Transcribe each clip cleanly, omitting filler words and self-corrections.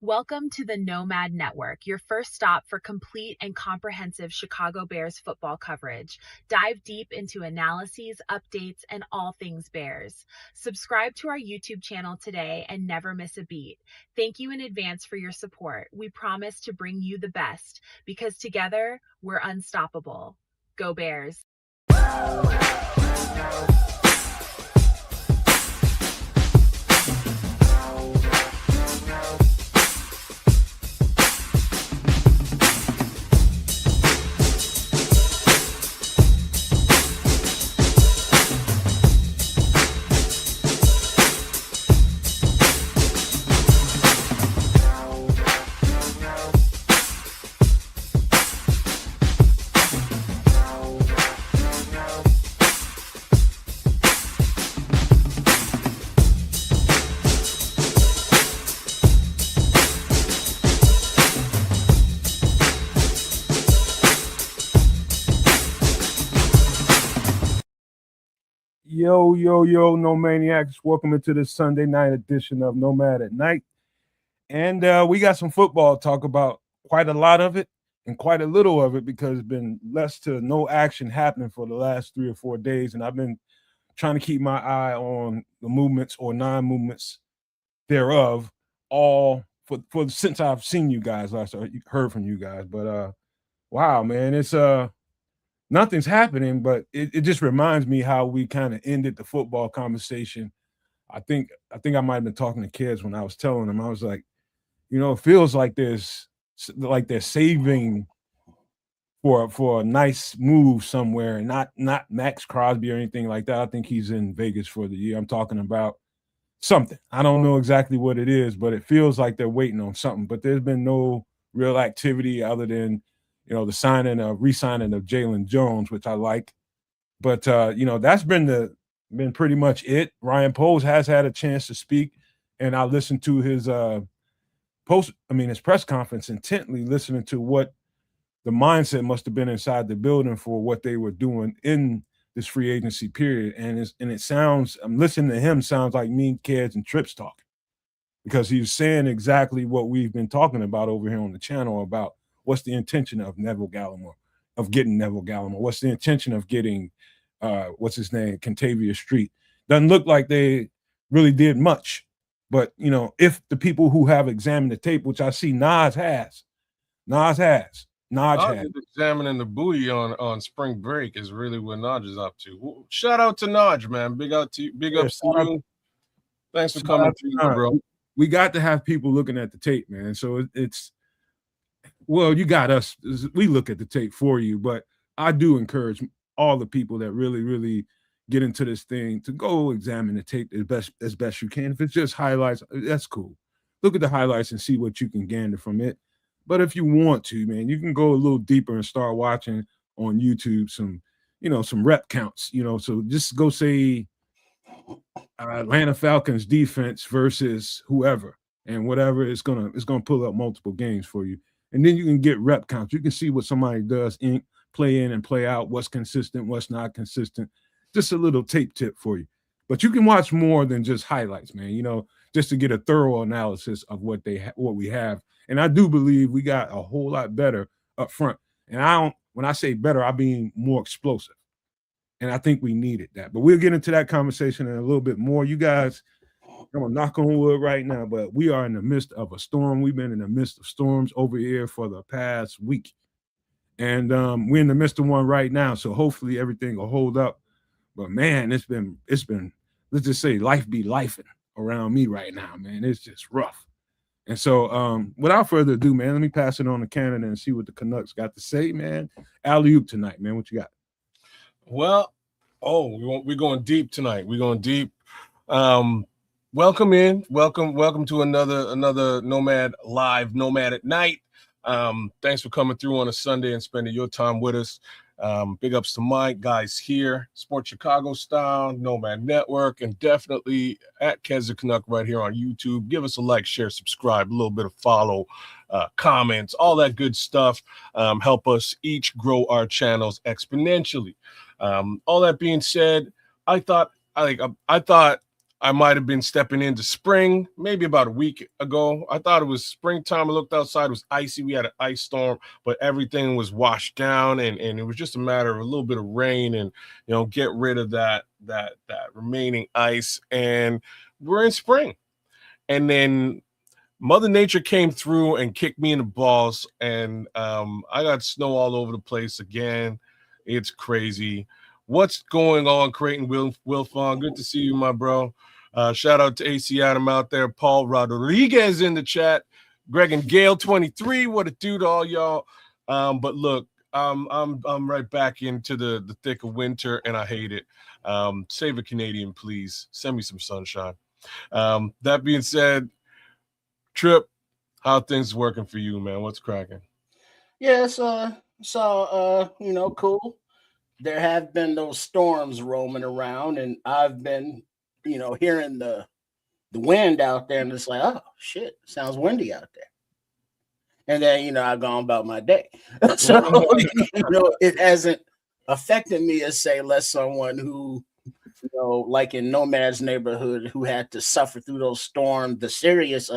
Welcome to the Nomad Network, your first stop for complete and comprehensive Chicago Bears football coverage. Dive deep into analyses, updates, and all things Bears. Subscribe to our YouTube channel today and never miss a beat. Thank you in advance for your support. We promise to bring you the best because together we're unstoppable. Go Bears! Yo, No Maniacs. Welcome into this Sunday night edition of Nomad at Night. And we got some football to talk about, quite a lot of it and quite a little of it because it's been less to no action happening for the last 3 or 4 days. And I've been trying to keep my eye on the movements or non-movements thereof all for since I've seen you guys last or heard from you guys. But wow, man, it's nothing's happening, but it just reminds me how we kind of ended the football conversation. I think I might have been talking to kids when I was telling them, I was like, it feels like they're saving for a nice move somewhere, and not Max Crosby or anything like that. I think he's in Vegas for the year. I'm talking about something. I don't know exactly what it is, but it feels like they're waiting on something. But there's been no real activity other than the re-signing of Jalen Jones, which I like. But that's been pretty much it. Ryan Poles has had a chance to speak, and I listened to his his press conference intently, listening to what the mindset must have been inside the building for what they were doing in this free agency period. And it sounds, I'm listening to him, sounds like me, Kids, and Trips talking, because he's saying exactly what we've been talking about over here on the channel about what's the intention of getting Neville Gallimore? What's the intention of getting, what's his name, Kentavious Street? Doesn't look like they really did much. But, if the people who have examined the tape, which I see Naj has. Examining the booty on spring break is really what Naj is up to. Shout out to Naj, man. Big ups to you. Thanks for coming through, bro. We got to have people looking at the tape, man. So you got us. We look at the tape for you, but I do encourage all the people that really, really get into this thing to go examine the tape as best you can. If it's just highlights, that's cool. Look at the highlights and see what you can gander from it. But if you want to, man, you can go a little deeper and start watching on YouTube some rep counts. So just go say Atlanta Falcons defense versus whoever, and whatever is gonna pull up multiple games for you. And then you can get rep counts. You can see what somebody does play in and play out, what's consistent, what's not consistent. Just a little tape tip for you. But you can watch more than just highlights, man, just to get a thorough analysis of what we have. And I do believe we got a whole lot better up front. And when I say better, I mean more explosive. And I think we needed that. But we'll get into that conversation in a little bit more. You guys, I'm going to knock on wood right now, but we are in the midst of a storm. We've been in the midst of storms over here for the past week. And we're in the midst of one right now. So hopefully everything will hold up. But man, it's been, let's just say life be lifing around me right now, man. It's just rough. And so without further ado, man, let me pass it on to Canada and see what the Canucks got to say, man. Alley-oop tonight, man. What you got? Well, we're going deep tonight. We're going deep. Welcome in. Welcome to another Nomad Live, Nomad at Night. Thanks for coming through on a Sunday and spending your time with us. Big ups to Mike, guys here, Sports Chicago Style, Nomad Network, and definitely at Kez the Canuck right here on YouTube. Give us a like, share, subscribe, a little bit of follow, comments, all that good stuff. Help us each grow our channels exponentially. All that being said, I thought I might have been stepping into spring, maybe about a week ago. I thought it was springtime. I looked outside, it was icy. We had an ice storm, but everything was washed down, and it was just a matter of a little bit of rain and get rid of that remaining ice. And we're in spring. And then Mother Nature came through and kicked me in the balls, and I got snow all over the place again. It's crazy. What's going on, Creighton Wilfong? Good to see you, my bro. Shout out to AC Adam out there. Paul Rodriguez in the chat. Greg and Gale 23. What a dude, all y'all. But look, I'm right back into the thick of winter, and I hate it. Save a Canadian, please. Send me some sunshine. That being said, Trip, how things working for you, man? What's cracking? Yes, cool. There have been those storms roaming around, and I've been, hearing the wind out there, and it's like, oh shit, sounds windy out there. And then, I've gone about my day. So, it hasn't affected me as say less someone who, like in Nomad's neighborhood, who had to suffer through those storms, the serious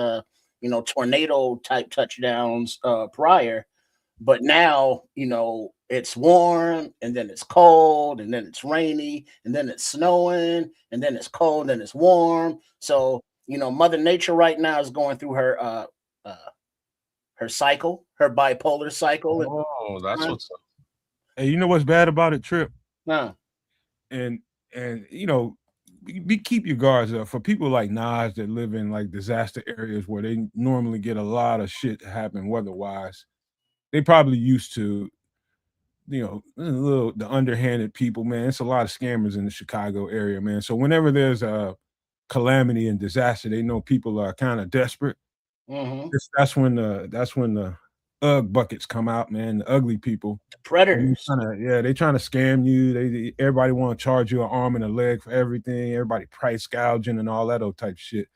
tornado type touchdowns prior. But now, it's warm, and then it's cold, and then it's rainy, and then it's snowing, and then it's cold, and it's warm. So, Mother Nature right now is going through her cycle, her bipolar cycle. Oh, that's what's up. Hey, you know what's bad about it, Trip? Huh. And keep your guards up for people like Nas that live in like disaster areas where they normally get a lot of shit happen weather-wise. They probably used to, the underhanded people, man. It's a lot of scammers in the Chicago area, man. So whenever there's a calamity and disaster, they know people are kind of desperate. Mm-hmm. That's when the UGG buckets come out, man. The ugly people, predators. They trying to scam you. Everybody want to charge you an arm and a leg for everything. Everybody price gouging and all that old type shit.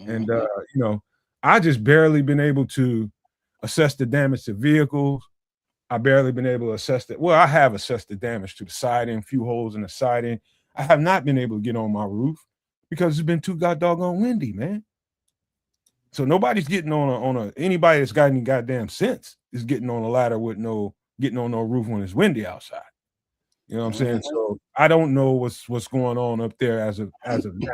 Mm-hmm. And I just barely been able to assess the damage to vehicles. I barely been able to assess that. Well, I have assessed the damage to the siding, few holes in the siding. I have not been able to get on my roof because it's been too doggone windy, man. So nobody's getting on anybody that's got any goddamn sense is getting on a ladder with getting on no roof when it's windy outside. You know what I'm saying? So I don't know what's going on up there as of now.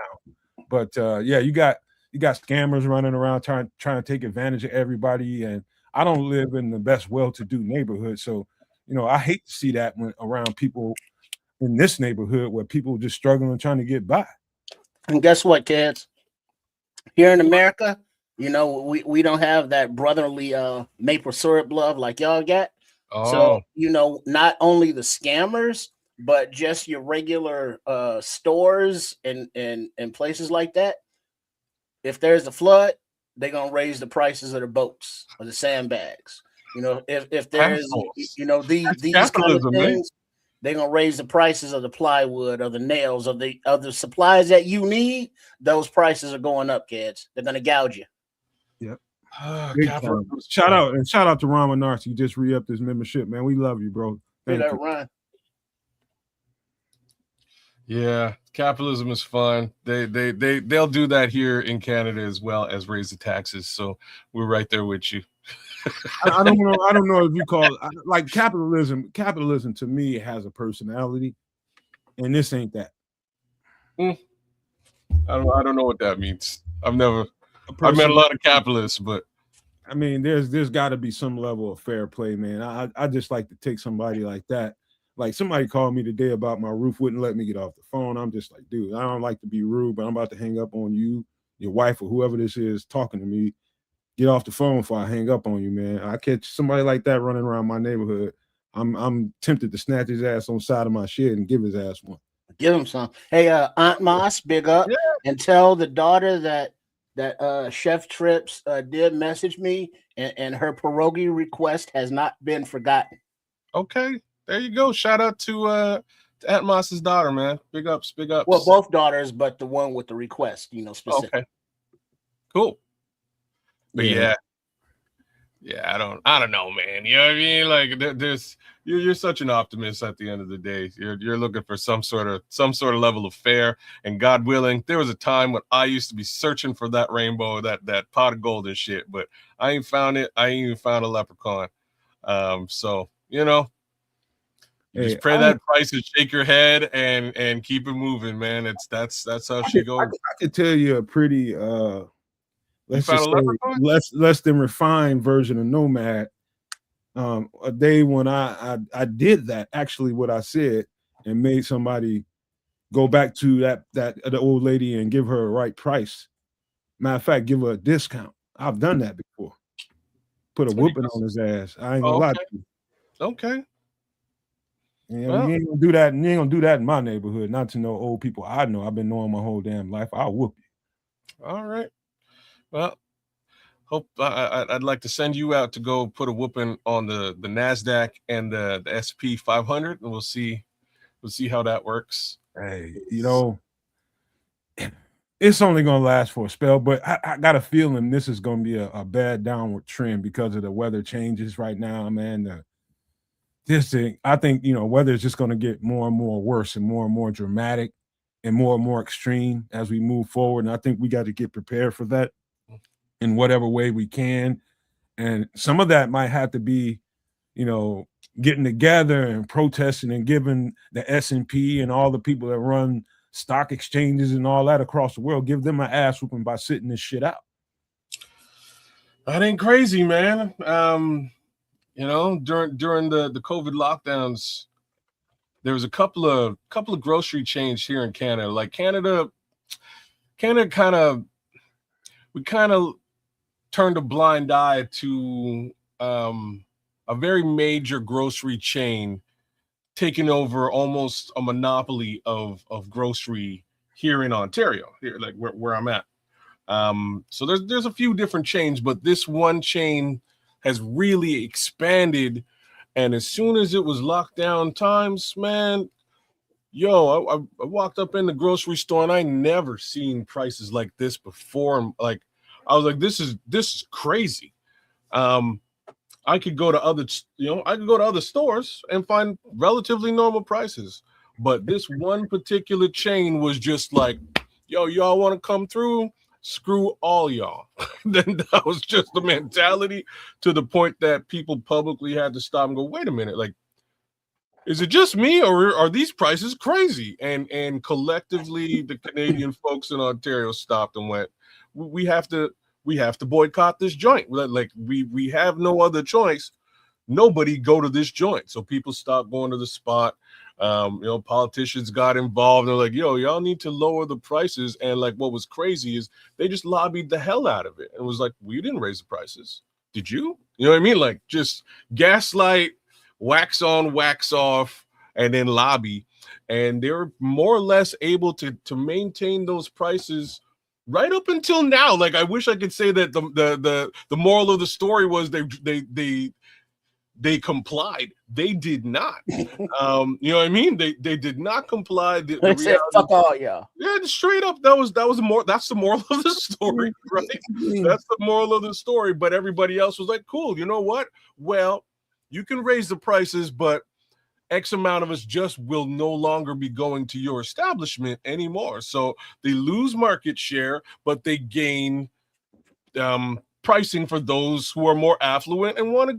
But you got scammers running around trying to take advantage of everybody. And I don't live in the best well-to-do neighborhood. So, I hate to see that when around people in this neighborhood where people just struggling trying to get by. And guess what, kids? Here in America, we don't have that brotherly maple syrup love like y'all got. Oh. So, not only the scammers, but just your regular stores and places like that. If there's a flood, they're gonna raise the prices of the boats or the sandbags. If there's these kind of things, they're gonna raise the prices of the plywood or the nails or the other supplies that you need. Those prices are going up, kids. They're gonna gouge you. Yep. Shout out to Ron Menards. He just re-upped his membership, man. We love you, bro. Thank you. Ron. Yeah, capitalism is fun. They'll do that here in Canada as well as raise the taxes. So we're right there with you. I don't know if you call it like capitalism. Capitalism to me has a personality, and this ain't that. I don't know what that means. I've met a lot of capitalists, but I mean, there's got to be some level of fair play, man. I just like to take somebody like that. Like somebody called me today about my roof, wouldn't let me get off the phone. I'm just like, dude, I don't like to be rude, but I'm about to hang up on you, your wife, or whoever this is talking to me. Get off the phone before I hang up on you, man. I catch somebody like that running around my neighborhood. I'm tempted to snatch his ass on the side of my shed and give his ass one. Give him some. Hey, Aunt Moss, big up. Yeah. And tell the daughter that Chef Trips did message me, and her pierogi request has not been forgotten. Okay, there you go. Shout out to Aunt Moss's daughter, man. Big ups, big ups. Well, both daughters, but the one with the request, specific. Okay, cool. But yeah, Yeah, I don't know, man. You know what I mean? Like there's you're such an optimist at the end of the day. You're looking for some sort of level of fair, and God willing, there was a time when I used to be searching for that rainbow, that pot of gold and shit, but I ain't found it. I ain't even found a leprechaun. So you know, you Hey, just pray that price and shake your head and keep it moving, man. That's how she goes. I could tell you a pretty You let's found just a say leprechaun? less than refined version of Nomad. A day when I did that, actually what I said, and made somebody go back to that the old lady and give her a right price. Matter of fact, give her a discount. I've done that before. Put a And you whooping on just, his ass. I ain't gonna oh, lie to okay, you. okay. Yeah, Well, you ain't gonna do that. You ain't gonna do that in my neighborhood. Not to know old people I know. I've been knowing my whole damn life. I'll whoop you. all right. Well, hope I'd like to send you out to go put a whooping on the Nasdaq and the SP 500, and we'll see how that works. Hey, it's only gonna last for a spell, but I got a feeling this is gonna be a bad downward trend because of the weather changes right now, man. This thing, I think, weather is just gonna get more and more worse and more dramatic and more extreme as we move forward. And I think we got to get prepared for that in whatever way we can. And some of that might have to be, you know, getting together and protesting and giving the S&P and all the people that run stock exchanges and all that across the world, give them an ass whooping by sitting this shit out. That ain't crazy, man. During the COVID lockdowns, there was a couple of grocery chains here in Canada. Like Canada kind of we kind of turned a blind eye to a very major grocery chain taking over almost a monopoly of grocery here in Ontario, here like where I'm at. So there's a few different chains, but this one chain has really expanded. And as soon as it was lockdown times, man, I walked up in the grocery store and I never seen prices like this before. And like I was like, this is crazy. Um, I could go to other stores and find relatively normal prices. But this one particular chain was just like, yo, y'all want to come through? Screw all y'all. Then that was just the mentality, to the point that people publicly had to stop and go, wait a minute, like, is it just me or are these prices crazy? And collectively, the Canadian folks in Ontario stopped and went, we have to boycott this joint. Like we have no other choice. Nobody go to this joint. So people stopped going to the spot. Politicians got involved. They're like, yo, y'all need to lower the prices. And like, what was crazy is they just lobbied the hell out of it. And was like, we didn't raise the prices. Did you? You know what I mean? Like, just gaslight, wax on, wax off, and then lobby. And they were more or less able to maintain those prices right up until now. Like, I wish I could say that the moral of the story was they complied. They did not. You know what I mean? They did not comply. The They said, fuck all y'all. Yeah, straight up. That's the moral of the story, right? That's the moral of the story. But everybody else was like, cool, you know what? Well, you can raise the prices, but X amount of us just will no longer be going to your establishment anymore. So they lose market share, but they gain pricing for those who are more affluent and want to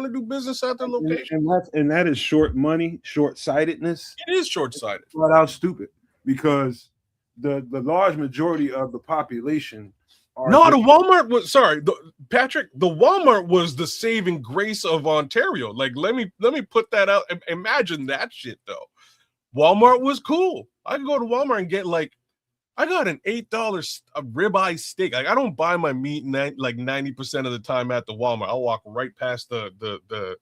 do business at their location. And that is short money, short-sightedness. It is short-sighted. Flat out stupid, because the large majority of the population are No, the Walmart was Patrick. The Walmart was the saving grace of Ontario. Like, let me put that out. Imagine that shit though. Walmart was cool. I could go to Walmart and get I got an $8 ribeye steak. Like, I don't buy my meat 90% of the time at the Walmart. I'll walk right past the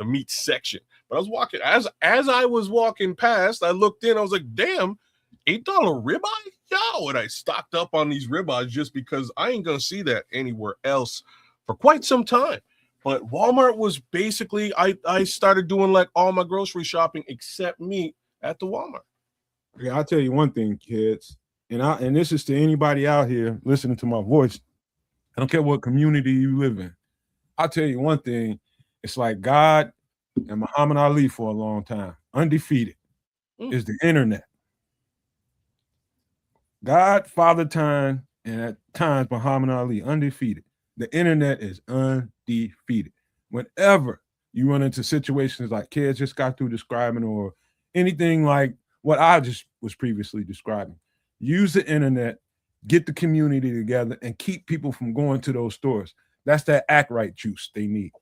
meat section. But I was walking as I was walking past. I looked in. I was like, damn, $8 ribeye. Yo, and I stocked up on these ribeyes just because I ain't gonna see that anywhere else for quite some time. But Walmart was basically, I started doing like all my grocery shopping except meat at the Walmart. Yeah, I'll tell you one thing, kids, and this is to anybody out here listening to my voice. I don't care what community you live in. I'll tell you one thing. It's like God and Muhammad Ali for a long time. Undefeated is the internet. God, Father Time, and at times Muhammad Ali, undefeated. The internet is undefeated. Whenever you run into situations like kids just got through describing or anything like what I just was previously describing, use the internet, get the community together, and keep people from going to those stores. That's that act right juice they need.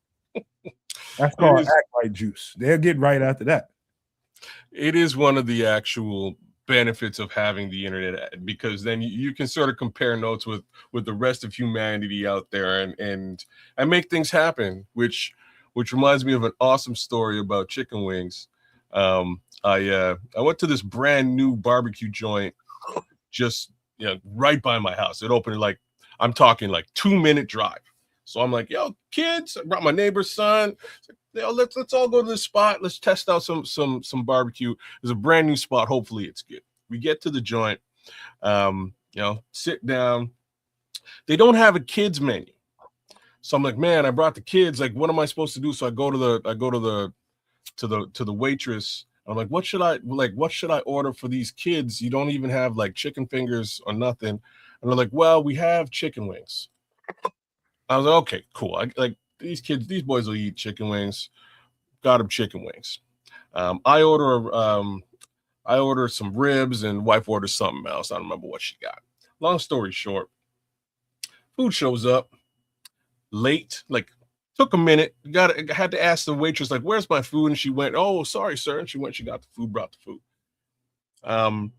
That's called act right juice. They'll get right after that. It is one of the actual benefits of having the internet, because then you can sort of compare notes with the rest of humanity out there and make things happen, which reminds me of an awesome story about chicken wings. I went to this brand new barbecue joint just right by my house. It opened like, I'm talking like 2-minute drive. So I'm like, yo, kids, I brought my neighbor's son. Let's all go to this spot. Let's test out some barbecue. There's a brand new spot. Hopefully it's good. We get to the joint, sit down. They don't have a kids menu. So I'm like, man, I brought the kids. Like, what am I supposed to do? So I go to the waitress. I'm like, what should I order for these kids? You don't even have like chicken fingers or nothing. And they're like, well, we have chicken wings. I was like, okay, cool. These boys will eat chicken wings. Got them chicken wings. I order some ribs, and wife orders something else. I don't remember what she got. Long story short, food shows up late, like took a minute. Had to ask the waitress, like, where's my food? And she went, oh, sorry, sir. And she got the food, brought the food.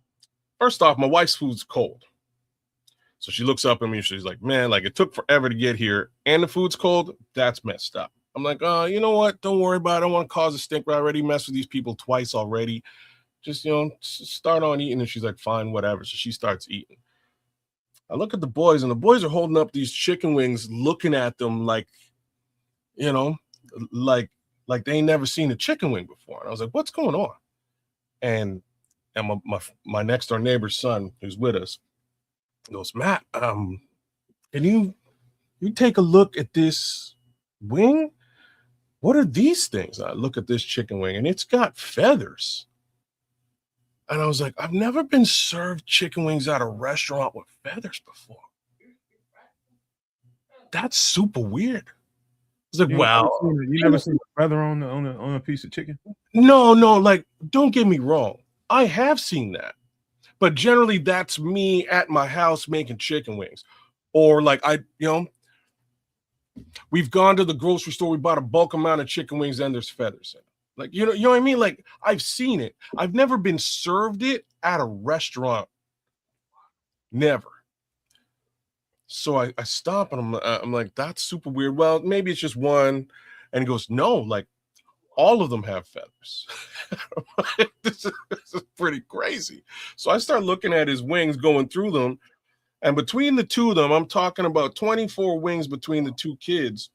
First off, my wife's food's cold. So she looks up at me and she's like, man, like it took forever to get here and the food's cold. That's messed up. I'm like, you know what? Don't worry about it. I don't want to cause a stink. I already messed with these people twice already. Just, start on eating. And she's like, fine, whatever. So she starts eating. I look at the boys, and the boys are holding up these chicken wings, looking at them like, like they ain't never seen a chicken wing before. And I was like, what's going on? And my next door neighbor's son, who's with us, goes, Matt, can you take a look at this wing? What are these things? I look at this chicken wing, and it's got feathers. And I was like, I've never been served chicken wings at a restaurant with feathers before. That's super weird. I was like, you never seen a feather on a piece of chicken? No, like, don't get me wrong. I have seen that. But generally, that's me at my house making chicken wings. Or like we've gone to the grocery store, we bought a bulk amount of chicken wings, and there's feathers in it. Like, you know what I mean? Like, I've seen it. I've never been served it at a restaurant. Never. So I stop, and I'm like, that's super weird. Well, maybe it's just one. And he goes, no, like all of them have feathers. This is pretty crazy. So I start looking at his wings, going through them. And between the two of them, I'm talking about 24 wings between the two kids.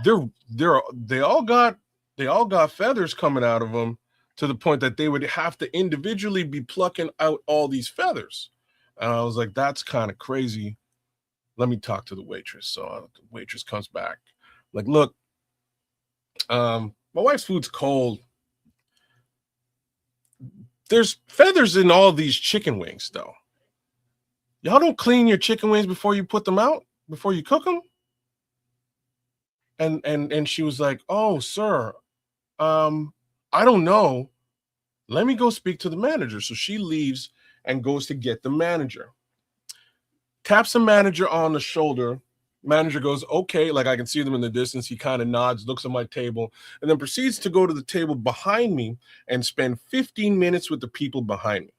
They all got feathers coming out of them, to the point that they would have to individually be plucking out all these feathers. And I was like, that's kind of crazy. Let me talk to the waitress. So the waitress comes back. Like, look, my wife's food's cold. There's feathers in all these chicken wings, though. Y'all don't clean your chicken wings before you put them out, before you cook them? And she was like, oh, sir, I don't know. Let me go speak to the manager. So she leaves and goes to get the manager. Taps the manager on the shoulder. Manager goes, okay, like I can see them in the distance. He kind of nods, looks at my table, and then proceeds to go to the table behind me and spend 15 minutes with the people behind me.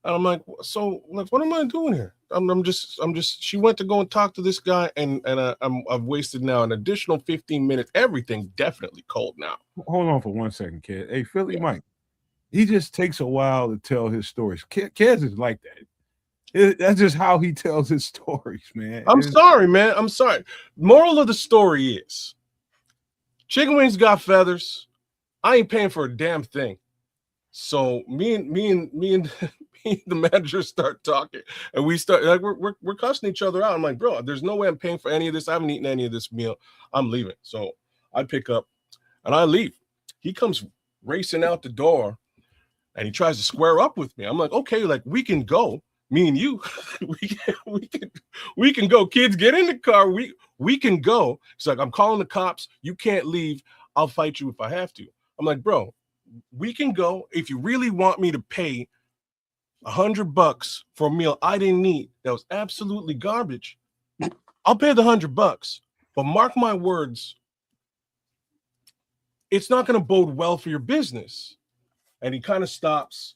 And I'm like, so, like, what am I doing here? I'm just. She went to go and talk to this guy, and I've wasted now an additional 15 minutes. Everything definitely cold now. Hold on for 1 second, kid. Hey, Philly Mike, he just takes a while to tell his stories. Kids is like that. That's just how he tells his stories, man. I'm sorry, man. I'm sorry. Moral of the story is, chicken wings got feathers. I ain't paying for a damn thing. So me and the managers start talking, and we start like we're cussing each other out. I'm like, bro, there's no way I'm paying for any of this. I haven't eaten any of this meal. I'm leaving. So I pick up and I leave. He comes racing out the door, and he tries to square up with me. I'm like, okay, like we can go. Me and you, we can go. Kids, get in the car. We can go. He's like, I'm calling the cops. You can't leave. I'll fight you if I have to. I'm like, bro, we can go. If you really want me to pay $100 for a meal I didn't eat that was absolutely garbage, I'll pay the $100. But mark my words, it's not going to bode well for your business. And he kind of stops,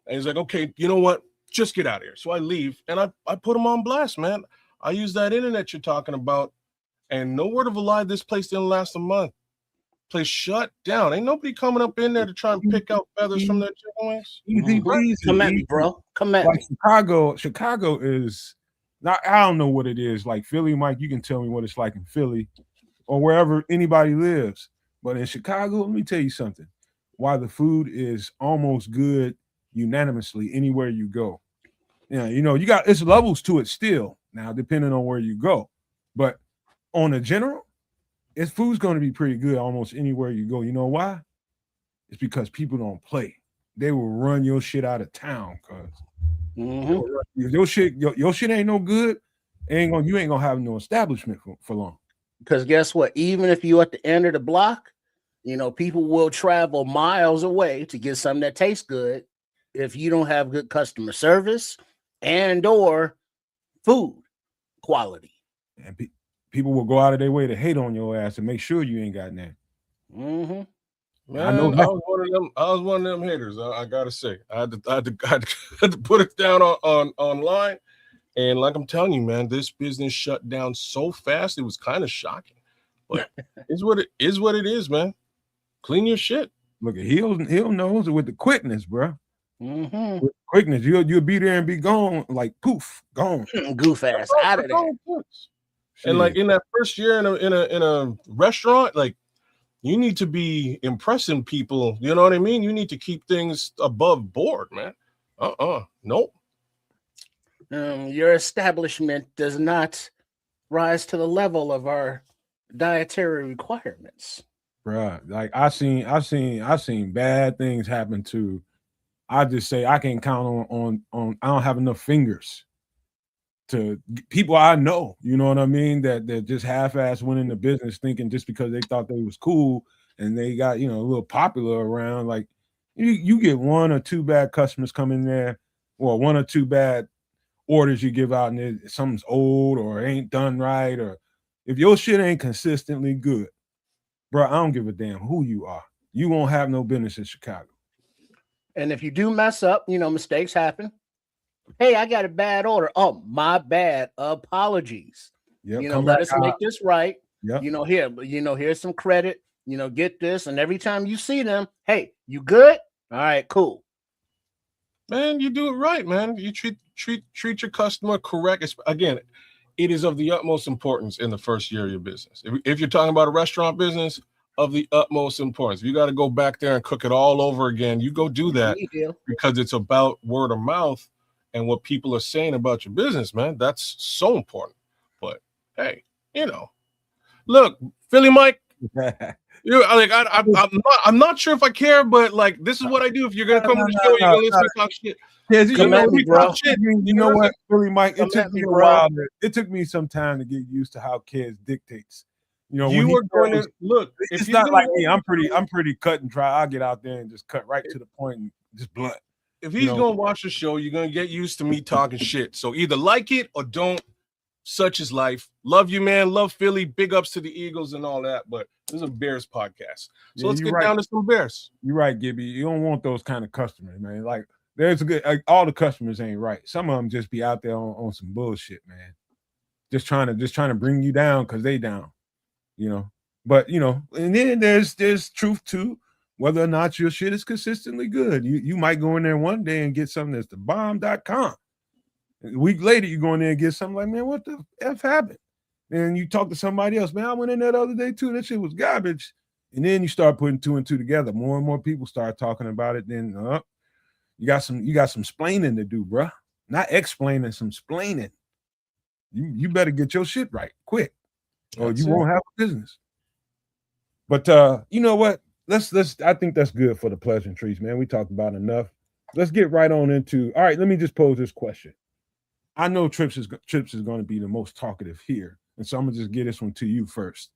and he's like, okay, you know what? Just get out of here. So I leave, and I put him on blast, man. I use that internet you're talking about, and no word of a lie, this place didn't last a month. Place shut down. Ain't nobody coming up in there to try and pick out feathers from their chicken wings. Easy. Come at me, bro. Come at like me. Chicago is not, I don't know what it is. Like Philly, Mike, you can tell me what it's like in Philly or wherever anybody lives. But in Chicago, let me tell you something. Why the food is almost good unanimously anywhere you go. Yeah, you know, you got it's levels to it still now, depending on where you go. But on a general, its food's going to be pretty good almost anywhere you go. You know why? It's because people don't play. They will run your shit out of town, cuz if your shit ain't no good, you ain't gonna have no establishment for long. Because guess what? Even if you at the end of the block, you know, people will travel miles away to get something that tastes good if you don't have good customer service and or food quality. And people will go out of their way to hate on your ass and make sure you ain't got that. Man, I was one of them haters. I gotta say, I had to put it down on online. And like I'm telling you, man, this business shut down so fast. It was kind of shocking. But it's what it is, man. Clean your shit. Look, he'll knows it with the quickness, bro. With quickness, you'll be there and be gone, like poof, gone. Goof ass out of there. And like in that first year in a restaurant, like you need to be impressing people. You know what I mean? You need to keep things above board, man. Nope. Your establishment does not rise to the level of our dietary requirements. Bruh, like I seen bad things happen to. I just say I can't count on I don't have enough fingers to people I know, you know what I mean, that just half-ass went into business thinking just because they thought they was cool and they got, you know, a little popular around. Like you get one or two bad customers come in there, or one or two bad orders you give out, and something's old or ain't done right, or if your shit ain't consistently good, bro, I don't give a damn who you are. You won't have no business in Chicago. And if you do mess up, you know, mistakes happen. Hey, I got a bad order. Oh, my bad. Apologies. Yep, you know, let us make this right. Yep. You know, here's some credit. You know, get this. And every time you see them, hey, you good? All right, cool. Man, you do it right, man. You treat your customer correct. Again, it is of the utmost importance in the first year of your business. If you're talking about a restaurant business, of the utmost importance. If you got to go back there and cook it all over again, you go do that because it's about word of mouth and what people are saying about your business, man. That's so important. But hey, you know, look, Philly Mike, you like I'm not sure if I care, but like this is what I do. If you're gonna come to the show, you're gonna listen to talk shit. You know what, Philly Mike? It took me a while. It took me some time to get used to how Kez dictates. You know, you were going to look. It's not like me. I'm pretty cut and dry. I'll get out there and just cut right to the point and just blunt. If he's going to watch the show, you're going to get used to me talking shit. So either like it or don't. Such is life. Love you, man. Love Philly. Big ups to the Eagles and all that. But this is a Bears podcast. So let's get down to some Bears. You're right, Gibby. You don't want those kind of customers, man. Like there's a good, like, all the customers ain't right. Some of them just be out there on some bullshit, man. Just trying to bring you down because they down. You know, but you know, and then there's truth to whether or not your shit is consistently good. You might go in there one day and get something that's the bomb.com. A week later, you go in there and get something like, man, what the F happened? And you talk to somebody else, man, I went in there the other day too. That shit was garbage. And then you start putting two and two together. More and more people start talking about it. Then You got some splaining to do, bruh. Not explaining, some splaining. You better get your shit right quick, or you won't have a business. But you know what? Let's I think that's good for the pleasantries, man. We talked about enough. Let's get right on into. All right, let me just pose this question. I know Trips is going to be the most talkative here, and so I'm gonna just get this one to you first.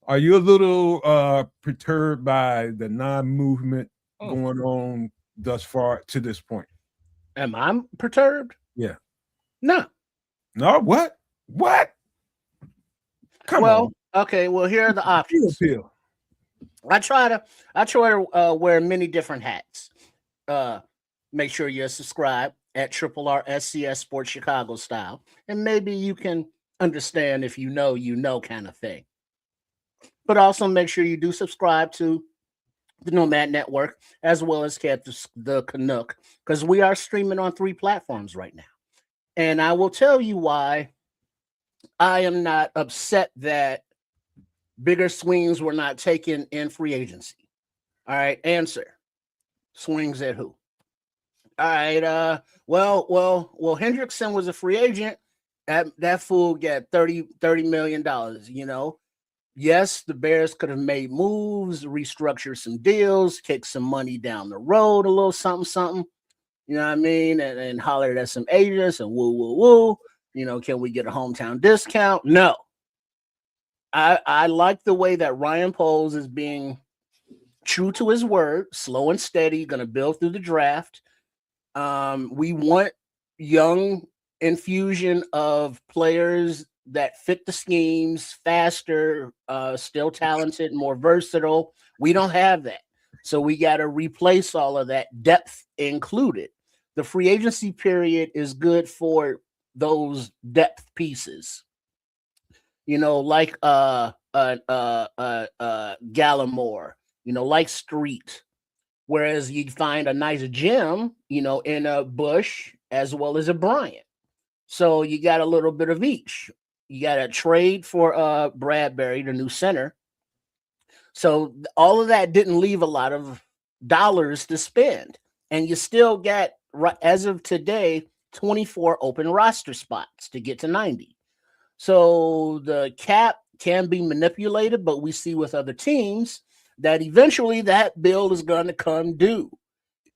Are you a little perturbed by the non-movement going on thus far to this point? Am I perturbed? Yeah. No. No. What? Come on. Okay. Well, here are the options. I try to wear many different hats. Make sure you're subscribed at RRSCS Sports Chicago style, and maybe you can understand if you know kind of thing. But also make sure you do subscribe to the Nomad Network as well as the Canuck, because we are streaming on 3 platforms right now. And I will tell you why I am not upset that bigger swings were not taken in free agency. All right, answer. Swings at who? All right, well, Hendrickson was a free agent. That fool got $30 million, you know. Yes, the Bears could have made moves, restructured some deals, kicked some money down the road, a little something, you know what I mean? And hollered at some agents and woo. You know, can we get a hometown discount? No. I like the way that Ryan Poles is being true to his word, slow and steady, going to build through the draft. We want young infusion of players that fit the schemes, faster, still talented, more versatile. We don't have that. So we got to replace all of that, depth included. The free agency period is good for those depth pieces. You know, like Gallimore, you know, like Street. Whereas you find a nice gem, you know, in a Bush as well as a Bryant. So you got a little bit of each. You got a trade for Bradbury, the new center. So all of that didn't leave a lot of dollars to spend. And you still got, as of today, 24 open roster spots to get to 90. So the cap can be manipulated, but we see with other teams that eventually that bill is going to come due.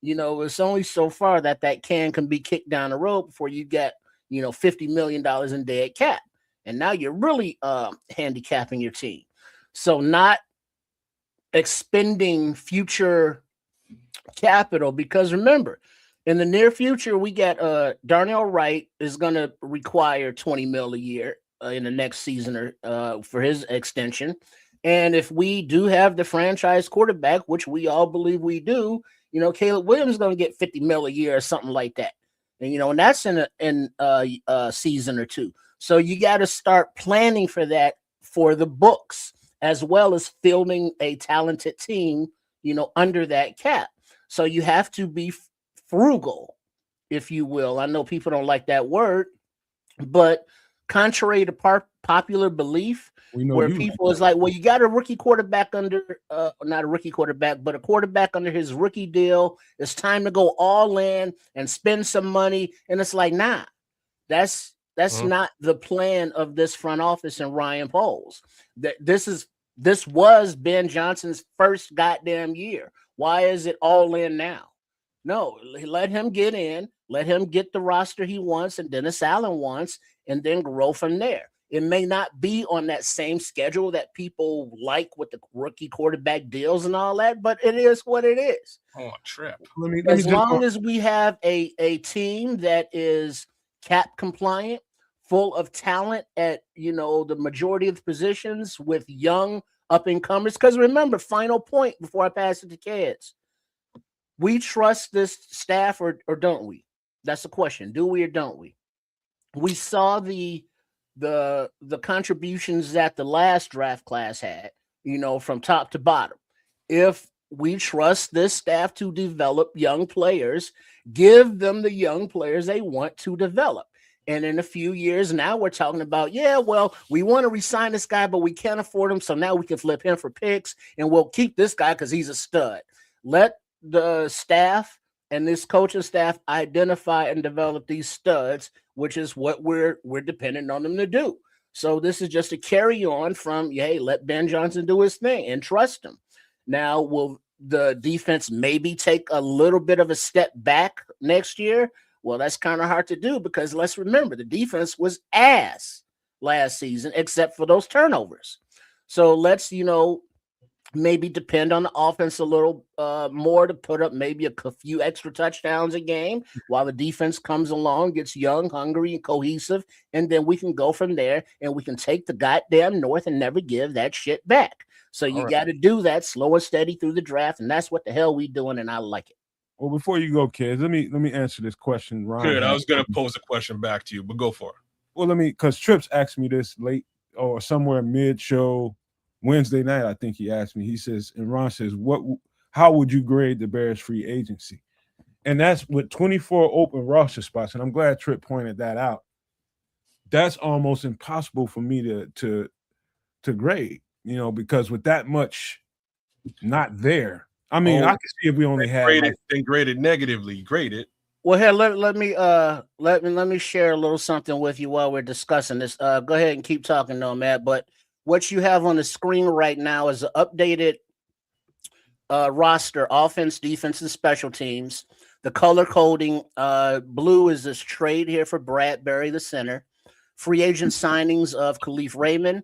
You know, it's only so far that can be kicked down the road before you get, you know, $50 million in dead cap. And now you're really handicapping your team. So not expending future capital, because remember, in the near future, we got Darnell Wright is going to require $20 million a year in the next season for his extension. And if we do have the franchise quarterback, which we all believe we do, you know, Caleb Williams is going to get $50 million a year or something like that. And, you know, and that's in a season or two. So you got to start planning for that for the books, as well as fielding a talented team, you know, under that cap. So you have to be frugal, if you will. I know people don't like that word, but contrary to popular belief, where people is like, well, you got a rookie quarterback under, not a rookie quarterback, but a quarterback under his rookie deal. It's time to go all in and spend some money. And it's like, nah, that's not the plan of this front office and Ryan Poles. This was Ben Johnson's first goddamn year. Why is it all in now? No, let him get in, let him get the roster he wants and Dennis Allen wants, and then grow from there. It may not be on that same schedule that people like with the rookie quarterback deals and all that, but it is what it is. Oh, trip. As long as we have a team that is cap compliant, full of talent at, you know, the majority of the positions with young up-and-comers. Because remember, final point before I pass it to kids, we trust this staff or don't we? That's the question. Do we or don't we? We saw the contributions that the last draft class had, you know, from top to bottom. If we trust this staff to develop young players, give them the young players they want to develop. And in a few years now, we're talking about, yeah, well, we want to re-sign this guy, but we can't afford him. So now we can flip him for picks, and we'll keep this guy because he's a stud. Let the staff and this coaching staff identify and develop these studs, which is what we're dependent on them to do. So this is just a carry on from, hey, let Ben Johnson do his thing and trust him. Now, will the defense maybe take a little bit of a step back next year? Well, that's kind of hard to do because let's remember the defense was ass last season, except for those turnovers. So let's, maybe depend on the offense a little more to put up maybe a few extra touchdowns a game while the defense comes along, gets young, hungry, and cohesive, and then we can go from there and we can take the goddamn North and never give that shit back. So you got to do that slow and steady through the draft, and that's what the hell we doing, and I like it. Well, before you go, kids, let me answer this question. Ron, good. I was going to pose a question back to you, but go for it. Well, because Trips asked me this late or somewhere mid-show Wednesday night. I think he asked me. He says, and Ron says, how would you grade the Bears free agency? And that's with 24 open roster spots. And I'm glad Tripp pointed that out. That's almost impossible for me to grade, because with that much not there. I mean, I can see if we only had graded negatively. Grade it. Well, here let me share a little something with you while we're discussing this. Go ahead and keep talking, though, Matt. But what you have on the screen right now is an updated roster: offense, defense, and special teams. The color coding: blue is this trade here for Bradbury, the center. Free agent signings of Khalif Raymond,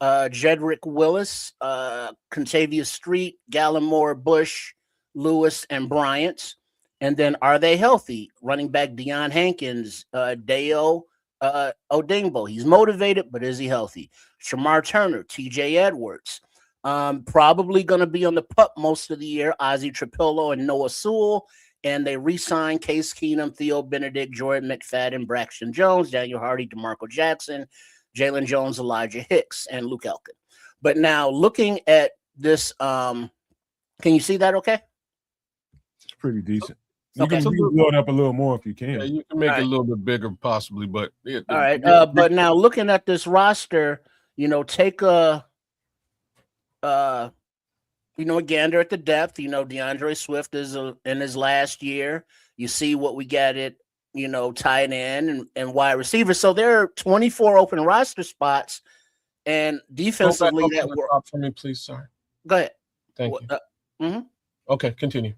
Jedrick Willis, Contavious Street, Gallimore, Bush, Lewis, and Bryant. And then are they healthy? Running back Deion Hankins, Deo Odingbo. He's motivated, but is he healthy? Shamar Turner, TJ Edwards. Probably going to be on the pup most of the year. Ozzie Trapillo and Noah Sewell. And they re-signed Case Keenum, Theo Benedict, Jordan McFadden, Braxton Jones, Daniel Hardy, DeMarco Jackson, Jalen Jones, Elijah Hicks, and Luke Elkin. But now looking at this, can you see that okay? It's pretty decent. You can blow it up a little more if you can. Yeah, you can make it a little bit bigger possibly, but all right. But now looking at this roster, take a a gander at the depth. DeAndre Swift is in his last year. You see what we got at, tight end and wide receiver. So there are 24 open roster spots, and defensively that work for me, please. Sorry. Go ahead. Thank you. Okay, continue.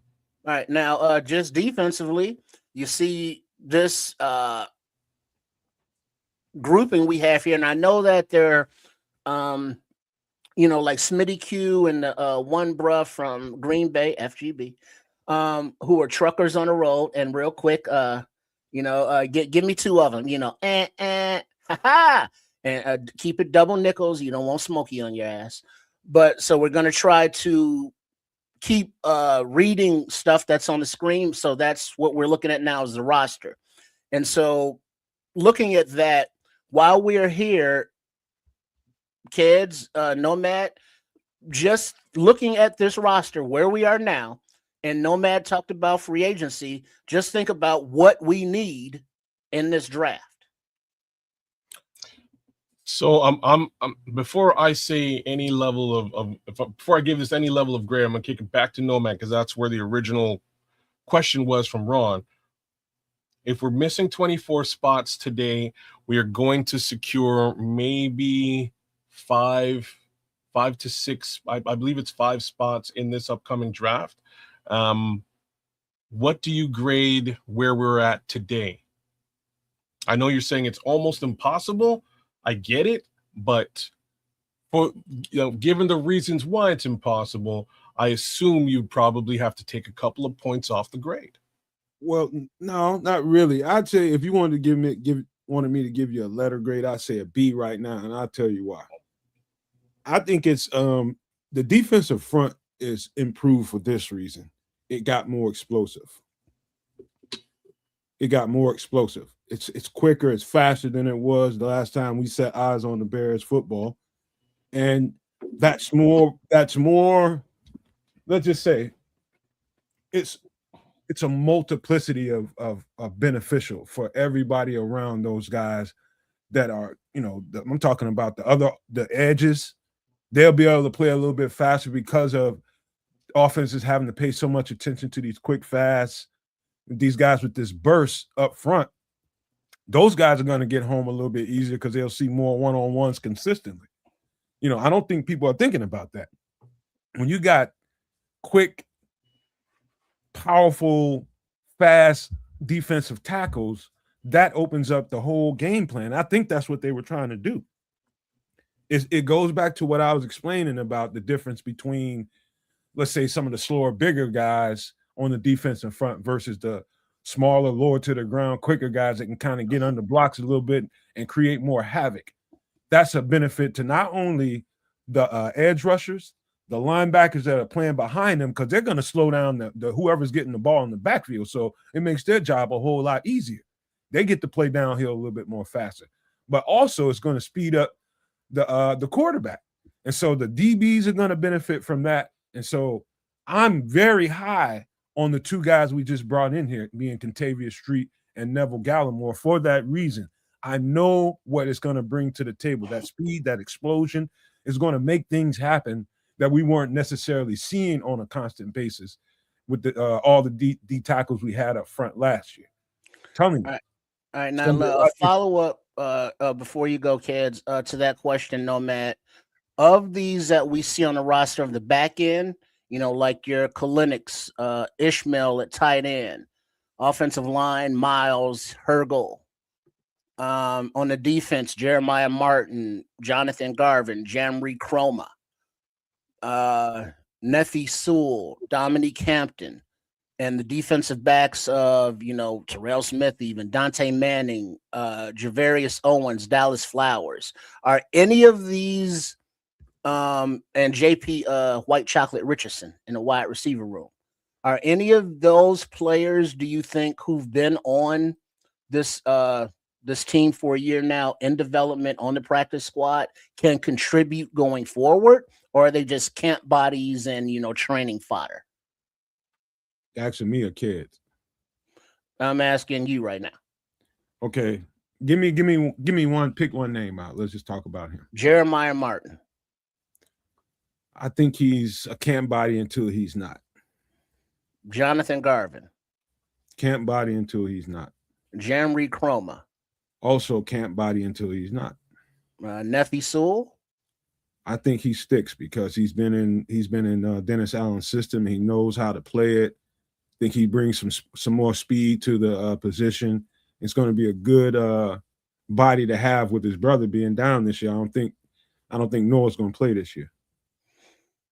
All right, now just defensively, you see this grouping we have here, and I know that they're, like Smitty Q and the one bruh from Green Bay, FGB, who are truckers on the road. And real quick, give me two of them, and keep it double nickels. You don't want Smokey on your ass. But so we're gonna try to keep reading stuff that's on the screen. So that's what we're looking at now is the roster. And so looking at that, while we're here, kids, Nomad, just looking at this roster where we are now, and Nomad talked about free agency, just think about what we need in this draft. So I'm before I say any level before I give this any level of grade, I'm gonna kick it back to Nomad because that's where the original question was from Ron. If we're missing 24 spots today, we are going to secure maybe five to six. I believe it's 5 spots in this upcoming draft. What do you grade where we're at today? I know you're saying it's almost impossible. I get it, but given the reasons why it's impossible, I assume you'd probably have to take a couple of points off the grade. Well, no, not really. I'd say if you wanted to wanted me to give you a letter grade, I'd say a B right now, and I'll tell you why. I think it's the defensive front is improved for this reason. It got more explosive. It's quicker, it's faster than it was the last time we set eyes on the Bears football. And that's more, let's just say it's a multiplicity of beneficial for everybody around those guys that are, I'm talking about the edges. They'll be able to play a little bit faster because of offenses having to pay so much attention to these quick, fast these guys with this burst up front, those guys are going to get home a little bit easier because they'll see more one-on-ones consistently. I don't think people are thinking about that. When you got quick, powerful, fast defensive tackles, that opens up the whole game plan. I think that's what they were trying to do. It goes back to what I was explaining about the difference between, let's say, some of the slower, bigger guys on the defensive front versus the smaller, lower to the ground, quicker guys that can kind of get under blocks a little bit and create more havoc. That's a benefit to not only the edge rushers, the linebackers that are playing behind them, because they're going to slow down the whoever's getting the ball in the backfield. So it makes their job a whole lot easier. They get to play downhill a little bit more faster. But also it's going to speed up the quarterback. And so the DBs are going to benefit from that. And so I'm very high on the two guys we just brought in here, being Contavious Street and Neville Gallimore, for that reason. I know what it's going to bring to the table. That speed, that explosion is going to make things happen that we weren't necessarily seeing on a constant basis with all the D tackles we had up front last year. Tell me. All right. Now a follow up before you go, kids, to that question, Nomad. Of these that we see on the roster of the back end, like your Kalinick's, Ishmael at tight end, offensive line, Miles, Hergel. On the defense, Jeremiah Martin, Jonathan Garvin, Jamri Chroma, Nefi Sewell, Dominique Hampton, and the defensive backs of, Terrell Smith, even Dante Manning, Javarius Owens, Dallas Flowers. Are any of these, and JP White Chocolate Richardson in the wide receiver room, are any of those players, do you think, who've been on this team for a year now in development on the practice squad, can contribute going forward, or are they just camp bodies and, training fodder? Asking me or kids? I'm asking you right now. Okay. Give me one, pick one name out. Let's just talk about him. Jeremiah Martin. I think he's a camp body until he's not. Jonathan Garvin. Camp body until he's not. Jamri Chroma. Also camp body until he's not. Nefi Sewell. I think he sticks because he's been in Dennis Allen's system. He knows how to play it. I think he brings some more speed to the position. It's going to be a good body to have with his brother being down this year. I don't think Noah's going to play this year.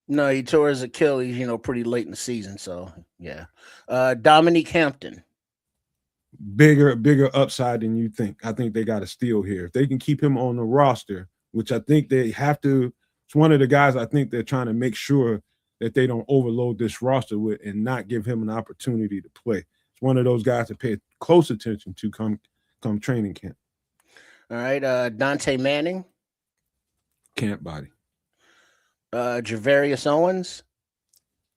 No, he tore his Achilles, pretty late in the season. So yeah. Dominique Hampton. Bigger upside than you think. I think they got a steal here. If they can keep him on the roster, which I think they have to, it's one of the guys I think they're trying to make sure that they don't overload this roster with and not give him an opportunity to play. It's one of those guys to pay close attention to come training camp. All right, Dante Manning. Camp body. Javarius Owens.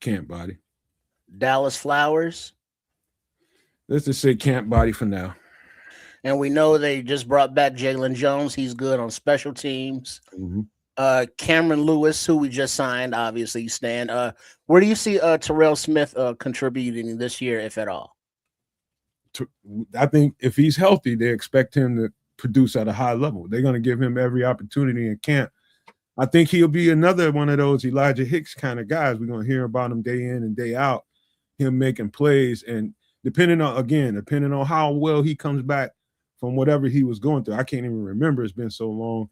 Camp body. Dallas Flowers. Let's just say camp body for now. And we know they just brought back Jalen Jones. He's good on special teams. Mm-hmm. Cameron Lewis, who we just signed, obviously, Stan. Where do you see Terrell Smith contributing this year, if at all? I think if he's healthy, they expect him to produce at a high level. They're going to give him every opportunity in camp. I think he'll be another one of those Elijah Hicks kind of guys. We're going to hear about him day in and day out, him making plays. And depending on how well he comes back from whatever he was going through, I can't even remember. It's been so long.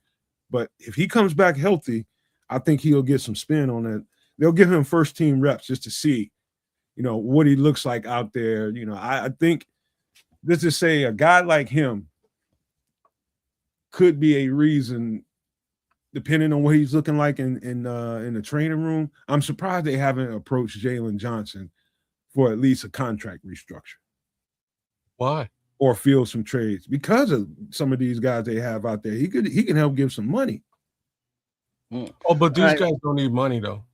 But if he comes back healthy, I think he'll get some spin on it. They'll give him first team reps just to see, what he looks like out there. I think, let's just say a guy like him could be a reason, depending on what he's looking like in the training room. I'm surprised they haven't approached Jalen Johnson for at least a contract restructure. Why? Or field some trades because of some of these guys they have out there. He can help give some money. Oh, but these guys don't need money though.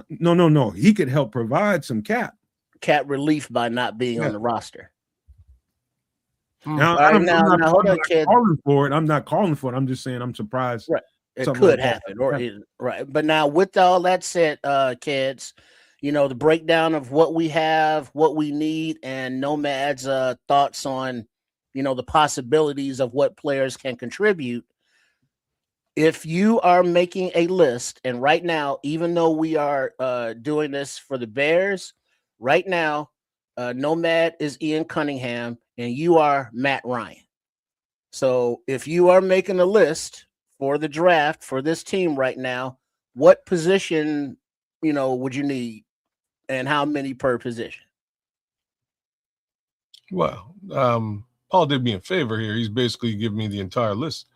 No. He could help provide some cap relief by not being on the roster. Now, I'm not calling for it. I'm not calling for it. I'm just saying I'm surprised. Right. It could happen. But now with all that said, kids, the breakdown of what we have, what we need, and Nomad's thoughts on, the possibilities of what players can contribute. If you are making a list, and right now, even though we are doing this for the Bears, right now, Nomad is Ian Cunningham, and you are Matt Ryan. So if you are making a list for the draft for this team right now, what position, would you need, and how many per position? Well, Paul did me a favor here. He's basically giving me the entire list.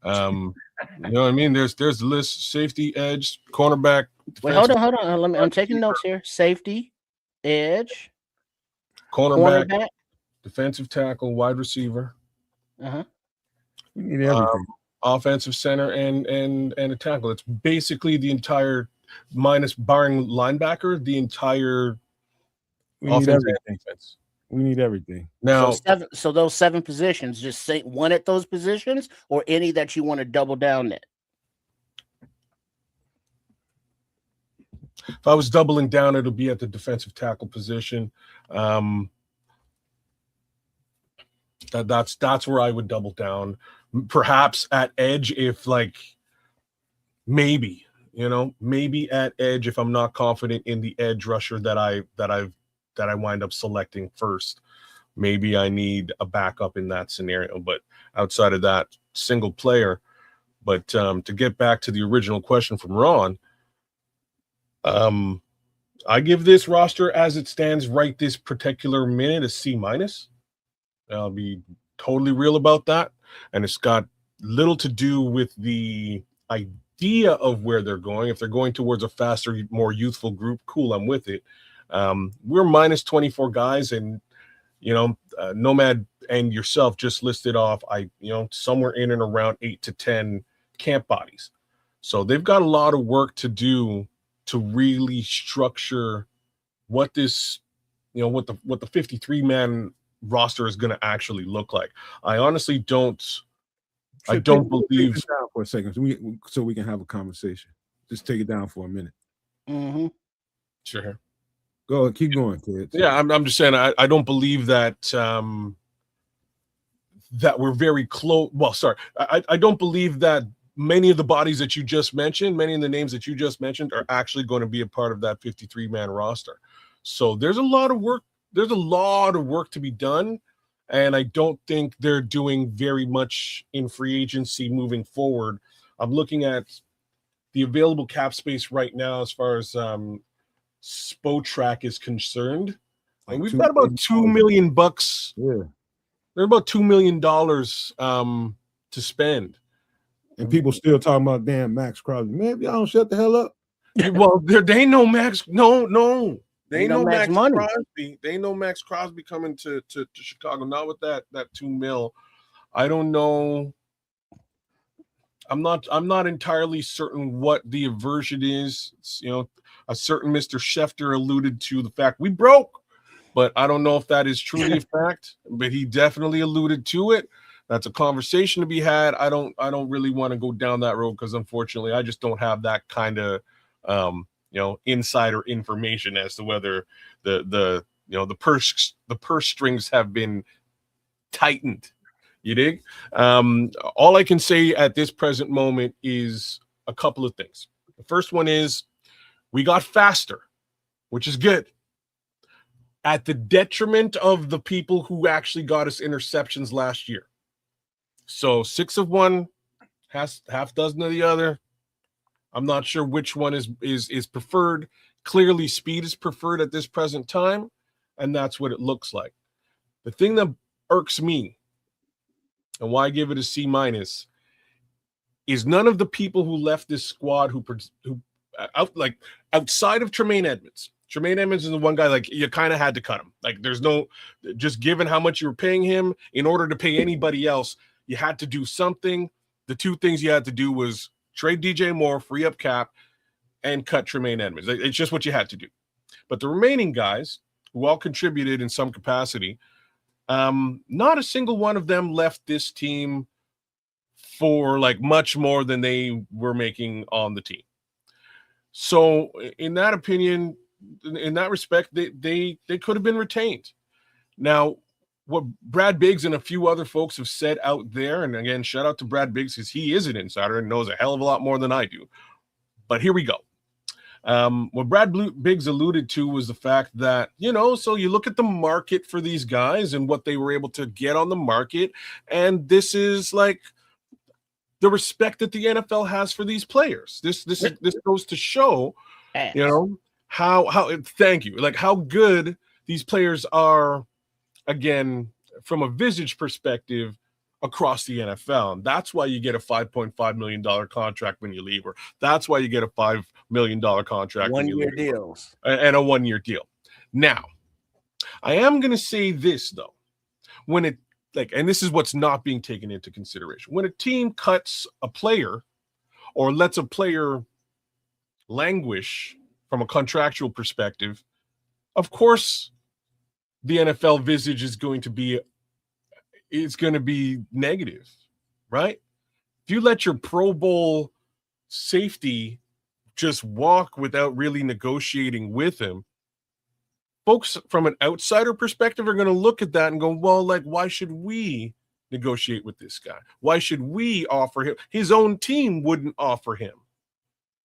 You know what I mean? There's the list: safety, edge, cornerback. Wait, hold on. I'm taking notes here. Safety, edge, cornerback, defensive tackle, wide receiver. Uh-huh. We need everything. Offensive center and a tackle. It's basically the entire, minus barring linebacker, the entire offense and defense. We need everything. Now, so those 7 positions, just say one at those positions, or any that you want to double down at. If I was doubling down, it'll be at the defensive tackle position. That's where I would double down. Perhaps at edge, if maybe at edge, if I'm not confident in the edge rusher that I wind up selecting first, maybe I need a backup in that scenario. But outside of that, single player. But to get back to the original question from Ron, I give this roster as it stands right this particular minute a C-. I'll be totally real about that. And it's got little to do with the idea of where they're going. If they're going towards a faster, more youthful group, cool, I'm with it. We're minus 24 guys, and Nomad and yourself just listed off somewhere in and around 8 to 10 camp bodies. So they've got a lot of work to do to really structure what this, what the 53-man roster is going to actually look like. I honestly don't. I don't believe. Take it down for a second, so we can have a conversation. Just take it down for a minute. Mm-hmm. Sure. Go ahead, keep going, kids. Yeah, I'm just saying I don't believe that that we're very close. Well, sorry, I don't believe that many of the bodies that you just mentioned, many of the names that you just mentioned, are actually going to be a part of that 53-man roster. So there's a lot of work. There's a lot of work to be done, and I don't think they're doing very much in free agency moving forward. I'm looking at the available cap space right now as far as Spotrac is concerned, and we've got about $2 million. Yeah, there's about $2 million to spend, and people still talking about damn Max Crosby. Man, y'all don't shut the hell up. Well, they ain't no Max. No. They ain't no Max money. Crosby. They ain't no Max Crosby coming to Chicago. Not with that $2 million. I don't know. I'm not entirely certain what the aversion is. It's, a certain Mr. Schefter alluded to the fact we broke, but I don't know if that is truly a fact. But he definitely alluded to it. That's a conversation to be had. I don't really want to go down that road because unfortunately I just don't have that kind of insider information as to whether the purse strings have been tightened. You dig? All I can say at this present moment is a couple of things. The first one is we got faster, which is good, at the detriment of the people who actually got us interceptions last year. So 6 of one, half dozen of the other. I'm not sure which one is preferred. Clearly, speed is preferred at this present time, and that's what it looks like. The thing that irks me, and why I give it a C-, is none of the people who left this squad who outside of Tremaine Edmonds. Tremaine Edmonds is the one guy, you kind of had to cut him. There's no, just given how much you were paying him, in order to pay anybody else, you had to do something. The 2 things you had to do was trade DJ Moore, free up cap, and cut Tremaine Edmonds. It's just what you had to do. But the remaining guys, who all contributed in some capacity, not a single one of them left this team for much more than they were making on the team. So in that opinion, in that respect, they could have been retained. Now, what Brad Biggs and a few other folks have said out there, and again, shout out to Brad Biggs because he is an insider and knows a hell of a lot more than I do. But here we go. What Brad Biggs alluded to was the fact that, so you look at the market for these guys and what they were able to get on the market, and this is like the respect that the NFL has for these players. This goes to show, how thank you, like how good these players are, again, from a visage perspective across the NFL. And that's why you get a $5.5 million contract when you leave, or that's why you get a $5 million contract when you leave. 1 year deals. And a 1 year deal. Now, I am going to say this, though. When it, and this is what's not being taken into consideration. When a team cuts a player or lets a player languish from a contractual perspective, of course, the NFL visage is going to be negative, right? If you let your Pro Bowl safety just walk without really negotiating with him, folks from an outsider perspective are going to look at that and go, well, why should we negotiate with this guy? Why should we offer him? His own team wouldn't offer him.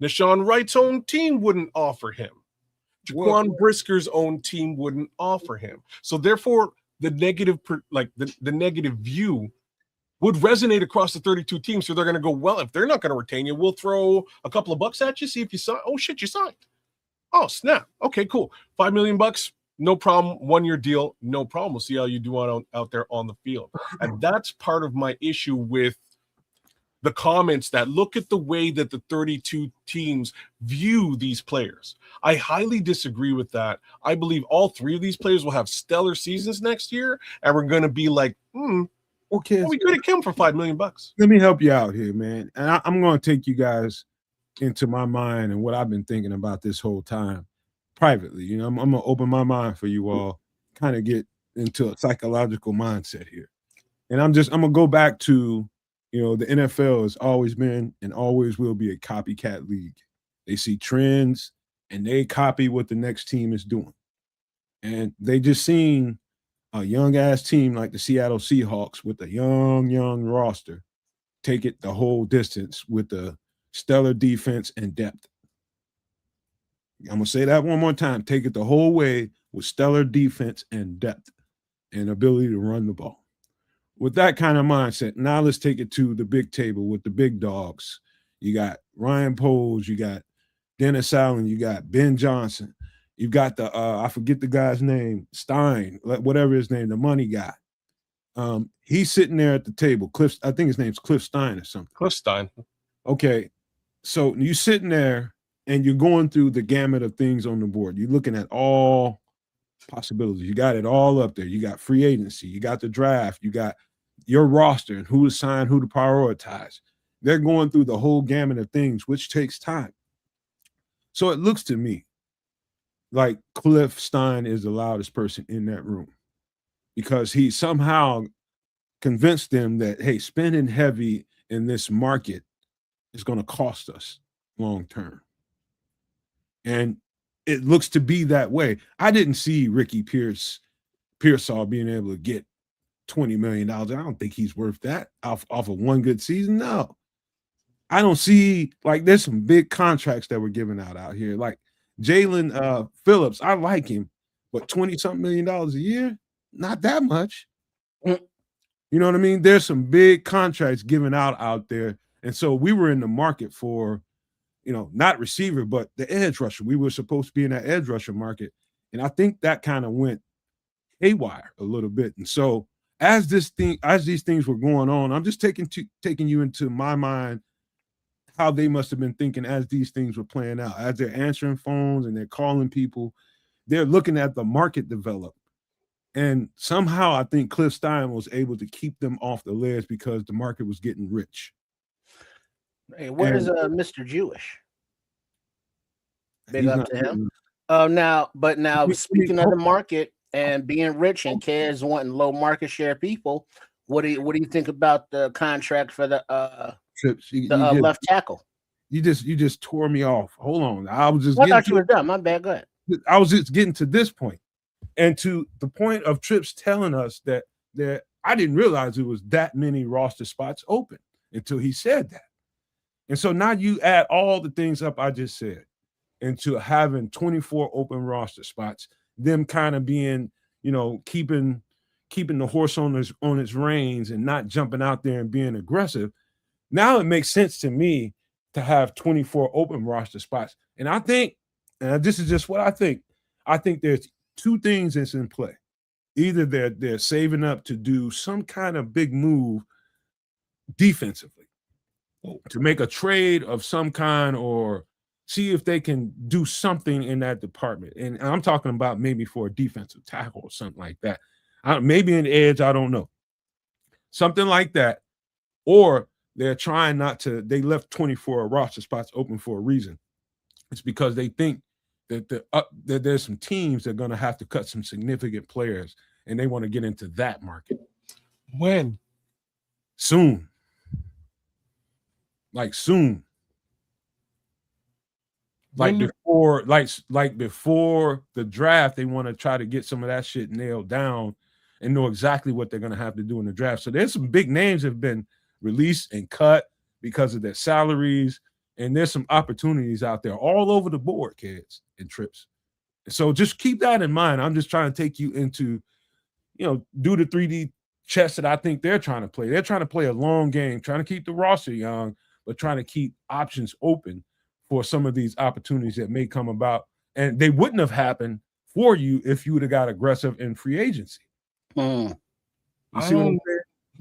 Nashawn Wright's own team wouldn't offer him. Jaquan Brisker's own team wouldn't offer him. So therefore, the negative, the negative view would resonate across the 32 teams. So they're going to go, well, if they're not going to retain you, we'll throw a couple of bucks at you, see if you sign. Oh shit, you signed. Oh snap. Okay, cool. $5 million, no problem. 1 year deal, no problem. We'll see how you do out there on the field. And that's part of my issue with the comments that look at the way that the 32 teams view these players. I highly disagree with that. I believe all three of these players will have stellar seasons next year, and we're going to be like, okay, we could have killed him for $5 million. Let me help you out here, man. And I'm going to take you guys into my mind and what I've been thinking about this whole time privately. I'm going to open my mind for you all, kind of get into a psychological mindset here. And I'm going to go back to, the NFL has always been and always will be a copycat league. They see trends and they copy what the next team is doing. And they just seen a young ass team like the Seattle Seahawks with a young roster take it the whole distance with the stellar defense and depth. I'm going to say that one more time. Take it the whole way with stellar defense and depth and ability to run the ball. With that kind of mindset, now let's take it to the big table with the big dogs. You got Ryan Poles, you got Dennis Allen, you got Ben Johnson, you got the I forget the guy's name, Stein, whatever his name, the money guy. He's sitting there at the table. I think his name's Cliff Stein or something. Cliff Stein. Okay, so you sitting there and you're going through the gamut of things on the board. You're looking at all possibilities. You got it all up there. You got free agency. You got the draft. You got your roster and who to sign, who to prioritize. They're going through the whole gamut of things, which takes time. So it looks to me like Cliff Stein is the loudest person in that room because he somehow convinced them that, hey, spending heavy in this market is going to cost us long term. And it looks to be that way. I didn't see Ricky Pearsall being able to get $20 million. I don't think he's worth that off of one good season. No. I don't see, there's some big contracts that were given out here. Like Jalen Phillips, I like him, but $20-something million a year, not that much. You know what I mean? There's some big contracts given out there. And so we were in the market for, not receiver, but the edge rusher. We were supposed to be in that edge rusher market. And I think that kind of went haywire a little bit. And so as these things were going on, I'm just taking you into my mind how they must have been thinking as these things were playing out. As they're answering phones and they're calling people, they're looking at the market develop. And somehow I think Cliff Stein was able to keep them off the ledge because the market was getting rich. Hey, where's Mr. Jewish? Big up to him. Now, speaking of the market and being rich and Kez wanting low market share people, what do you think about the contract for the left tackle? You just tore me off. Hold on, I thought you were done. My bad. Go ahead. I was just getting to this point, and to the point of Trips telling us that I didn't realize there was that many roster spots open until he said that. And so now you add all the things up I just said into having 24 open roster spots, them kind of being, keeping the horse on its reins and not jumping out there and being aggressive. Now it makes sense to me to have 24 open roster spots. And I think, and this is just what I think there's two things that's in play. Either they're saving up to do some kind of big move defensively, to make a trade of some kind, or see if they can do something in that department. And I'm talking about maybe for a defensive tackle or something like that. Maybe an edge, I don't know. Something like that. Or they're trying not to, they left 24 roster spots open for a reason. It's because they think that that there's some teams that are going to have to cut some significant players, and they want to get into that market. When? Soon. Like soon. Like before the draft, they want to try to get some of that shit nailed down and know exactly what they're going to have to do in the draft. So there's some big names that have been released and cut because of their salaries, and there's some opportunities out there all over the board, kids and Trips. So just keep that in mind. I'm just trying to take you into, do the 3D chess that I think they're trying to play. They're trying to play a long game, trying to keep the roster young, but trying to keep options open for some of these opportunities that may come about. And they wouldn't have happened for you if you would have got aggressive in free agency. You see what I'm saying?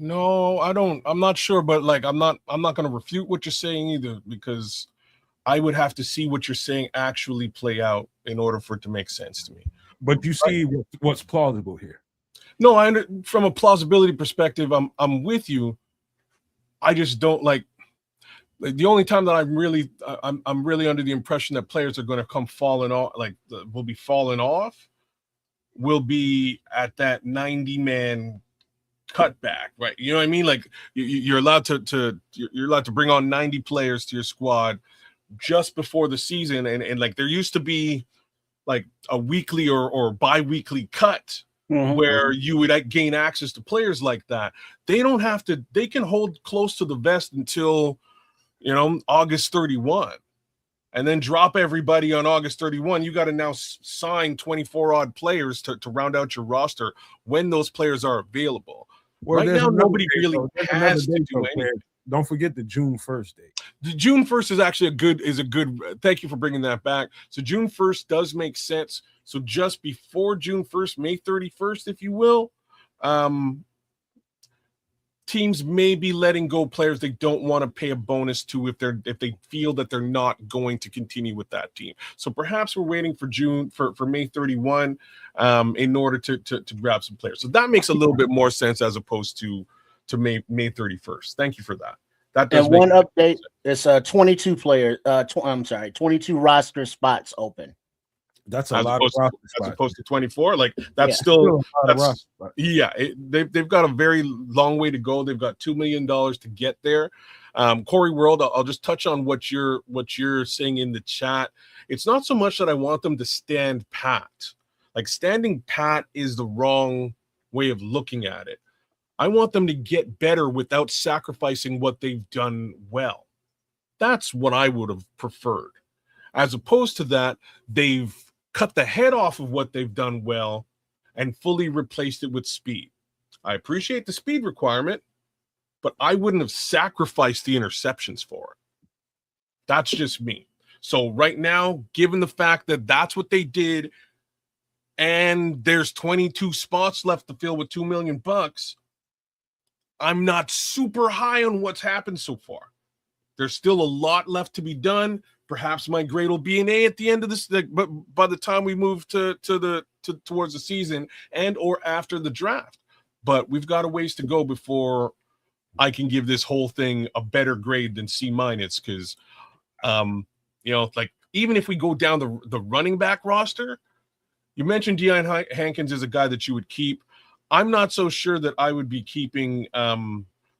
No, I don't. I'm not sure, but I'm not going to refute what you're saying either, because I would have to see what you're saying actually play out in order for it to make sense to me. But you see what's plausible here. No, from a plausibility perspective, I'm with you. I just don't like the only time that I'm really under the impression that players are going to come falling off, will be falling off, will be at that 90-man cutback, right? You know what I mean? Like you're allowed to bring on 90 players to your squad just before the season, and like there used to be like a weekly or bi-weekly cut where you would gain access to players like that. They don't have to. They can hold close to the vest until August 31, and then drop everybody on August 31. You got to now sign 24 odd players to round out your roster when those players are available. Right now, nobody really has to do anything. Don't forget the June 1st date. The June 1st is actually a good. Thank you for bringing that back. So June 1st does make sense. So just before June 1st, May 31st, if you will, teams may be letting go players they don't want to pay a bonus to if they feel that they're not going to continue with that team. So perhaps we're waiting for May 31 in order to grab some players. So that makes a little bit more sense as opposed to May 31st. Thank you for that. That does. And one update: it's 22 players. 22 roster spots open. That's a lot of roster spots. As opposed to 24. Like that's still they've got a very long way to go. They've got $2 million to get there. Corey World, I'll just touch on what you're saying in the chat. It's not so much that I want them to stand pat. Like standing pat is the wrong way of looking at it. I want them to get better without sacrificing what they've done well. That's what I would have preferred. As opposed to that, they've cut the head off of what they've done well and fully replaced it with speed. I appreciate the speed requirement, but I wouldn't have sacrificed the interceptions for it. That's just me. So right now, given the fact that that's what they did, and there's 22 spots left to fill with $2 million, I'm not super high on what's happened so far. There's still a lot left to be done. Perhaps my grade will be an A at the end of this, but by the time we move towards the season and or after the draft. But we've got a ways to go before I can give this whole thing a better grade than C-, because even if we go down the running back roster, you mentioned Deion Hankins is a guy that you would keep. I'm not so sure that I would be keeping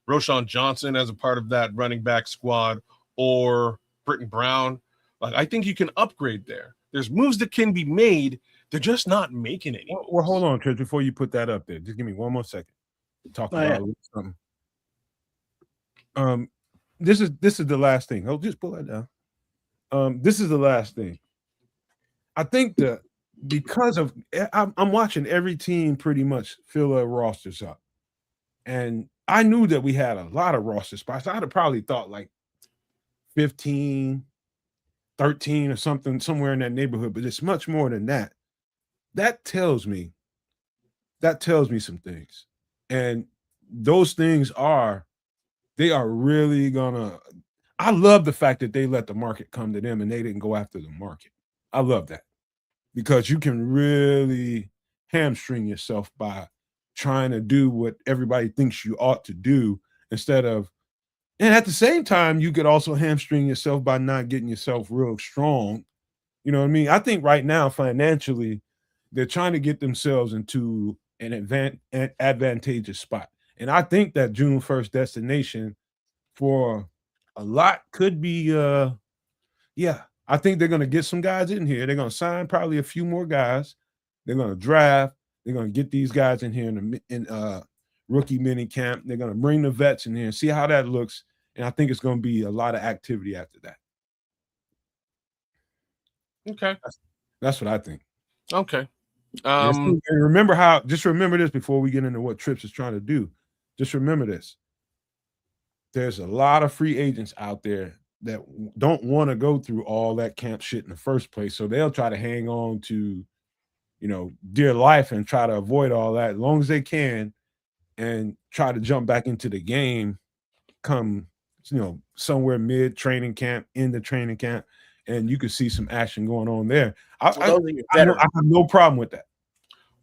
Roschon Johnson as a part of that running back squad or Britton Brown. Like, I think you can upgrade there. There's moves that can be made. They're just not making any. Well, hold on, Chris. Before you put that up there, just give me one more second to talk about something. This is the last thing. Oh, just pull that down. This is the last thing. I think that because of I'm watching every team pretty much fill their rosters up, and I knew that we had a lot of roster spots. I'd have probably thought like 15, 13 or something, somewhere in that neighborhood, but it's much more than that. That tells me some things. And those things they are really gonna. I love the fact that they let the market come to them and they didn't go after the market. I love that because you can really hamstring yourself by trying to do what everybody thinks you ought to do instead of, and at the same time, you could also hamstring yourself by not getting yourself real strong. You know what I mean? I think right now, financially, they're trying to get themselves into an advantageous spot. And I think that June 1st destination for a lot could be, I think they're going to get some guys in here. They're going to sign probably a few more guys. They're going to draft. They're going to get these guys in here in rookie mini camp. They're going to bring the vets in here and see how that looks. And I think it's going to be a lot of activity after that. Okay. That's what I think. Okay. And just remember this before we get into what Trips is trying to do. Just remember this. There's a lot of free agents out there that don't want to go through all that camp shit in the first place. So they'll try to hang on to, dear life and try to avoid all that as long as they can and try to jump back into the game come, somewhere mid training camp, in the training camp, and you could see some action going on there. I have no problem with that.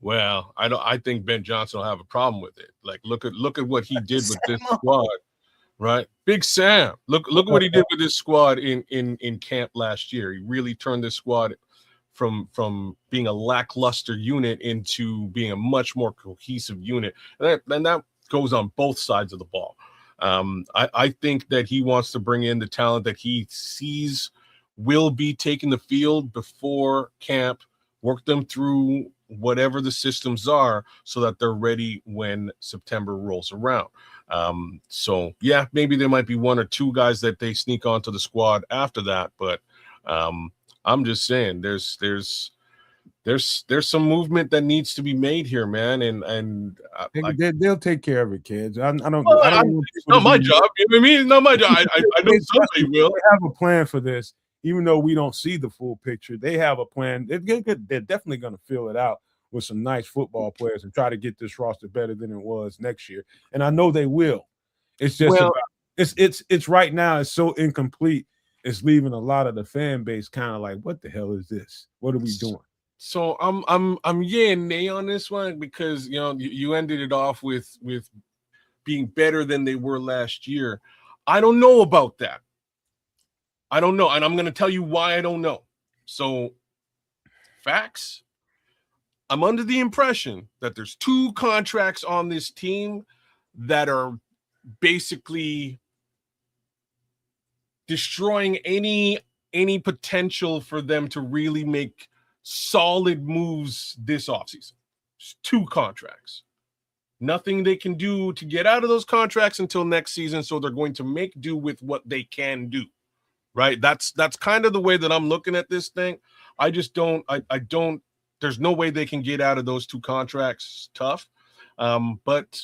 Well, I think Ben Johnson will have a problem with it. Like, look at what he did with this squad, right? Big Sam. Look at what he did with this squad in camp last year. He really turned this squad from being a lackluster unit into being a much more cohesive unit, and that goes on both sides of the ball. I think that he wants to bring in the talent that he sees will be taking the field before camp, work them through whatever the systems are so that they're ready when September rolls around. So yeah, maybe there might be one or two guys that they sneak onto the squad after that, but I'm just saying there's some movement that needs to be made here, man, and they'll take care of it, kids. I don't. It's not my job. You know what I mean? It's not my job. I know somebody will. They have a plan for this, even though we don't see the full picture. They have a plan. They're definitely going to fill it out with some nice football players and try to get this roster better than it was next year. And I know they will. It's just it's right now. It's so incomplete. It's leaving a lot of the fan base kind of like, what the hell is this? What are we doing? So I'm yay and nay on this one because you ended it off with being better than they were last year. I don't know about that. I don't know, and I'm going to tell you why I don't know. So, facts. I'm under the impression that there's 2 contracts on this team that are basically destroying any potential for them to really make solid moves this offseason. There's 2 contracts. Nothing they can do to get out of those contracts until next season, so they're going to make do with what they can do. Right? That's kind of the way that I'm looking at this thing. I just don't there's no way they can get out of those 2 contracts. Tough. But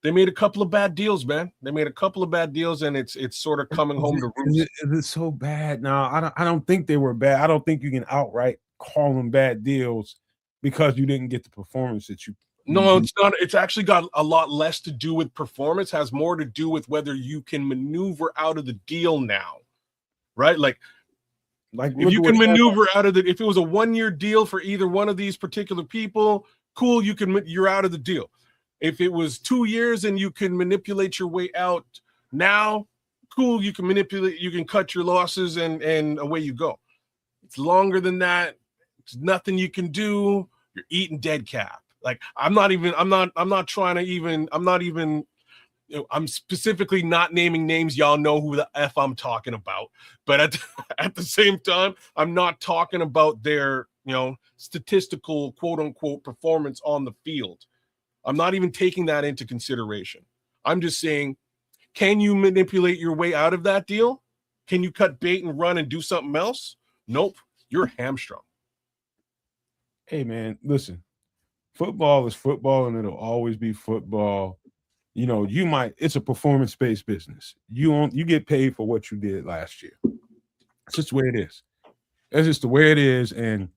they made a couple of bad deals, man. They made a couple of bad deals, and it's sort of coming home to roost. Is it so bad? No, I don't think they were bad. I don't think you can outright call them bad deals because you didn't get the performance that you. No, it's not. It's actually got a lot less to do with performance. It has more to do with whether you can maneuver out of the deal now, right? Like if you can maneuver out of if it was a 1-year deal for either one of these particular people, cool. You're out of the deal. If it was 2 years and you can manipulate your way out now, cool. You can manipulate. You can cut your losses and away you go. It's longer than that. There's nothing you can do. You're eating dead cap. Like I'm not even I'm specifically not naming names. Y'all know who the F I'm talking about. But at the same time, I'm not talking about their, statistical quote unquote performance on the field. I'm not even taking that into consideration. I'm just saying, can you manipulate your way out of that deal? Can you cut bait and run and do something else? Nope. You're hamstrung. Hey, man, listen, football is football and it'll always be football. It's a performance-based business. You get paid for what you did last year. It's just the way it is. That's just the way it is. And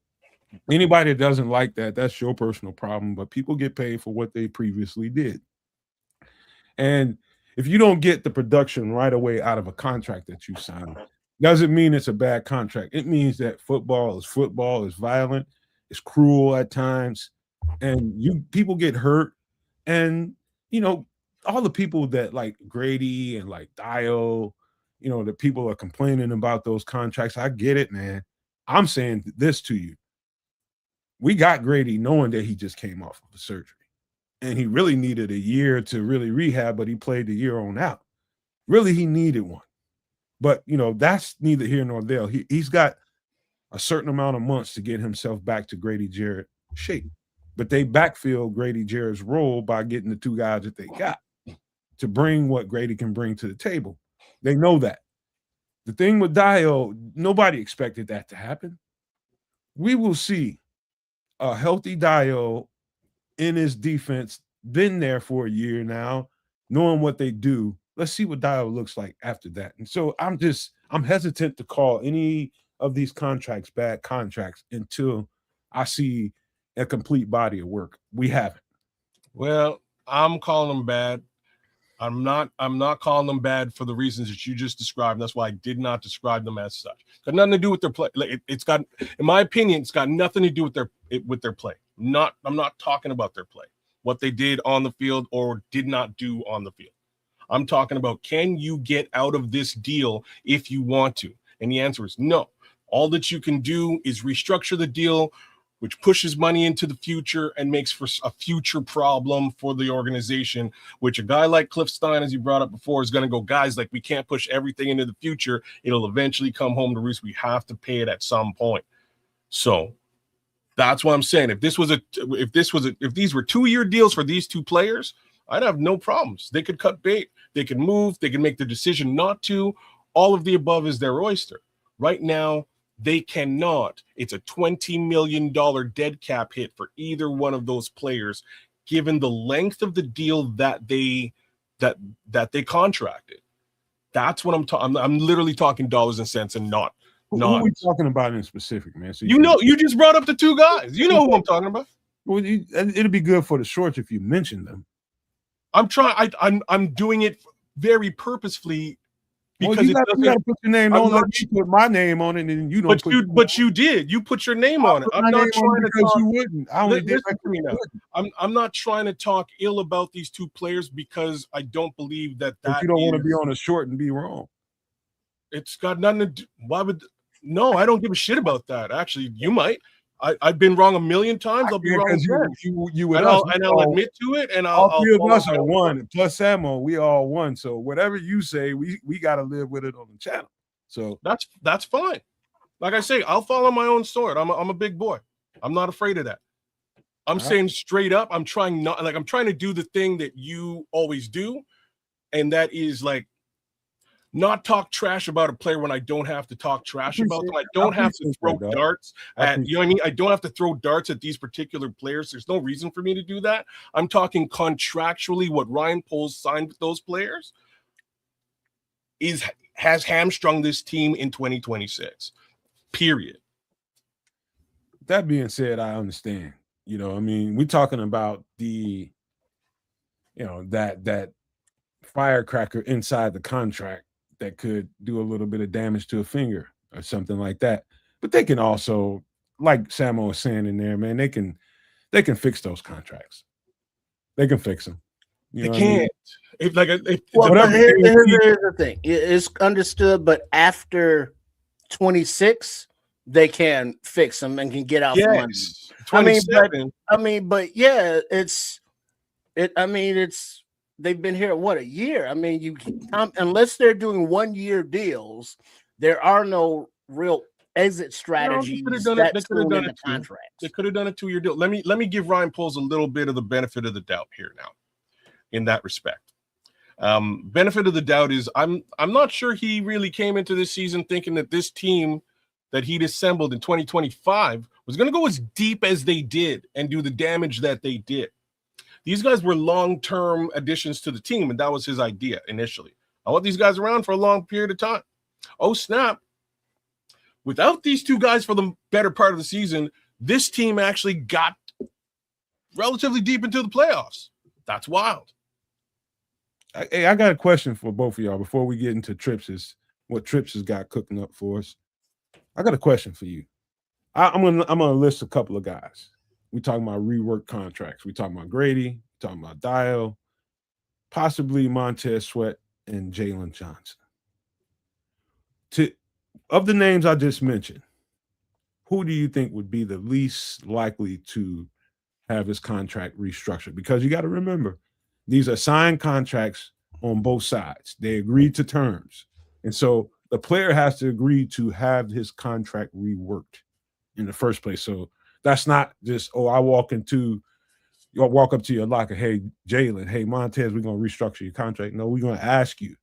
anybody that doesn't like that, that's your personal problem. But people get paid for what they previously did. And if you don't get the production right away out of a contract that you signed, doesn't mean it's a bad contract. It means that football, is violent, it's cruel at times, and people get hurt. And all the people that like Grady and like Dio, the people are complaining about those contracts. I get it, man. I'm saying this to you. We got Grady knowing that he just came off of a surgery. And he really needed a year to really rehab, but he played the year on out. Really, he needed one. But, that's neither here nor there. He's got a certain amount of months to get himself back to Grady Jarrett shape. But they backfill Grady Jarrett's role by getting the two guys that they got to bring what Grady can bring to the table. They know that. The thing with Dio, nobody expected that to happen. We will see a healthy Dio in his defense, been there for a year now, knowing what they do. Let's see what Dio looks like after that. And so I'm hesitant to call any of these contracts bad contracts until I see a complete body of work. We haven't. Well, I'm calling them bad. I'm not calling them bad for the reasons that you just described. That's why I did not describe them as such. Got nothing to do with their play. It's got, in my opinion, it's got nothing to do with their play. I'm not talking about their play, what they did on the field or did not do on the field. I'm talking about, can you get out of this deal if you want to? And the answer is no. All that you can do is restructure the deal, which pushes money into the future and makes for a future problem for the organization, which a guy like Cliff Stein, as you brought up before, is going to go, guys, like, we can't push everything into the future. It'll eventually come home to roost. We have to pay it at some point. So that's what I'm saying. If these were 2-year deals for these two players, I'd have no problems. They could cut bait. They could move. They can make the decision not to. All of the above is their oyster. Right now, they cannot. It's a $20 million dead cap hit for either one of those players, given the length of the deal that they contracted. That's what I'm talking. I'm literally talking dollars and cents and not. Who are we talking about in specific, man? So you just brought up the two guys. You know who I'm talking about. Well, it'll be good for the shorts if you mention them. I'm trying. I'm doing it very purposefully. Because you got to put your name on. Let me put my name on it, and you don't. But you did. You put your name on it. I'm not trying to talk. You wouldn't. I only did that me now. I'm not trying to talk ill about these two players because I don't believe that. But you don't want to be on a short and be wrong. It's got nothing to do. Why would? No, I don't give a shit about that. Actually, you might. I've been wrong a million times. I'll be wrong again. You and I'll admit to it. And all three of us are one. Plus Samo, we all one. So whatever you say, we got to live with it on the channel. So that's fine. Like I say, I'll follow my own sword. I'm a big boy. I'm not afraid of that. I'm saying straight up. I'm trying to do the thing that you always do, and that is like, not talk trash about a player when I don't have to talk trash about them. I don't have to throw darts at, you know what I mean? I don't have to throw darts at these particular players. There's no reason for me to do that. I'm talking contractually what Ryan Poles signed with those players has hamstrung this team in 2026. Period. That being said, I understand. I mean, we're talking about the, that firecracker inside the contract that could do a little bit of damage to a finger or something like that. But they can also, like Samo was saying in there, man, they can fix those contracts. They can fix them. They can't. Here's the thing. It's understood, but after 26, they can fix them and can get out the money. 27. But yeah, it's they've been here what, a year? I mean, unless they're doing 1-year deals, there are no real exit strategies that soon in the contracts. They could have done a 2-year deal. Let me give Ryan Poles a little bit of the benefit of the doubt here now, in that respect. Benefit of the doubt is I'm not sure he really came into this season thinking that this team that he'd assembled in 2025 was going to go as deep as they did and do the damage that they did. These guys were long-term additions to the team, and that was his idea initially. I want these guys around for a long period of time. Oh, snap. Without these two guys for the better part of the season, this team actually got relatively deep into the playoffs. That's wild. Hey, I got a question for both of y'all before we get into what Trips has got cooking up for us. I got a question for you. I'm gonna list a couple of guys. We talking about rework contracts. We talking about Grady. We talking about Dial, possibly Montez Sweat and Jalen Johnson. Of the names I just mentioned, who do you think would be the least likely to have his contract restructured? Because you got to remember, these are signed contracts on both sides. They agreed to terms. And so the player has to agree to have his contract reworked in the first place. So that's not just, you'll walk up to your locker, hey, Jalen, hey, Montez, we're going to restructure your contract. No, we're going to ask you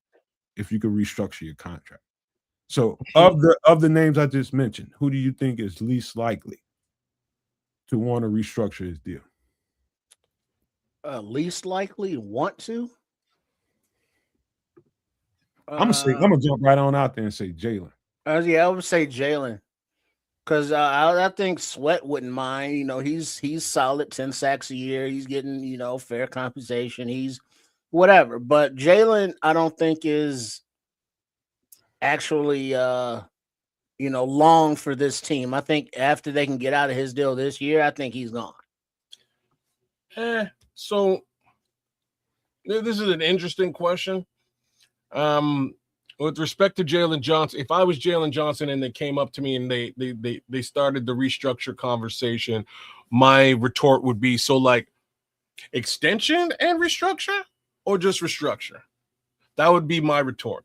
if you could restructure your contract. So of the names I just mentioned, who do you think is least likely to want to restructure his deal? Least likely want to? I'm gonna jump right on out there and say Jalen. Yeah, I would say Jalen, because I think Sweat wouldn't mind. You know, he's solid, 10 sacks a year. He's getting fair compensation. He's whatever. But Jalen, I don't think is actually long for this team. I think after they can get out of his deal this year, I think he's gone. So this is an interesting question. With respect to Jalen Johnson, if I was Jalen Johnson and they came up to me and they started the restructure conversation, my retort would be, so like extension and restructure or just restructure? That would be my retort.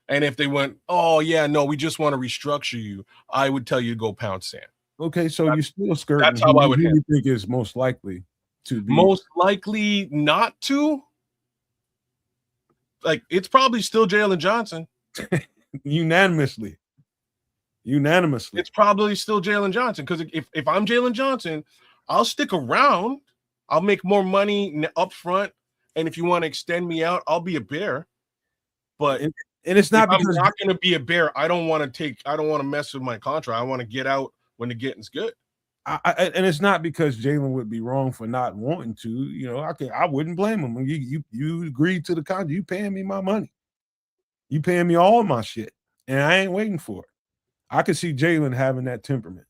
And if they went, oh yeah, no, we just want to restructure you, I would tell you to go pound sand. Okay, so you're still skirting. That's how I would handle. Who do you think is most likely to be? Most likely not to? Like, it's probably still Jalen Johnson. Unanimously. It's probably still Jalen Johnson, because if I'm Jalen Johnson, I'll stick around. I'll make more money up front. And if you want to extend me out, I'll be a Bear. But and it's not because I'm not going to be a Bear. I don't want to mess with my contract. I want to get out when the getting's good. And it's not because Jalen would be wrong for not wanting to. I wouldn't blame him. You agreed to the contract. You paying me my money. You paying me all my shit, and I ain't waiting for it. I could see Jalen having that temperament.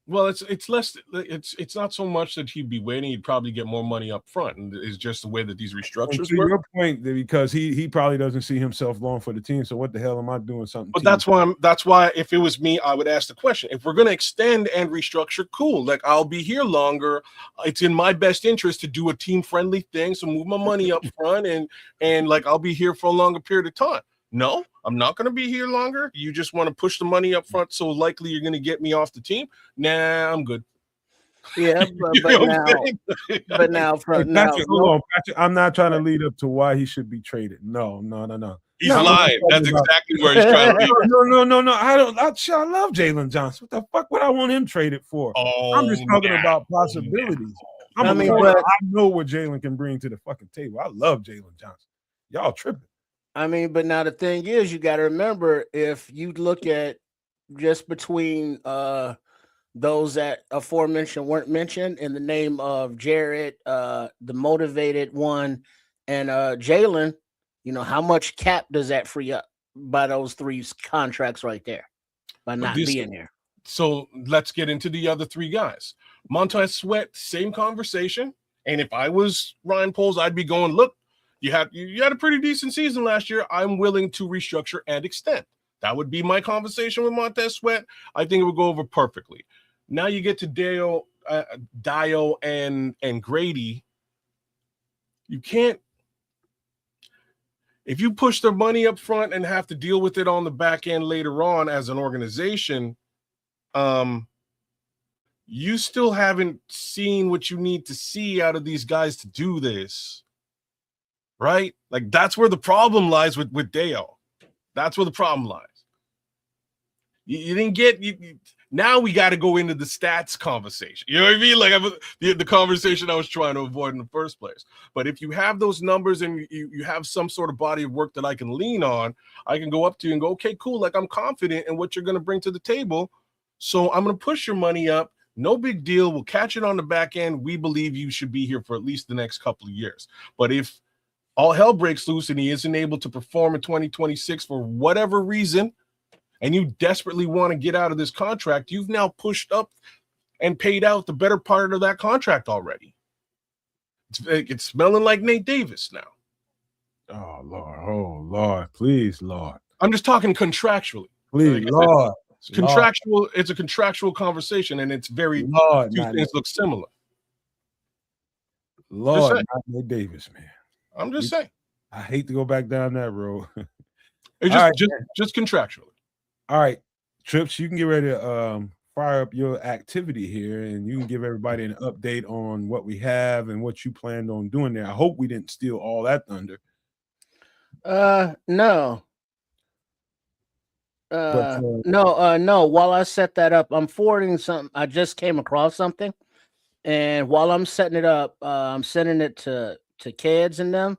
Well, it's less. It's not so much that he'd be waiting. He'd probably get more money up front, and it's just the way that these restructures to work. Your point, because he probably doesn't see himself long for the team. So what the hell am I doing something? But that's why if it was me, I would ask the question. If we're going to extend and restructure, cool. Like, I'll be here longer. It's in my best interest to do a team friendly thing. So move my money up front, and like I'll be here for a longer period of time. No, I'm not going to be here longer. You just want to push the money up front, so likely you're going to get me off the team. Nah, I'm good. Yeah, but now, Patrick, hold on, Patrick. I'm not trying to lead up to why he should be traded. No. He's lying. That's exactly where he's trying to be. No. I love Jalen Johnson. What the fuck would I want him traded for? I'm just talking about possibilities. I know what Jalen can bring to the fucking table. I love Jalen Johnson. Y'all tripping. I mean, but now the thing is, you got to remember, if you look at just between those that aforementioned weren't mentioned in the name of Jarrett, the motivated one, and Jalen, how much cap does that free up by those three contracts right there by not being here? So let's get into the other three guys. Montez Sweat, same conversation. And if I was Ryan Poles, I'd be going, look, you had a pretty decent season last year. I'm willing to restructure and extend. That would be my conversation with Montez Sweat. I think it would go over perfectly. Now you get to Dio and Grady. you can't. If you push their money up front and have to deal with it on the back end later on as an organization, you still haven't seen what you need to see out of these guys to do this, right? Like that's where the problem lies with Deo. That's where the problem lies. You didn't get now we got to go into the stats conversation. You know what I mean? Like the conversation I was trying to avoid in the first place. But if you have those numbers and you have some sort of body of work that I can lean on, I can go up to you and go, okay, cool. Like I'm confident in what you're going to bring to the table. So I'm going to push your money up. No big deal. We'll catch it on the back end. We believe you should be here for at least the next couple of years. But if all hell breaks loose and he isn't able to perform in 2026 for whatever reason, and you desperately want to get out of this contract, you've now pushed up and paid out the better part of that contract already. It's smelling like Nate Davis now. Oh, Lord. Please, Lord. I'm just talking contractually. Please, Lord. It's contractual. It's a contractual conversation, and it's very Lord, two things look similar. Lord, not Nate Davis, man. I'm just saying. I hate to go back down that road. It's just contractually. All right, Trips, you can get ready to fire up your activity here, and you can give everybody an update on what we have and what you planned on doing there. I hope we didn't steal all that thunder. No. No. While I set that up, I'm forwarding something. I just came across something, and while I'm setting it up, I'm sending it to kids and them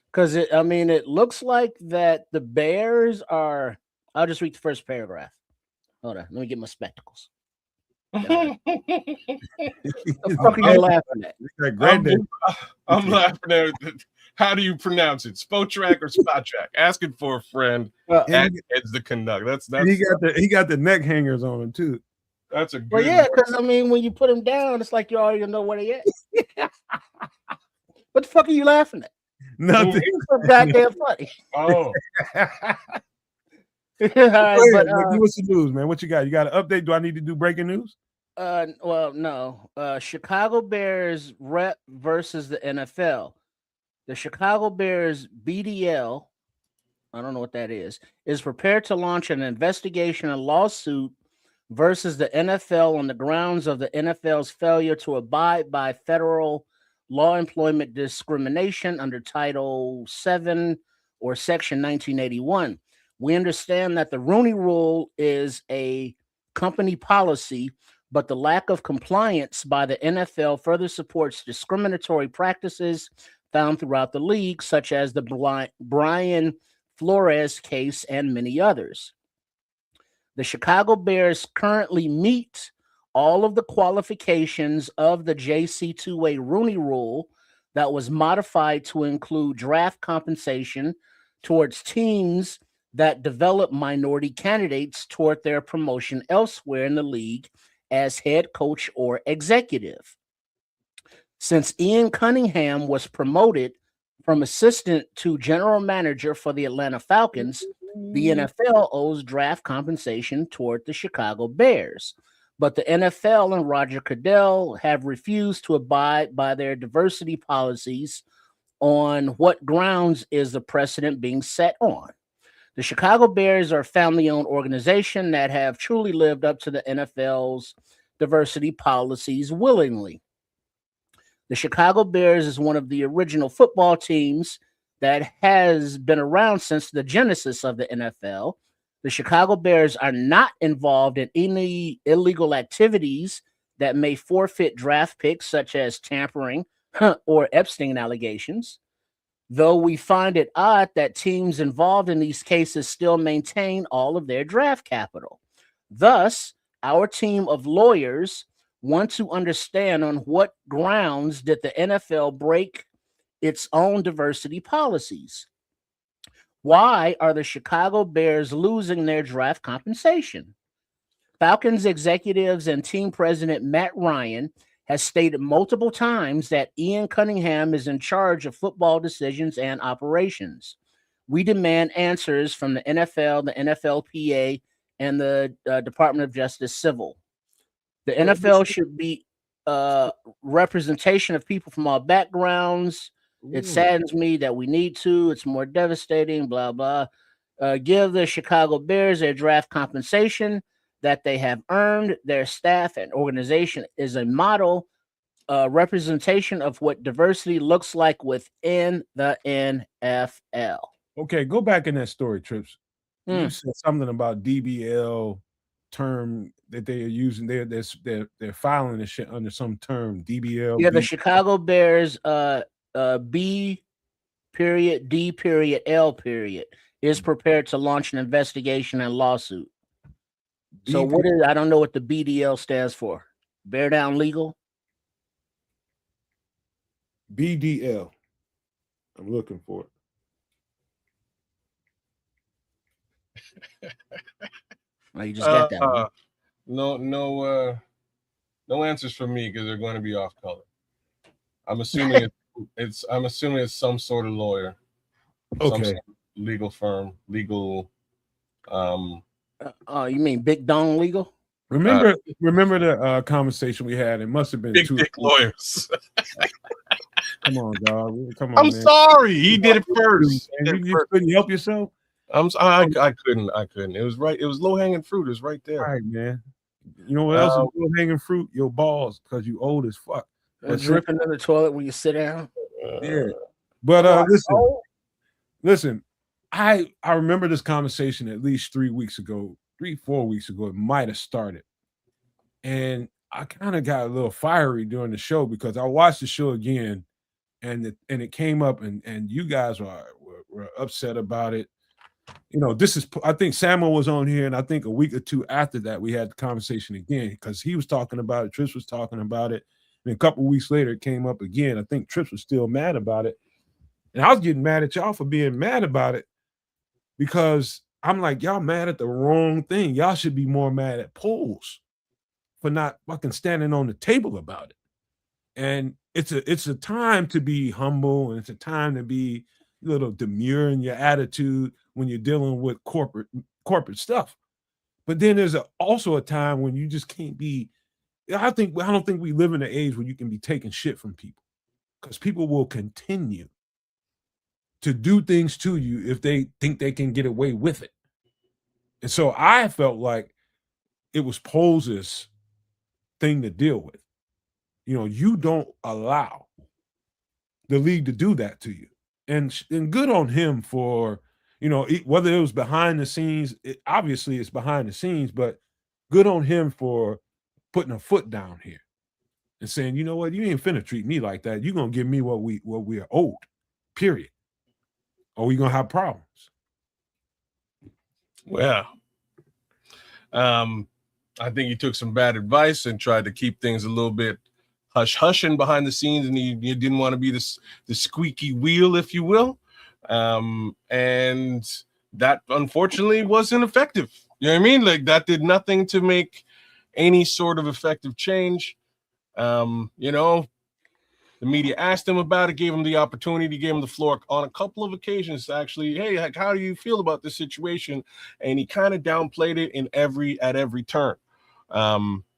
because it looks like that the Bears are. I'll just read the first paragraph. Hold on, let me get my spectacles. What the fuck are you laughing at? I'm laughing at it. How do you pronounce it? Spotrack or Spotrack? Asking for a friend. Ed's the Canuck. That's he got the neck hangers on him too. That's a good. Well, yeah, because when you put him down, it's like you already know where they at. What the fuck are you laughing at? Nothing. It's so goddamn funny. Oh. All right, give us the news, man. What you got? You got an update? Do I need to do breaking news? Well, no. Chicago Bears rep versus the NFL. The Chicago Bears BDL, I don't know what that is prepared to launch an investigation and lawsuit versus the NFL on the grounds of the NFL's failure to abide by federal law employment discrimination under Title VII or Section 1981. We understand that the Rooney Rule is a company policy, but the lack of compliance by the NFL further supports discriminatory practices found throughout the league, such as the Brian Flores case and many others. The Chicago Bears currently meet all of the qualifications of the JC2A Rooney Rule that was modified to include draft compensation towards teams that develop minority candidates toward their promotion elsewhere in the league as head coach or executive. Since Ian Cunningham was promoted from assistant to general manager for the Atlanta Falcons, the NFL owes draft compensation toward the Chicago Bears. But the NFL and Roger Goodell have refused to abide by their diversity policies. On what grounds is the precedent being set on? The Chicago Bears are a family-owned organization that have truly lived up to the NFL's diversity policies willingly. The Chicago Bears is one of the original football teams that has been around since the genesis of the NFL. The Chicago Bears are not involved in any illegal activities that may forfeit draft picks, such as tampering or Epstein allegations. Though we find it odd that teams involved in these cases still maintain all of their draft capital. Thus, our team of lawyers want to understand on what grounds did the NFL break its own diversity policies. Why are the Chicago Bears losing their draft compensation? Falcons executives and team president Matt Ryan has stated multiple times that Ian Cunningham is in charge of football decisions and operations. We demand answers from the NFL, the NFLPA, and the Department of Justice Civil. The NFL should be representation of people from all backgrounds. It saddens me that we need to. It's more devastating, blah, blah. Give the Chicago Bears their draft compensation that they have earned. Their staff and organization is a model representation of what diversity looks like within the NFL. Okay, go back in that story, Trips. You Mm. said something about DBL term that they are using. They're filing this shit under some term. DBL. Yeah, the Chicago Bears B period D period L period is prepared to launch an investigation and lawsuit. So what is, I don't know what the BDL stands for. Bear Down Legal? BDL. I'm looking for it. Oh, you just got that one. No answers from me because they're going to be off color. I'm assuming it's some sort of lawyer. Okay. Some sort of legal firm, legal. You mean Big Dong Legal? Remember the conversation we had? It must have been big dick lawyers. Come on, dog. Come on. I'm man. sorry. He did it first. You couldn't help yourself. I couldn't. It was right. It was low hanging fruit. It was right there. All right, man. You know what else is low hanging fruit? Your balls, because you old as fuck. Dripping in the toilet when you sit down. Yeah. But listen. I remember this conversation at least 4 weeks ago. It might have started, and I kind of got a little fiery during the show because I watched the show again, and it came up, and you guys were upset about it. You know, I think Samuel was on here, and I think a week or two after that we had the conversation again because he was talking about it, Trips was talking about it, and a couple of weeks later it came up again. I think Trips was still mad about it, and I was getting mad at y'all for being mad about it because I'm like, y'all mad at the wrong thing. Y'all should be more mad at polls for not fucking standing on the table about it. And it's a time to be humble, and it's a time to be a little demure in your attitude when you're dealing with corporate stuff. But then there's also a time when you just can't be. I don't think we live in an age where you can be taking shit from people, because people will continue to do things to you if they think they can get away with it. And so I felt like it was Pose's thing to deal with. You know, you don't allow the league to do that to you. And good on him for, you know, whether it was behind the scenes, obviously it's behind the scenes, but good on him for putting a foot down here and saying, you know what, you ain't finna treat me like that. You're going to give me what we are owed, period. Or we going to have problems. Well, I think he took some bad advice and tried to keep things a little bit hush-hushing behind the scenes, and he didn't want to be the squeaky wheel, if you will. And that unfortunately wasn't effective. You know what I mean? Like, that did nothing to make any sort of effective change. You know, the media asked him about it, gave him the opportunity, gave him the floor on a couple of occasions to actually, hey, like, how do you feel about this situation? And he kind of downplayed it at every turn,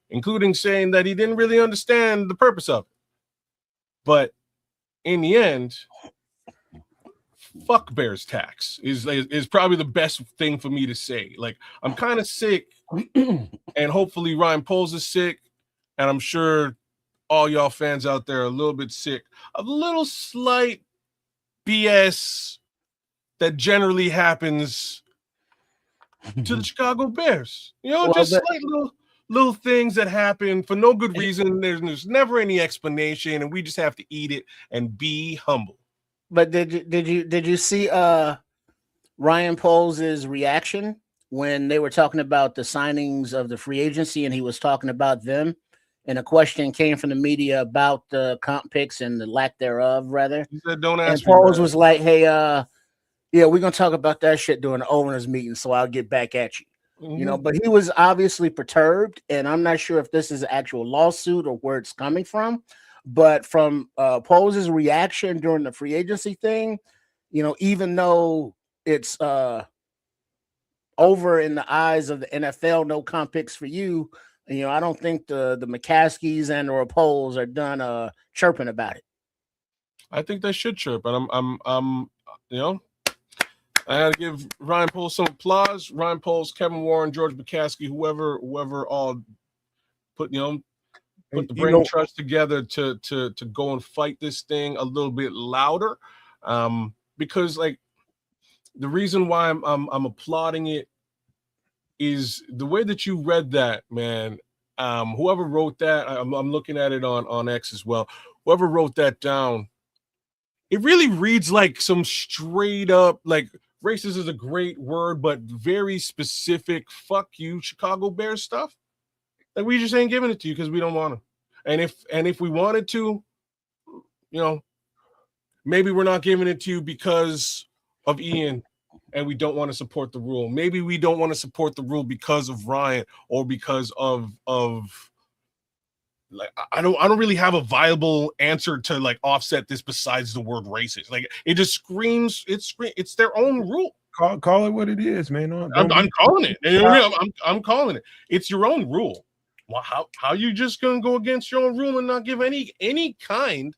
including saying that he didn't really understand the purpose of it. But in the end, fuck Bears tax is probably the best thing for me to say. Like, I'm kind of sick, and hopefully Ryan Poles is sick, and I'm sure all y'all fans out there are a little bit sick of little slight BS that generally happens to the Chicago Bears. You know, just slight little things that happen for no good reason. There's never any explanation, and we just have to eat it and be humble. But did you see Ryan Poles' reaction when they were talking about the signings of the free agency, and he was talking about them? And a question came from the media about the comp picks and the lack thereof, rather. He said, "Don't ask and me." Poles was like, "Hey, yeah, we're gonna talk about that shit during the owners' meeting, so I'll get back at you." Mm-hmm. You know, but he was obviously perturbed, and I'm not sure if this is an actual lawsuit or where it's coming from. But from Poles' reaction during the free agency thing, you know, even though it's over in the eyes of the NFL, no comp picks for you. You know, I don't think the McCaskies and or Poles are done chirping about it. I think they should chirp, and I'm you know, I gotta give Ryan Poles some applause. Ryan Poles, Kevin Warren, George McCaskey, whoever all put put the brain trust together to go and fight this thing a little bit louder, because like the reason why I'm applauding it is the way that you read that, man. Whoever wrote that, I'm looking at it on X as well. Whoever wrote that down, it really reads like some straight up, like, racist is a great word, but very specific fuck you Chicago Bears stuff. Like, we just ain't giving it to you because we don't want to. And if we wanted to, maybe we're not giving it to you because of Ian and we don't want to support the rule. Maybe we don't want to support the rule because of Ryan or because of like, I don't really have a viable answer to like offset this besides the word racist. Like, it just screams, it's their own rule. Call it what it is, man. I'm calling it. You know what I mean? I'm calling it. It's your own rule. Well, how you just gonna go against your own rule and not give any kind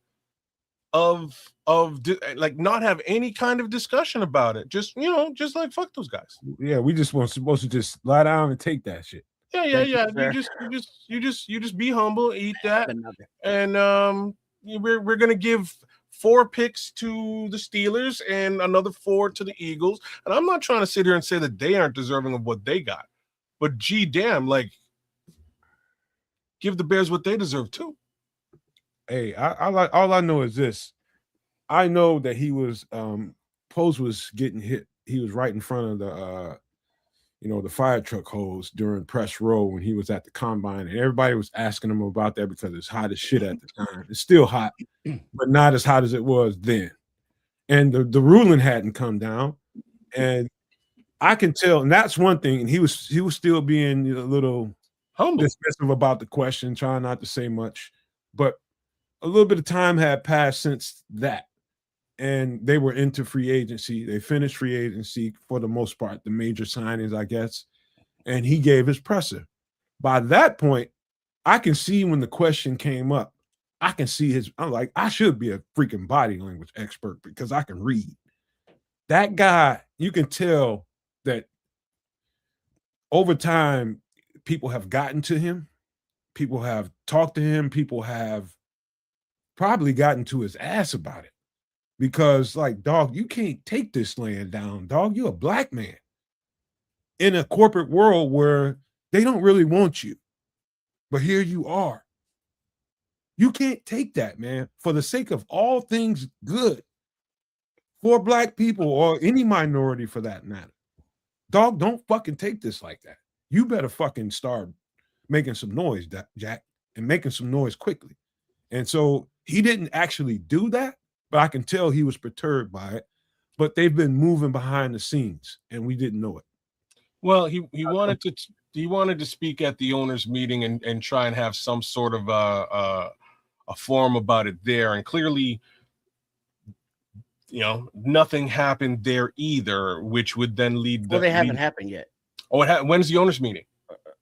of like, not have any kind of discussion about it? Just just like, fuck those guys. Yeah, we just supposed to just lie down and take that shit. Yeah. You just be humble, eat that, and we're gonna give 4 picks to the Steelers and another 4 to the Eagles. And I'm not trying to sit here and say that they aren't deserving of what they got, but gee damn, like, give the Bears what they deserve too. Hey, I like, all I know is this. I know that he was Post was getting hit. He was right in front of the the fire truck hose during press row when he was at the combine, and everybody was asking him about that because it's hot as shit at the time. It's still hot, but not as hot as it was then. And the ruling hadn't come down, and I can tell, and that's one thing. And he was still being a little humble, dismissive about the question, trying not to say much. But a little bit of time had passed since that, and they were into free agency. They finished free agency for the most part, the major signings, I guess. And he gave his presser. By that point, I can see when the question came up, I can see I'm like, I should be a freaking body language expert because I can read. That guy, you can tell that over time, people have gotten to him. People have talked to him. People have probably gotten to his ass about it. Because, like, dog, you can't take this land down, dog. You're a black man in a corporate world where they don't really want you. But here you are. You can't take that, man, for the sake of all things good for black people or any minority for that matter. Dog, don't fucking take this like that. You better fucking start making some noise, Jack, and making some noise quickly. And so he didn't actually do that, but I can tell he was perturbed by it. But they've been moving behind the scenes, and we didn't know it. Well, he wanted to speak at the owners' meeting and try and have some sort of a forum about it there, and clearly, nothing happened there either, which would then lead. Well, they haven't happened yet. Oh, when's the owners' meeting?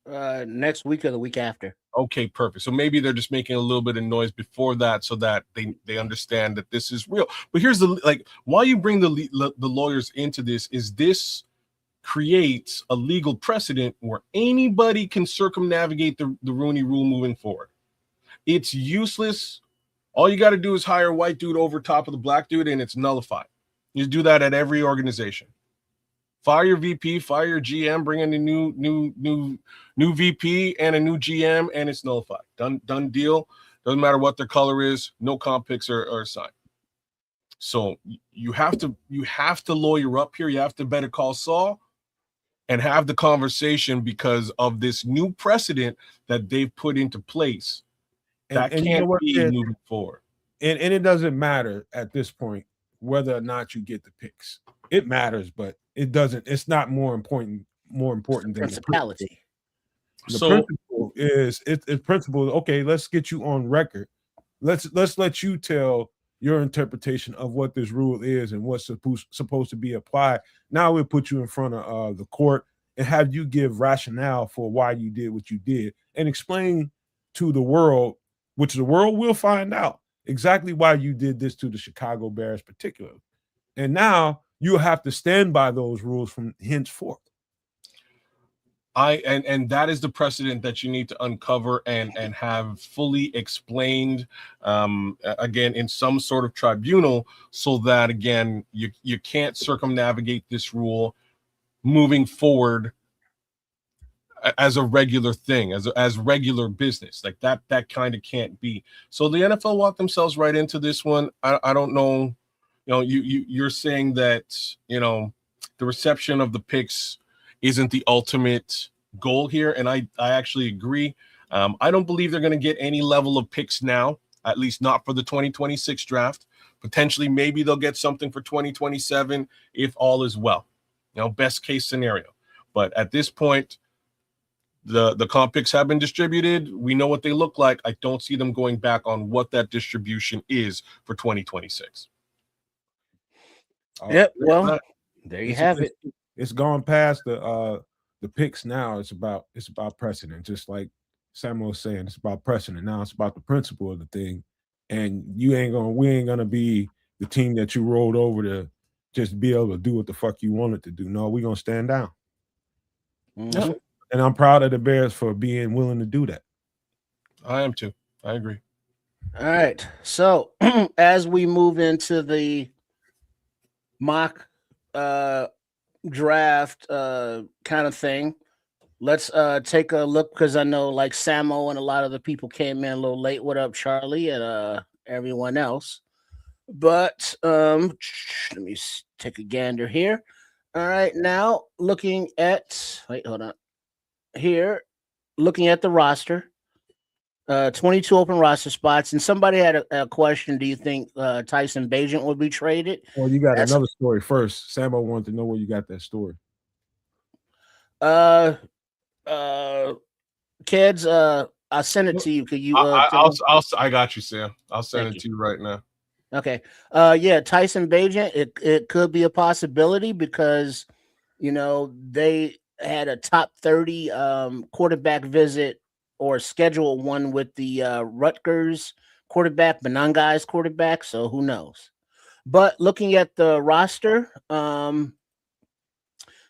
Next week or the week after. Okay, perfect. So maybe they're just making a little bit of noise before that so that they understand that this is real. But here's why you bring the lawyers into this is this creates a legal precedent where anybody can circumnavigate the Rooney Rule moving forward. It's useless. All you got to do is hire a white dude over top of the black dude, and it's nullified. You do that at every organization. Fire your VP, fire your GM, bring in a new VP and a new GM, and it's nullified. Done deal. Doesn't matter what their color is. No comp picks are assigned. So you have to lawyer up here. You have to better call Saul and have the conversation because of this new precedent that they've put into place. That can't be moving forward. And it doesn't matter at this point whether or not you get the picks. It matters, but it doesn't. It's not more important than the principality. The principle is it's principle. Okay, let's get you on record. Let's let you tell your interpretation of what this rule is and what's supposed to be applied. Now we'll put you in front of the court and have you give rationale for why you did what you did and explain to the world, which the world will find out, exactly why you did this to the Chicago Bears particularly. And now you have to stand by those rules from henceforth. And that is the precedent that you need to uncover and have fully explained again in some sort of tribunal, so that again you can't circumnavigate this rule moving forward as a regular thing, as regular business. Like that kind of can't be. So the NFL walked themselves right into this one. I don't know, you're saying that the reception of the picks isn't the ultimate goal here, and I actually agree. I don't believe they're going to get any level of picks now, at least not for the 2026 draft. Potentially, maybe they'll get something for 2027 if all is well. Best case scenario. But at this point, the comp picks have been distributed. We know what they look like. I don't see them going back on what that distribution is for 2026. Yep. Well, there you have it. It's gone past the picks now. It's about precedent. Just like Samuel was saying, it's about precedent. Now it's about the principle of the thing. And we ain't gonna be the team that you rolled over to just be able to do what the fuck you wanted to do. No, we're gonna stand down. Mm-hmm. And I'm proud of the Bears for being willing to do that. I am too. I agree. All right. So as we move into the mock draft kind of thing, let's take a look, because I know like Samo and a lot of the people came in a little late. What up, Charlie, and everyone else? But let me take a gander here. All right, now looking at looking at the roster, 22 open roster spots, and somebody had a question. Do you think Tyson Bagent will be traded? Well, you got another story first. Samo wanted to know where you got that story. Kids, I'll send it to you. Could you? I got you, Sam. I'll send it to you right now. Okay. Yeah, Tyson Bagent. It could be a possibility because they had a top 30 quarterback visit or scheduled one with the Rutgers quarterback, Benangai's quarterback. So who knows? But looking at the roster,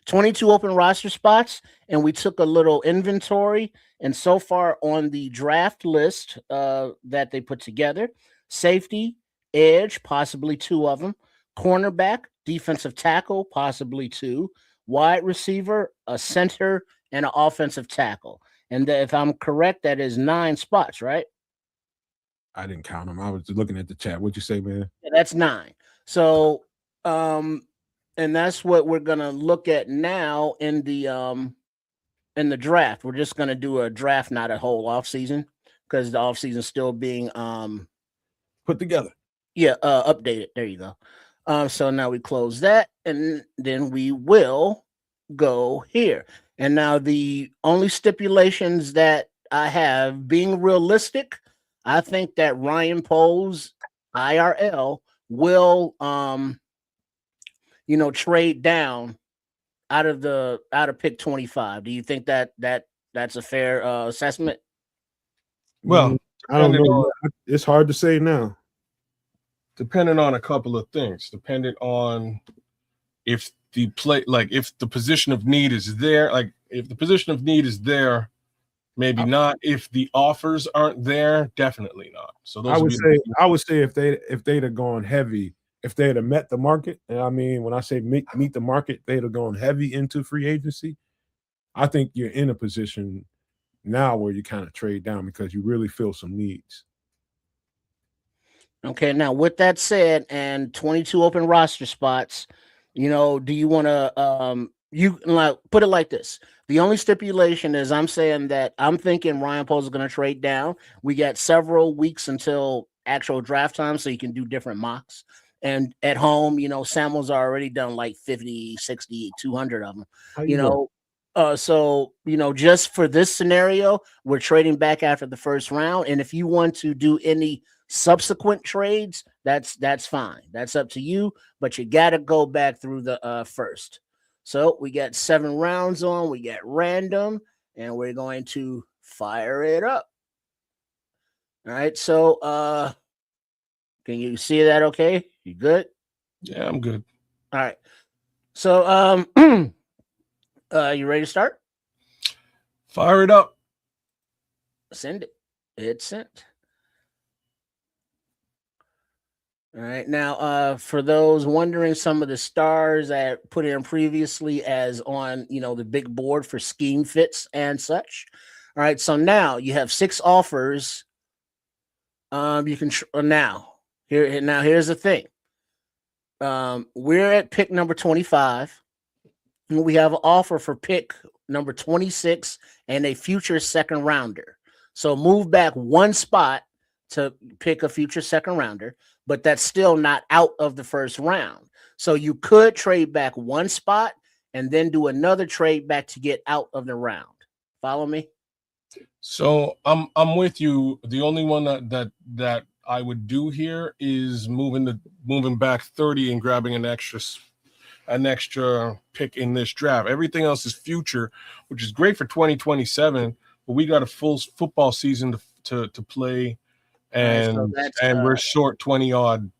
22 open roster spots, and we took a little inventory. And so far on the draft list that they put together, safety, edge, possibly 2 of them, cornerback, defensive tackle, possibly 2, wide receiver, a center, and an offensive tackle. And if I'm correct, that is 9 spots, right? I didn't count them. I was looking at the chat. What'd you say, man? Yeah, that's 9. So, and that's what we're gonna look at now in the draft. We're just gonna do a draft, not a whole offseason, because the offseason is still being put together. Yeah, updated. There you go. So now we close that, and then we will go here. And now the only stipulations that I have, being realistic, I think that Ryan Poles, IRL, will trade down out of pick 25. Do you think that's a fair assessment? Well, I don't know. It's hard to say now. Depending on a couple of things, depending on if the if the position of need is there, if the position of need is there, maybe not. If the offers aren't there, definitely not. So those I would say if they'd have gone heavy, if they'd have met the market, and I mean when I say meet the market, they'd have gone heavy into free agency. I think you're in a position now where you kind of trade down because you really feel some needs. Okay, now with that said, and 22 open roster spots, do you want to put it like this? The only stipulation is I'm saying that I'm thinking Ryan Poles is going to trade down. We got several weeks until actual draft time, so you can do different mocks. And at home, Samuel's already done like 50, 60, 200 of them. So, just for this scenario, we're trading back after the first round. And if you want to do any subsequent trades, that's fine. That's up to you, but you got to go back through the first. So we got 7 rounds on, we got random, and we're going to fire it up. All right. So Can you see that okay? You good? Yeah, I'm good. All right. So you ready to start? Fire it up. Send it. It's sent. All right. Now, for those wondering, some of the stars I put in previously as on, the big board for scheme fits and such. All right. So now you have 6 offers. You can here's the thing. We're at pick number 25. And we have an offer for pick number 26 and a future second rounder. So move back one spot to pick a future second rounder, but that's still not out of the first round. So you could trade back one spot and then do another trade back to get out of the round. Follow me? So I'm with you. The only one that I would do here is moving back 30 and grabbing an extra pick in this draft. Everything else is future, which is great for 2027, but we got a full football season to play, and we're short 20 odd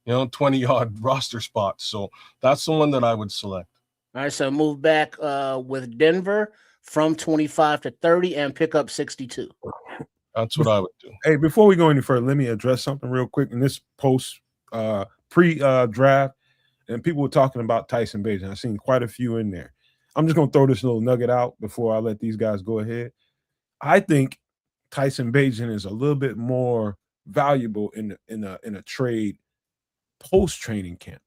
roster spots. So that's the one that I would select. All right, so move back with Denver from 25 to 30 and pick up 62. That's what I would do. Hey, before we go any further, let me address something real quick. In this post pre-draft, and people were talking about Tyson Bagent. I've seen quite a few in there. I'm just going to throw this little nugget out before I let these guys go ahead. I think Tyson Bagent is a little bit more valuable in a trade post training camp.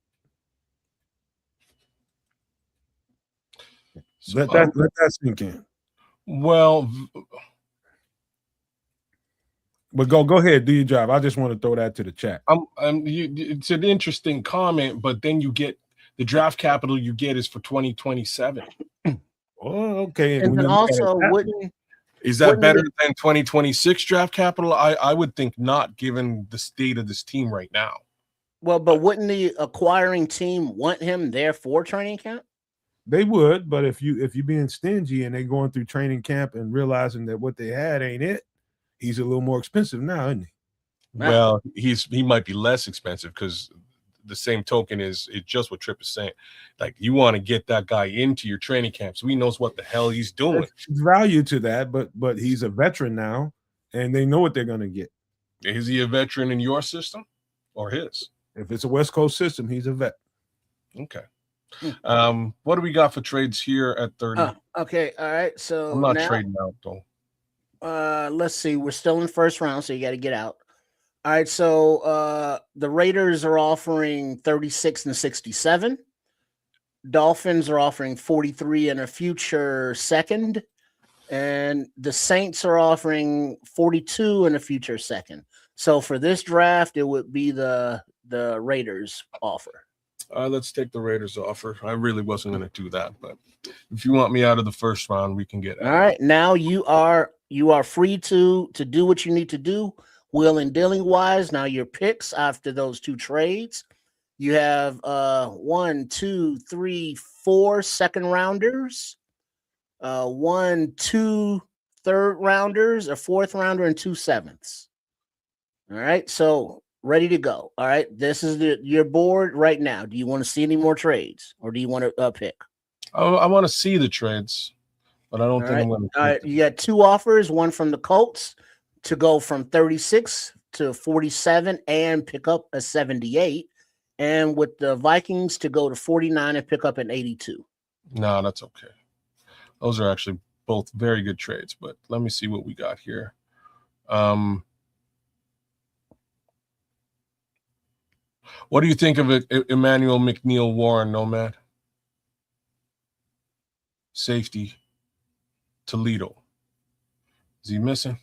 So let that sink in. Well, but go ahead, do your job. I just want to throw that to the chat. It's an interesting comment, but then you get the draft capital you get is for 2027. Oh, okay. And then also, is that better than 2026 draft capital? I would think not, given the state of this team right now. Well, but wouldn't the acquiring team want him there for training camp? They would, but if you're being stingy and they're going through training camp and realizing that what they had ain't it, he's a little more expensive now, isn't he? Well, he might be less expensive because the same token is just what Tripp is saying. Like, you want to get that guy into your training camp so he knows what the hell he's doing. There's value to that, but he's a veteran now, and they know what they're going to get. Is he a veteran in your system or his? If it's a West Coast system, he's a vet. Okay. What do we got for trades here at 30? Okay, all right. So I'm not trading out though. Let's see. We're still in the first round, so you got to get out. All right, so the Raiders are offering 36 and 67. Dolphins are offering 43 and a future second. And the Saints are offering 42 and a future second. So for this draft, it would be the Raiders offer. Let's take the Raiders offer. I really wasn't going to do that, but if you want me out of the first round, we can get out. All right, now you are free to do what you need to do, will and dealing wise. Now your picks after those 2 trades, you have 1, 2, 3, 4 second rounders, 1, 2 third rounders, a fourth rounder, and 2 sevenths. All right, so ready to go. All right, this is your board right now. Do you want to see any more trades, or do you want to pick? I want to see the trades, but I don't think I'm going to. All right, you got 2 offers. One from the Colts to go from 36 to 47 and pick up a 78, and with the Vikings to go to 49 and pick up an 82. No, that's okay. Those are actually both very good trades, but let me see what we got here. What do you think of it, Emmanuel McNeil Warren, Nomad? Safety, Toledo. Is he missing?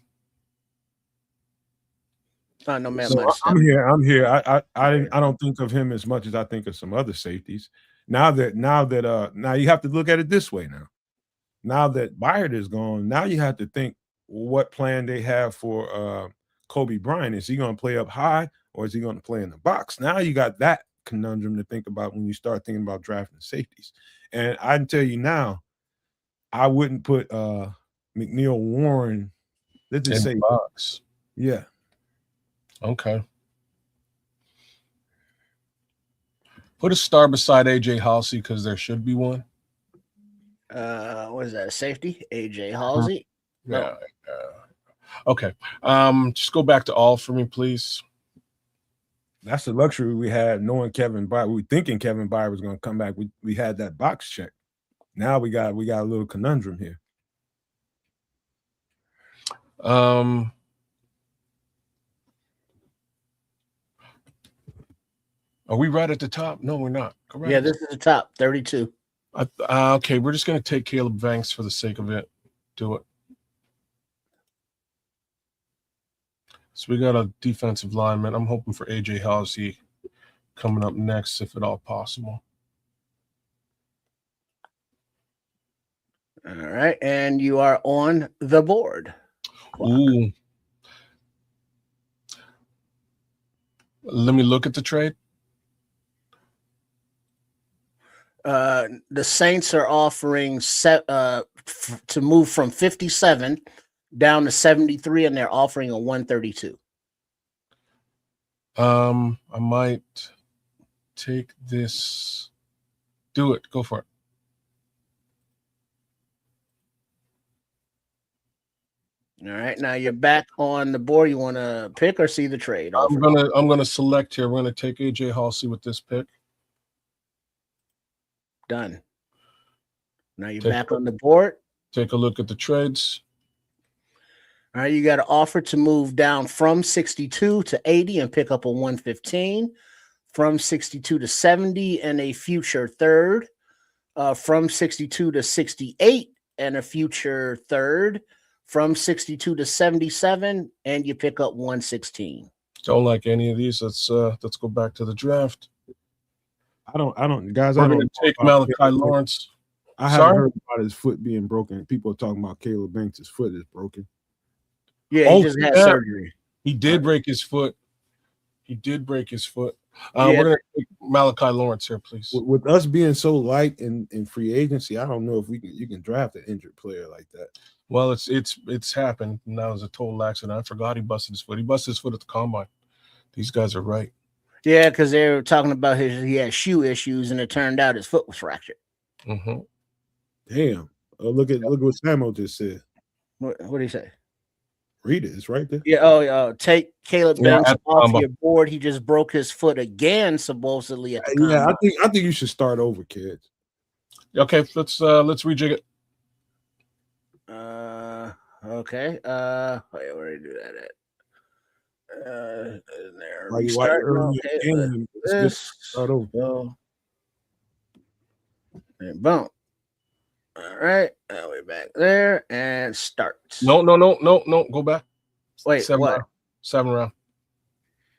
No, man. So I'm here. I don't think of him as much as I think of some other safeties. Now you have to look at it this way Now that Byard is gone, now you have to think what plan they have for Kobe Bryant. Is he going to play up high or is he going to play in the box? Now you got that conundrum to think about when you start thinking about drafting safeties. And I can tell you now, I wouldn't put McNeil Warren. Let's just say box. Yeah. Okay. Put a star beside AJ Halsey because there should be one. What is that? Safety? AJ Halsey? No. Yeah. Okay. Just go back to all for me, please. That's the luxury we had knowing Kevin Byard. We thinking Kevin Byard was going to come back. We had that box check. Now we got a little conundrum here. Are we right at the top? No, we're not. Correct. Yeah, this is the top 32. Okay, we're just going to take Caleb Banks for the sake of it. Do it. So we got a defensive lineman. I'm hoping for AJ Halsey coming up next, if at all possible. All right, and you are on the board. Ooh. Let me look at the trade. The Saints are offering to move from 57 down to 73, and they're offering a 132. I might take this. Do it. Go for it. All right, now you're back on the board. You want to pick or see the trade offer? I'm gonna select here. We're gonna take AJ Halsey with this pick. Done. Now you're back on the board. Take a look at the trades. All right, you got an offer to move down from 62 to 80 and pick up a 115, from 62 to 70 and a future third, from 62 to 68 and a future third, from 62 to 77, and you pick up 116. Don't like any of these. Let's go back to the draft. I don't guys. We're I gonna don't take Malachi Lawrence. I haven't heard about his foot being broken. People are talking about Caleb Banks' foot is broken. Yeah, he just had surgery. He did break his foot. We're Yeah. gonna take Malachi Lawrence here, please. With us being so light in free agency, I don't know if you can draft an injured player like that. Well, it's happened. And that was a total accident. I forgot he busted his foot. He busted his foot at the combine. These guys are right. Yeah, because they were talking about he had shoe issues, and it turned out his foot was fractured. Mm-hmm. Damn! Look what Samuel just said. What did he say? Read it. It's right there. Yeah. Take Caleb Banks at off combo. your board. He just broke his foot again, supposedly at the Yeah, combine. I think you should start over, kids. Okay, let's rejig it. Okay. Wait, where did you do that at? There. Like Restart. early Okay. in the game, This. start over. Go. And boom. All right. Now we're back there and start. No. Go back. Wait, what? 7 round.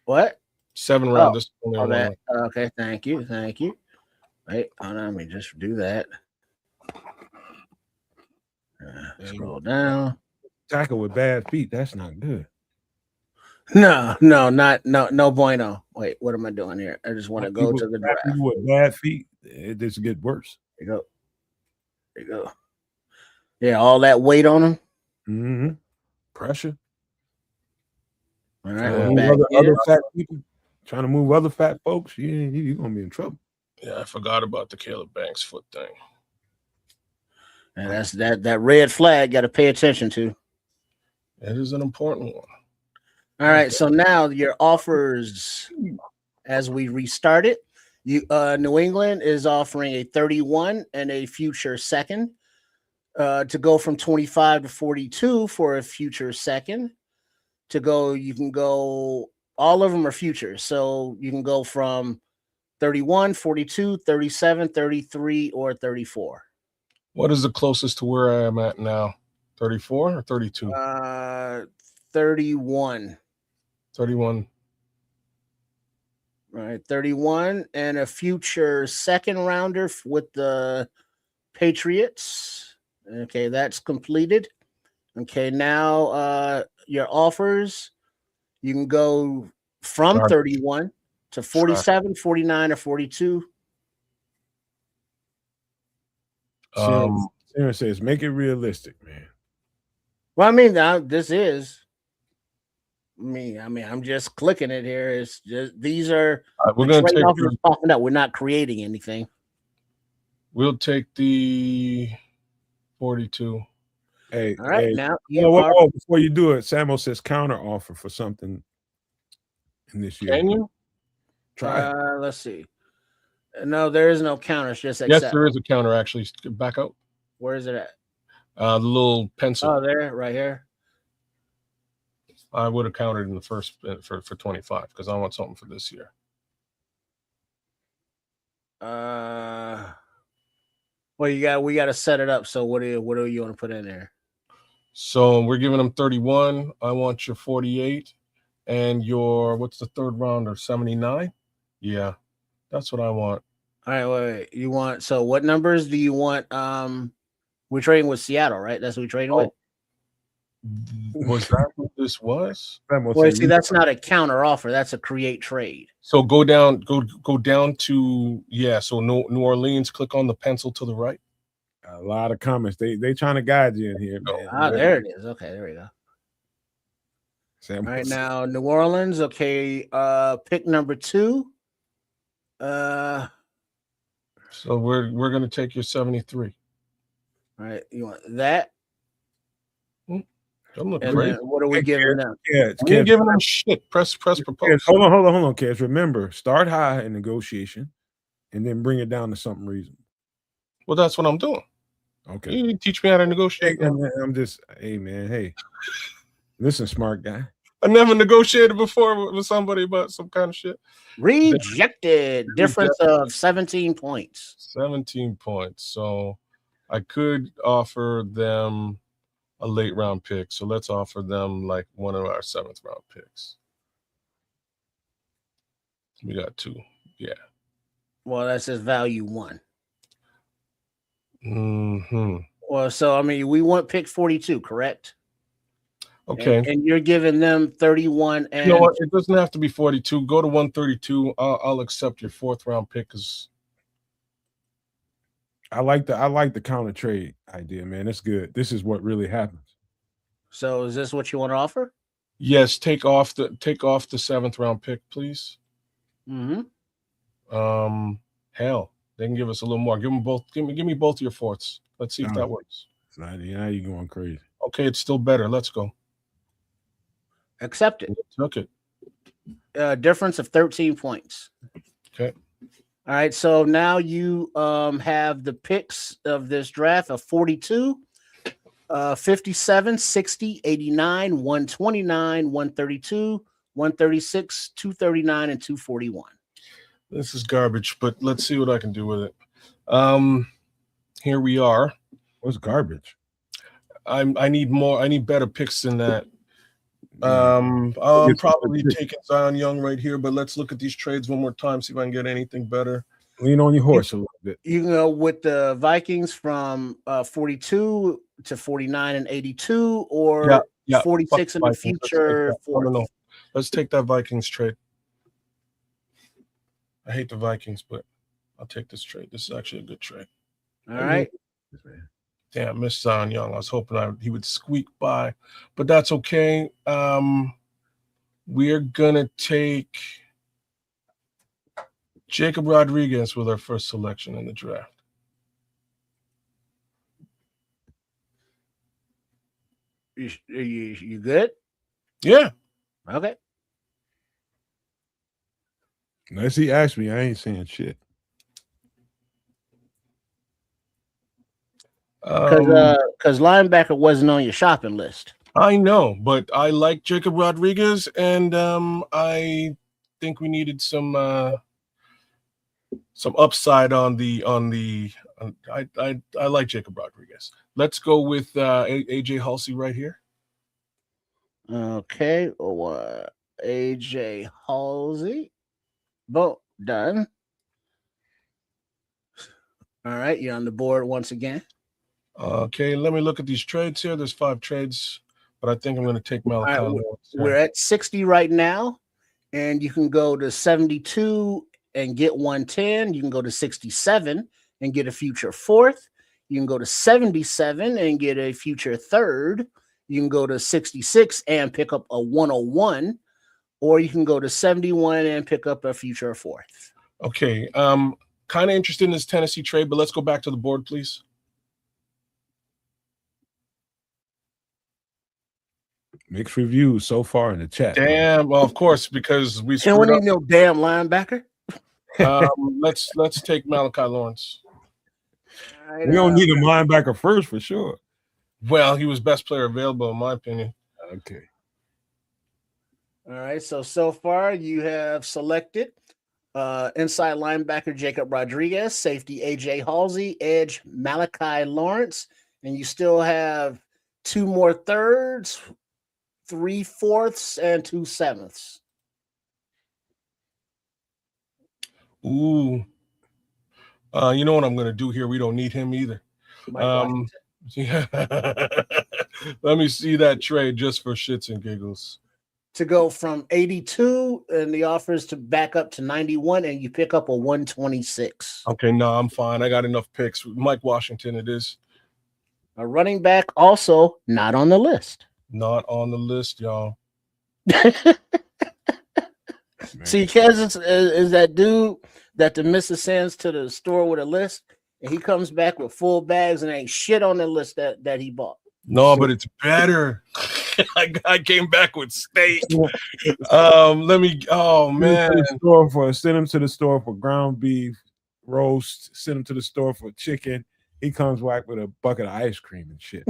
What? 7 round. Oh, This is only Oh, one that. round. Okay. Thank you. Wait, hold on. Let me just do that. Scroll down. Tackle with bad feet. That's not good. No bueno. Wait, what am I doing here? I just want to go to the draft. People with bad feet, it just get worse. There you go. Yeah, all that weight on them. Mm-hmm. Pressure. All right, Yeah. we're back Other fat people trying to move other fat folks. You're gonna be in trouble. Yeah, I forgot about the Caleb Banks foot thing. And that's that red flag got to pay attention to. It is an important one. All right, so now your offers as we restart it. New England is offering a 31 and a future second to go from 25 to 42 for a future second. You can go, all of them are futures. So you can go from 31, 42, 37, 33, or 34. What is the closest to where I am at now? 34 or 32? 31. 31. All right, 31 and a future second rounder with the Patriots. Okay, that's completed. Okay, now your offers, you can go from 31 to 47, 49, or 42. Sarah says, make it realistic, man. Well, I mean, this is I'm just clicking it here. It's just these are We're the gonna trade take. offers popping up. We're not creating anything. We'll take the 42. Hey, All right, hey. now Before you do it, Samuel says counter offer for something in this year. Can you? Try it. Let's see. No, there is no counter. It's just Yes, accept. there is a counter actually. Back up. Where is it at? The little pencil. Oh, there, right here. I would have counted in the first for 25 because I want something for this year. Well, we got to set it up. So what do you want to put in there? So we're giving them 31. I want your 48 and your what's the third rounder? 79. Yeah, that's what I want. All right, wait. You want what numbers do you want? We're trading with Seattle, right? That's what we're trading with. Was that what this was? Well, see, that's not a counter offer. That's a create trade. So go down to So New Orleans. Click on the pencil to the right. A lot of comments. They trying to guide you in here, man. There it is. Okay, there we go. All right, now New Orleans. Okay, pick number 2. So we're gonna take your 73. All right, you want that? Don't look great. What are we giving them? Yeah, we're giving them shit. Press propose. Hold on, Kez. Remember, start high in negotiation, and then bring it down to something reasonable. Well, that's what I'm doing. Okay. You teach me how to negotiate. I'm just, hey man, hey, listen, smart guy. I never negotiated before with somebody about some kind of shit. Rejected. Difference of 17 points. 17 points. So I could offer them a late round pick. So let's offer them like one of our 7th round picks. We got 2. Yeah. Well, that's his value 1. Mm-hmm. Well, so I mean, we want pick 42, correct? Okay. And you're giving them 31. And you know what? It doesn't have to be 42. Go to 132. I'll accept your 4th round pick because I like the counter trade idea, man. It's good. This is what really happens. So is this what you want to offer? Yes, take off the 7th round pick, please. Mm-hmm. Hell, they can give us a little more. Give them both. Give me both of your 4ths. Let's see if that works. Now you're going crazy. Okay, it's still better. Let's go. Accept it. Took it. Difference of 13 points. Okay. All right. So now you have the picks of this draft of 42, 57, 60, 89, 129, 132, 136, 239, and 241. This is garbage, but let's see what I can do with it. Here we are. What's garbage? I need more. I need better picks than that. I'm probably taking Zion Young right here, but let's look at these trades one more time, see if I can get anything better. Lean on your horse a little bit. You can go with the Vikings from 42 to 49 and 82, or 46 in the future. No. Let's take that Vikings trade. I hate the Vikings, but I'll take this trade. This is actually a good trade. All right. Damn, missed Zion Young. I was hoping he would squeak by, but that's okay. We're gonna take Jacob Rodriguez with our first selection in the draft. You good? Yeah. Okay. Unless he asked me, I ain't saying shit. Because linebacker wasn't on your shopping list. I know, but I like Jacob Rodriguez, and I think we needed some upside on the. I like Jacob Rodriguez. Let's go with AJ Halsey right here. Okay, AJ Halsey. Boom, done. All right, you're on the board once again. Okay, let me look at these trades here. There's 5 trades, but I think I'm going to take Malachi. Right, we're at 60 right now, and you can go to 72 and get 110. You can go to 67 and get a future 4th. You can go to 77 and get a future 3rd, You can go to 66 and pick up a 101, or you can go to 71 and pick up a future fourth. Okay. Kind of interested in this Tennessee trade, but let's go back to the board, please. Mixed reviews so far in the chat. Damn. Well, of course, because we And screwed we up. need no damn linebacker. Let's take Malachi Lawrence. Right, We don't need a linebacker first for sure. Well, he was best player available in my opinion. Okay. All right. So far you have selected inside linebacker Jacob Rodriguez, safety AJ Halsey, edge Malachi Lawrence, and you still have 2 more thirds, 3 fourths, and 2 sevenths. Ooh. You know what I'm going to do here? We don't need him either. Yeah. Let me see that trade just for shits and giggles. To go from 82 and the offers to back up to 91, and you pick up a 126. Okay, no, I'm fine. I got enough picks. Mike Washington, it is. A running back also not on the list. Not on the list, y'all. See, Kez is that dude that the missus sends to the store with a list, and he comes back with full bags and ain't shit on the list that he bought. No, but it's better. I came back with steak. Let me. Oh man, send him to the store for ground beef roast. Send him to the store for chicken. He comes back with a bucket of ice cream and shit.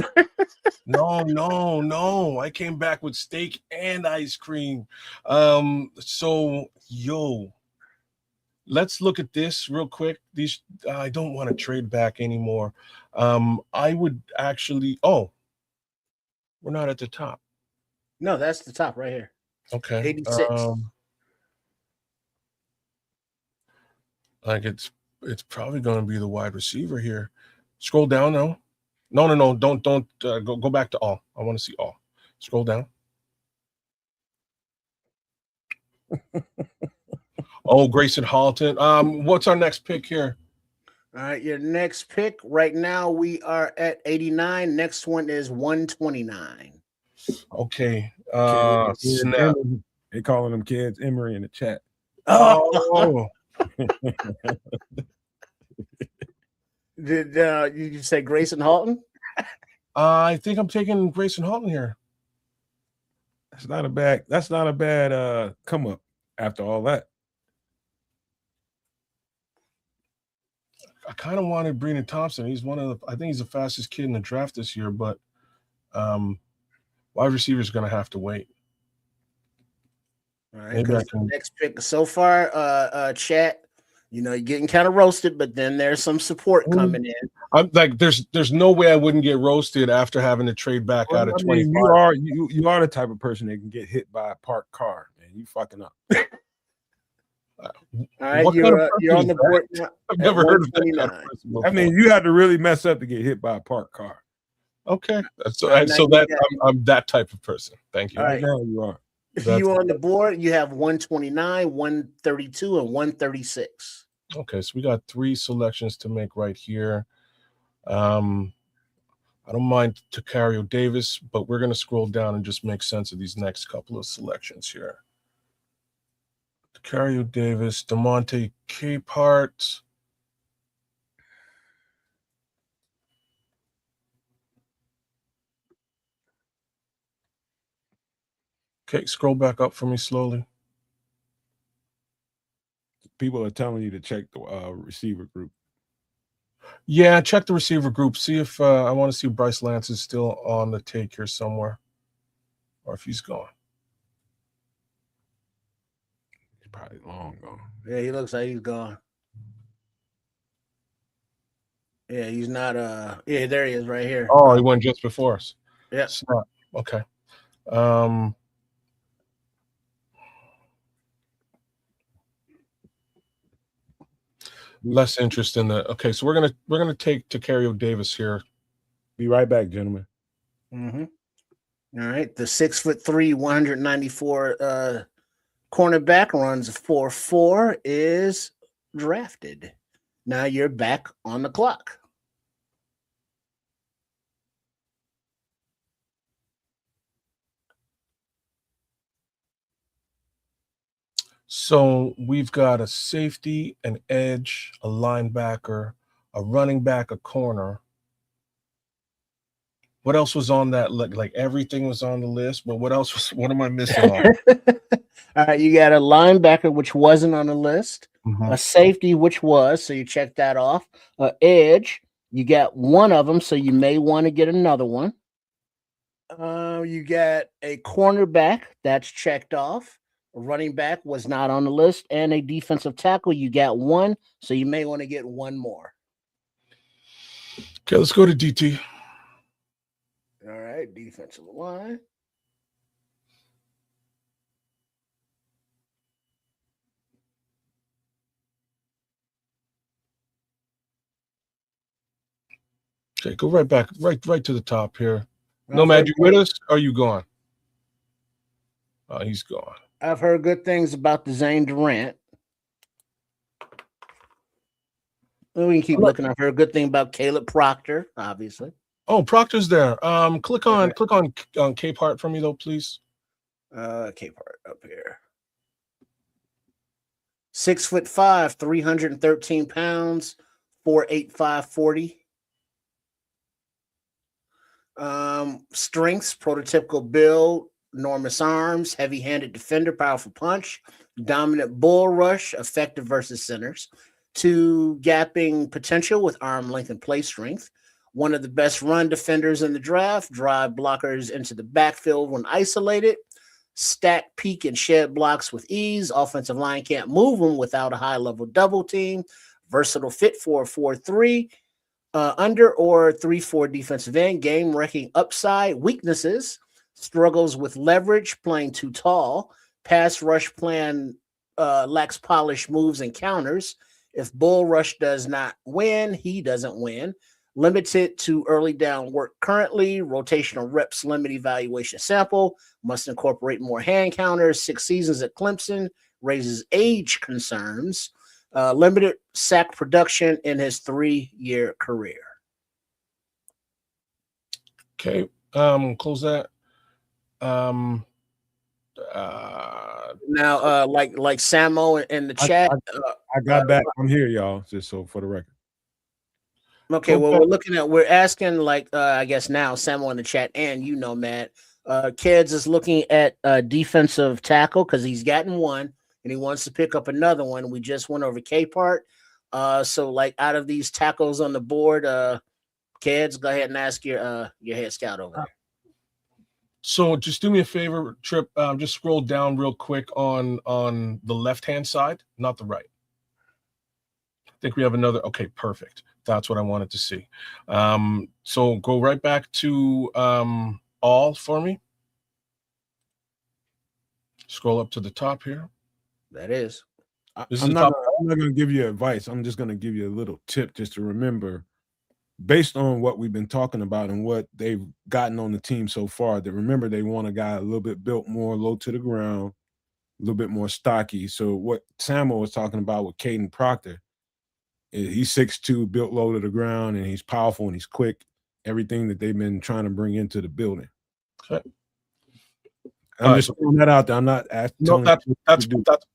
No. I came back with steak and ice cream. So let's look at this real quick. These I don't want to trade back anymore. I would actually. Oh, we're not at the top. No, that's the top right here. Okay. 86. Like it's probably going to be the wide receiver here. Scroll down though. No. Don't go back to all. I want to see all. Scroll down. Oh, Grayson Halton. What's our next pick here? All right, your next pick right now we are at 89. Next one is 129. Okay. Kids, Snap. they calling them kids Emery in the chat. Oh. Did you say Grayson Halton? I think I'm taking Grayson Halton here. That's not a bad come up after all that. I kind of wanted Brennan Thompson. He's I think he's the fastest kid in the draft this year, but wide receiver is going to have to wait. All right, because the next pick so far, chat, you're getting kind of roasted, but then there's some support coming in. I'm like, there's no way I wouldn't get roasted after having to trade back out of 25. You are the type of person that can get hit by a parked car, man. You fucking up. All right, you're on the board now. I've never heard of that kind of person before. I mean, you have to really mess up to get hit by a parked car. Okay, I'm that type of person. Thank you. All right, now you are. If you on the board, you have 129, 132, and 136. Okay, so we got 3 selections to make right here. I don't mind Tacario Davis, but we're going to scroll down and just make sense of these next couple of selections here. Tacario Davis, DeMonte Capehart. Okay, scroll back up for me slowly. People are telling you to check the receiver group. Yeah, check the receiver group. See if I want to see if Bryce Lance is still on the take here somewhere, or if he's gone. He's probably long gone. Yeah, he looks like he's gone. Yeah, he's not. Yeah, there he is, right here. Oh, he went just before us. Yeah. Okay. Less interest in the. Okay, so we're gonna take Tacario Davis here. Be right back, gentlemen. Mm-hmm. All right, the 6'3", 194 cornerback runs 4.4 is drafted. Now you're back on the clock. So we've got a safety, an edge, a linebacker, a running back, a corner. What else was on that? Like everything was on the list, but what else was? What am I missing on? All right, you got a linebacker, which wasn't on the list, Mhm. a safety, which was, so you check that off, edge, you got one of them, so you may want to get another one. You got a cornerback, that's checked off. A running back was not on the list, and a defensive tackle, you got one, so you may want to get one more. Okay, let's go to DT. All right, defensive line. Okay, go right back, right to the top here. I've Nomad, heard you with us? Or are you gone? Oh, he's gone. I've heard good things about the Zane Durant. Well, we can keep looking. I've heard a good thing about Caleb Proctor, obviously. Oh, Proctor's there. Click on Capehart for me though, please. Capehart up here. 6'5", 313 pounds, 4'8", 40. Strengths, prototypical build, enormous arms, heavy-handed defender, powerful punch, dominant bull rush, effective versus centers, 2 gapping potential with arm length and play strength, one of the best run defenders in the draft, drive blockers into the backfield when isolated, stack, peak, and shed blocks with ease. Offensive line can't move them without a high-level double team. Versatile fit for a 4-3. Under or 3-4 defensive end, game wrecking upside. Weaknesses, struggles with leverage, playing too tall. Pass rush plan lacks polished moves and counters. If bull rush does not win, he doesn't win. Limited to early down work currently. Rotational reps limit evaluation sample. Must incorporate more hand counters. 6 seasons at Clemson. Raises age concerns. Limited sack production in his 3-year career. Okay, close that. Now, like Samo in the chat. I got back. I'm here, y'all. Just so for the record. Okay, well, we're asking, like, I guess now Samo in the chat, and Matt. Kids is looking at defensive tackle because he's gotten one and he wants to pick up another one. We just went over Capehart. So like out of these tackles on the board, kids, go ahead and ask your head scout over there. So just do me a favor, Trip. Just scroll down real quick on the left-hand side, not the right. I think we have another. Okay, perfect. That's what I wanted to see. So go right back to all for me. Scroll up to the top here. That is. I'm not going to give you advice. I'm just going to give you a little tip just to remember, based on what we've been talking about and what they've gotten on the team so far, that remember they want a guy a little bit built more low to the ground, a little bit more stocky. So what Samuel was talking about with Caden Proctor, he's 6'2", built low to the ground, and he's powerful and he's quick. Everything that they've been trying to bring into the building. Okay. I'm just throwing that out there. I'm not asking. No, that's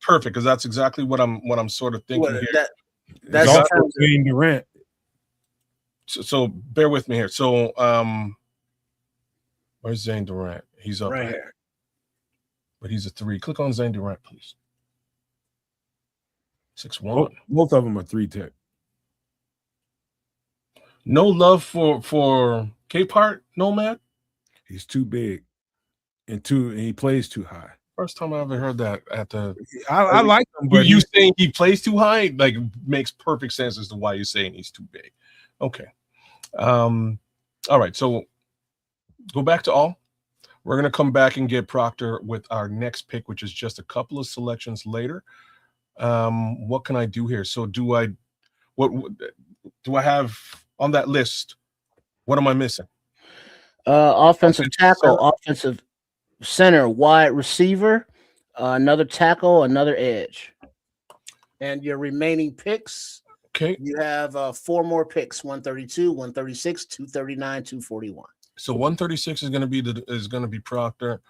perfect because that's exactly what I'm sort of thinking here. That's also Zane Durant. So bear with me here. So where's Zane Durant? He's up right here. But he's a 3. Click on Zane Durant, please. 6'1". Both of them are 3-tech. No love for Capehart, Nomad? He's too big and he plays too high. First time I ever heard that at the I like him, but you saying he plays too high like makes perfect sense as to why you're saying he's too big. Okay. All right, so go back to all. We're gonna come back and get Proctor with our next pick, which is just a couple of selections later. What can I do here? So what do I have on that list? What am I missing? Offensive tackle, offensive center, wide receiver, another tackle, another edge. And your remaining picks, okay, you have 4 more picks: 132, 136, 239, 241. So 136 is going to be Proctor.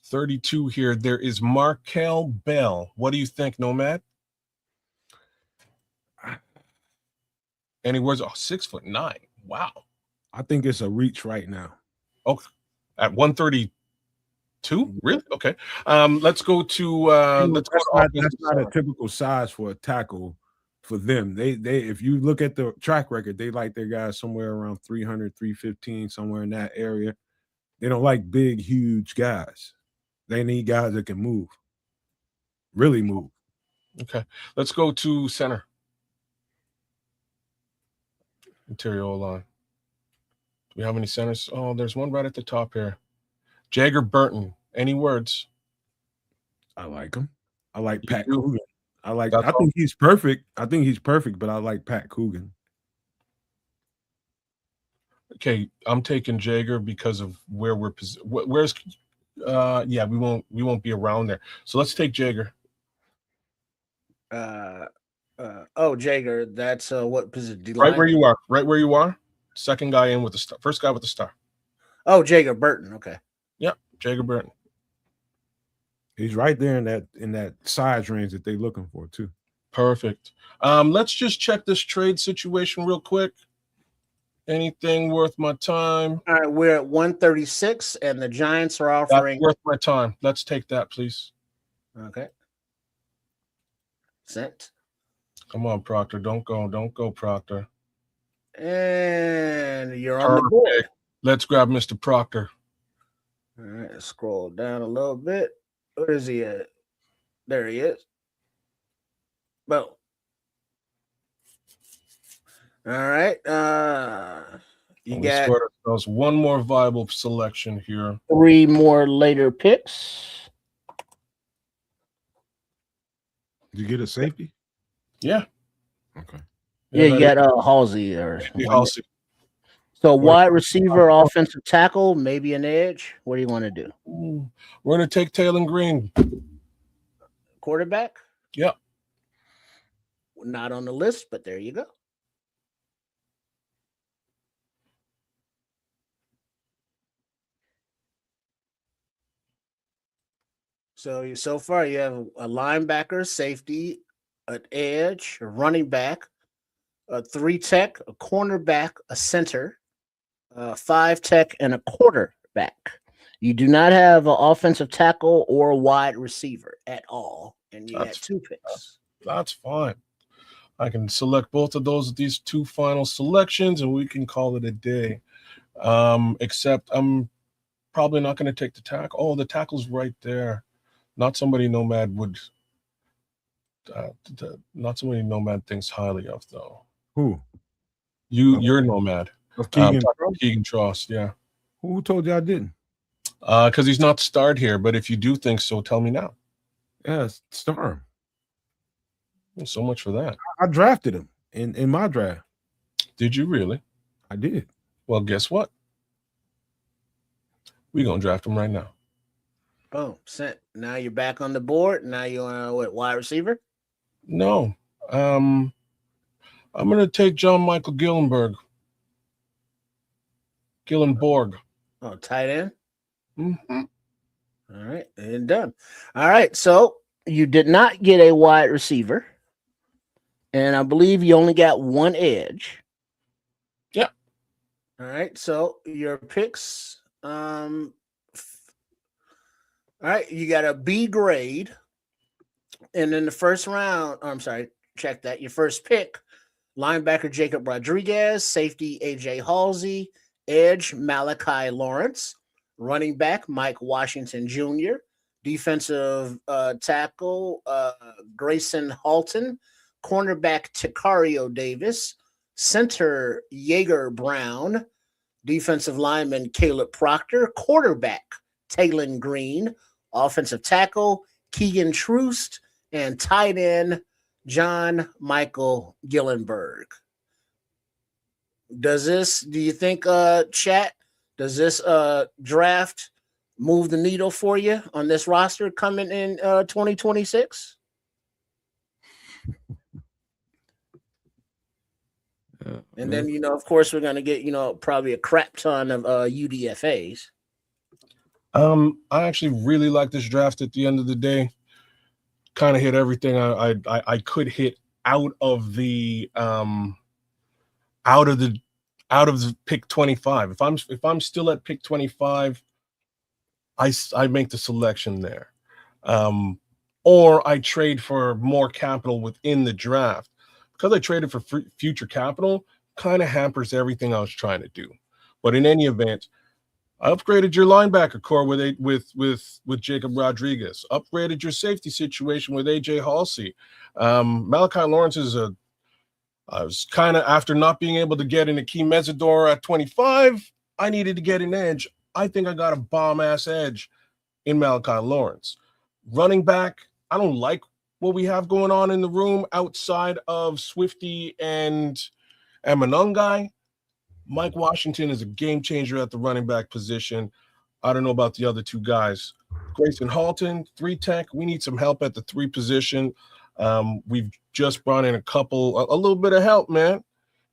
32 here. There is Markel Bell. What do you think, Nomad? And he was 6'9". Wow. I think it's a reach right now. Oh, at 132? Really? Okay. Let's go to that's not a typical size for a tackle for them. They if you look at the track record, they like their guys somewhere around 300, 315, somewhere in that area. They don't like big, huge guys. They need guys that can move. Really move. Okay. Let's go to center. Interior O-line. Do we have any centers? Oh, there's one right at the top here. Jagger Burton. Any words? I like him. I like Pat do? Coogan. I think he's perfect. I think he's perfect, but I like Pat Coogan. Okay, I'm taking Jagger because of where we're where's yeah, we won't be around there. So let's take Jagger. Jagger, that's what position? D-line? Right where you are. Second guy in with the star. First guy with the star. Oh, Jagger Burton. Okay. Yep, Jagger Burton. He's right there in that size range that they're looking for too. Perfect. Let's just check this trade situation real quick. Anything worth my time? All right, we're at 136, and the Giants are offering. That's worth my time. Let's take that, please. Okay. Sent. Come on, Proctor. Don't go, Proctor. And you're on the board. Let's grab Mr. Proctor. All right, scroll down a little bit. Where is he at? There he is. Boom. All right. You got ourselves one more viable selection here. 3 more later picks. Did you get a safety? Yeah. Okay. Yeah, you got Halsey or Halsey. So wide receiver, offensive tackle, maybe an edge. What do you want to do? We're going to take Taylor Green. Quarterback? Yep. Not on the list, but there you go. So far you have a linebacker, safety, an edge, a running back, a 3 tech, a cornerback, a center, 5 tech, and a quarterback. You do not have an offensive tackle or a wide receiver at all, and you had 2 picks. That's fine. I can select both of these 2 final selections, and we can call it a day. Except I'm probably not going to take the tackle. Oh, the tackle's right there. Not somebody Nomad would. Not somebody Nomad thinks highly of, though. Who? You're Nomad. Of Keegan Trost, yeah. Who told you I didn't? Because he's not starred here. But if you do think so, tell me now. Yeah, star him. Well, so much for that. I drafted him in my draft. Did you really? I did. Well, guess what? We're going to draft him right now. Boom. Sent. Now you're back on the board. Now you're on wide receiver? No. I'm going to take John Michael Gillenborg. Oh, tight end? Mm-hmm. All right. And done. All right. So you did not get a wide receiver. And I believe you only got 1 edge. Yep. All right. So your picks. All right, you got a B grade. And in the first round, check that. Your first pick, linebacker Jacob Rodriguez, safety AJ Halsey, edge Malachi Lawrence, running back Mike Washington Jr., defensive tackle Grayson Halton, cornerback Ticario Davis, center Jaeger Brown, defensive lineman Caleb Proctor, quarterback Taylon Green, offensive tackle Keegan Troost, and tight end John Michael Gillenborg. Do you think, chat, does this draft move the needle for you on this roster coming in 2026? And then, of course, we're going to get, probably a crap ton of UDFAs. I actually really like this draft at the end of the day. Kind of hit everything I could hit out of the out of the pick 25. If I'm still at pick 25, I make the selection there. Or I trade for more capital within the draft. Because I traded for future capital, kind of hampers everything I was trying to do. But in any event, I upgraded your linebacker core with Jacob Rodriguez. Upgraded your safety situation with AJ Halsey. Malachi Lawrence is I was kind of, after not being able to get an Akeem Mesidor at 25, I needed to get an edge. I think I got a bomb-ass edge in Malachi Lawrence. Running back, I don't like what we have going on in the room outside of Swifty and Manungai. Mike Washington is a game changer at the running back position. I don't know about the other two guys. Grayson Halton, 3-tech. We need some help at the 3 position. We've just brought in a little bit of help, man.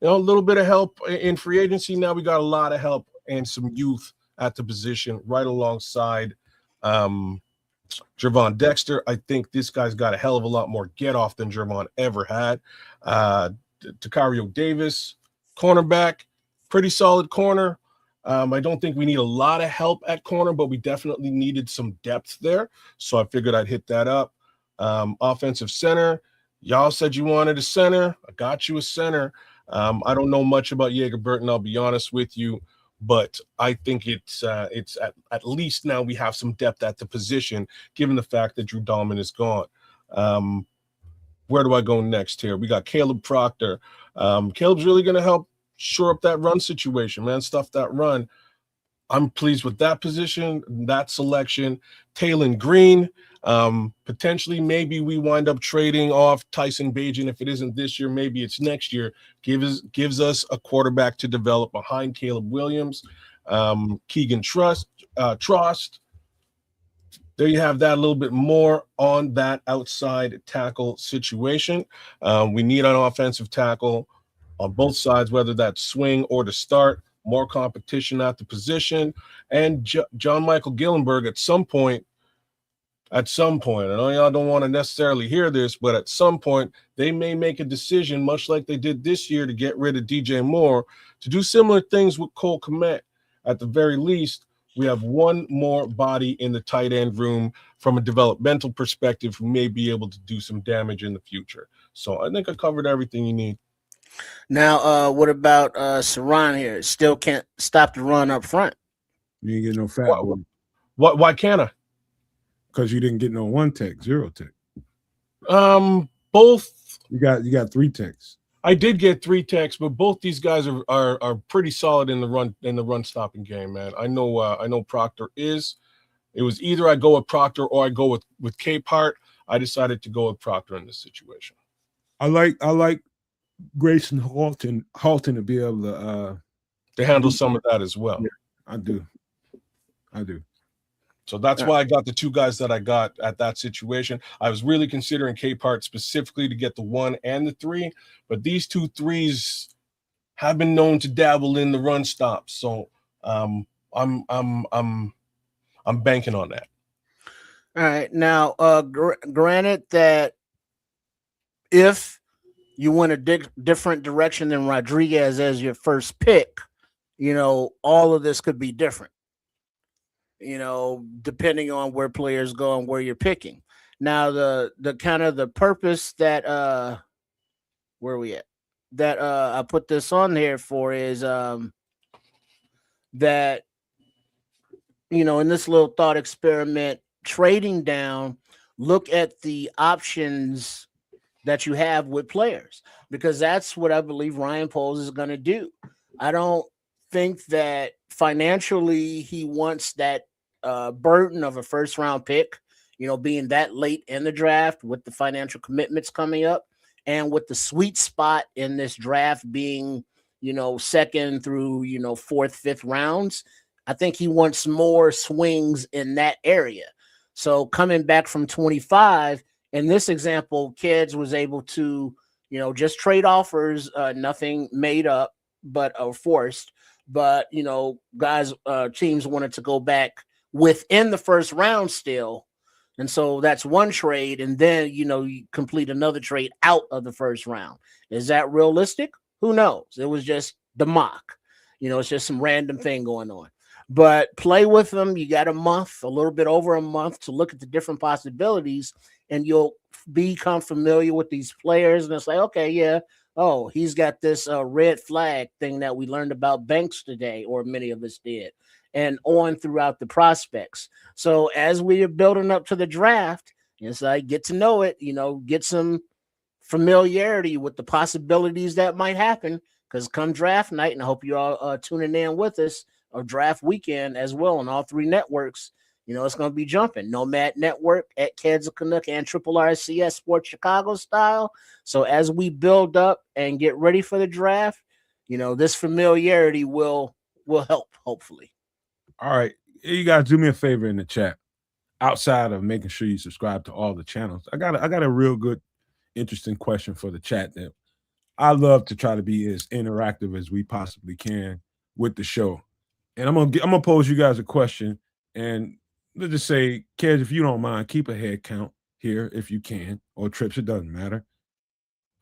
You know, a little bit of help in free agency. Now we got a lot of help and some youth at the position right alongside Jervon Dexter. I think this guy's got a hell of a lot more get off than Jervon ever had. Takario Davis, cornerback, pretty solid corner. I don't think we need a lot of help at corner, but we definitely needed some depth there. So I figured I'd hit that up. Offensive center. Y'all said you wanted a center. I got you a center. I don't know much about Jaeger Burton, I'll be honest with you, but I think it's at least now we have some depth at the position, given the fact that Drew Dahlman is gone. Where do I go next here? We got Caleb Proctor. Caleb's really going to help shore up that run situation, man. Stuff that run. I'm pleased with that position, that selection. Taylon Green. Potentially, maybe we wind up trading off Tyson Bagent. If it isn't this year, maybe it's next year. Gives us a quarterback to develop behind Caleb Williams. Keegan Trost. There you have that, a little bit more on that outside tackle situation. We need an offensive tackle on both sides, whether that's swing or to start. More competition at the position. And John Michael Gillenberg at some point, I know y'all don't want to necessarily hear this, but at some point they may make a decision, much like they did this year, to get rid of DJ Moore, to do similar things with Cole Kmet. At the very least, we have one more body in the tight end room from a developmental perspective who may be able to do some damage in the future. So I think I covered everything you need. Now, what about Saran here? Still can't stop the run up front. You ain't get no fat boy. Why can't I? Because you didn't get no 1-tech, 0-tech. Both. You got 3-techs. I did get 3-techs, but both these guys are pretty solid in the run stopping game, man. I know Proctor is. It was either I go with Proctor or I go with Capehart. I decided to go with Proctor in this situation. I like Grayson Halton to be able to handle some of that as well. Yeah, I do. So that's why I got the 2 guys that I got at that situation. I was really considering Capehart specifically to get the 1 and the 3, but these 2 3s have been known to dabble in the run stops. So I'm banking on that. All right. Now, granted that if you went a different direction than Rodriguez as your first pick, all of this could be different. Depending on where players go and where you're picking. Now, the kind of the purpose that where are we at? That I put this on here for is that in this little thought experiment, trading down, look at the options that you have with players, because that's what I believe Ryan Poles is going to do. I don't think that financially he wants that burden of a first round pick, being that late in the draft with the financial commitments coming up and with the sweet spot in this draft being, second through, 4th, 5th rounds. I think he wants more swings in that area. So coming back from 25, in this example, Kids was able to, just trade offers, nothing made up, but forced. But, guys, teams wanted to go back within the first round still. And so that's one trade. And then, you complete another trade out of the first round. Is that realistic? Who knows? It was just the mock. It's just some random thing going on. But play with them. You got a little bit over a month to look at the different possibilities, and you'll become familiar with these players. And it's like, okay, yeah, oh, he's got this red flag thing that we learned about Banks today, or many of us did, and on throughout the prospects. So as we are building up to the draft, it's like get to know it, get some familiarity with the possibilities that might happen. Because come draft night, and I hope you all tuning in with us, or draft weekend as well on all three networks. It's going to be jumping. Nomad Network at Kids of Canuck and Triple RCS Sports Chicago style. So as we build up and get ready for the draft, this familiarity will help, hopefully. All right. You guys do me a favor in the chat. Outside of making sure you subscribe to all the channels, I got a real good, interesting question for the chat that I love to try to be as interactive as we possibly can with the show. And I'm gonna pose you guys a question, and let's just say, Kez, if you don't mind, keep a head count here if you can, or Trips, it doesn't matter.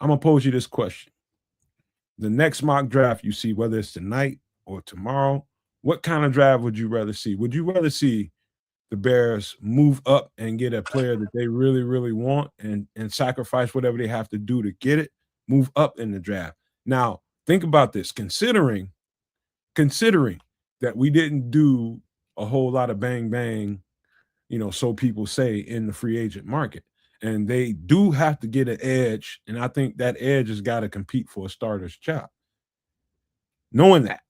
I'm gonna pose you this question: the next mock draft you see, whether it's tonight or tomorrow, what kind of draft would you rather see? Would you rather see the Bears move up and get a player that they really, really want and sacrifice whatever they have to do to get it, move up in the draft? Now, think about this, considering that we didn't do a whole lot of bang, so people say, in the free agent market. And they do have to get an edge, and I think that edge has got to compete for a starter's job. Knowing that,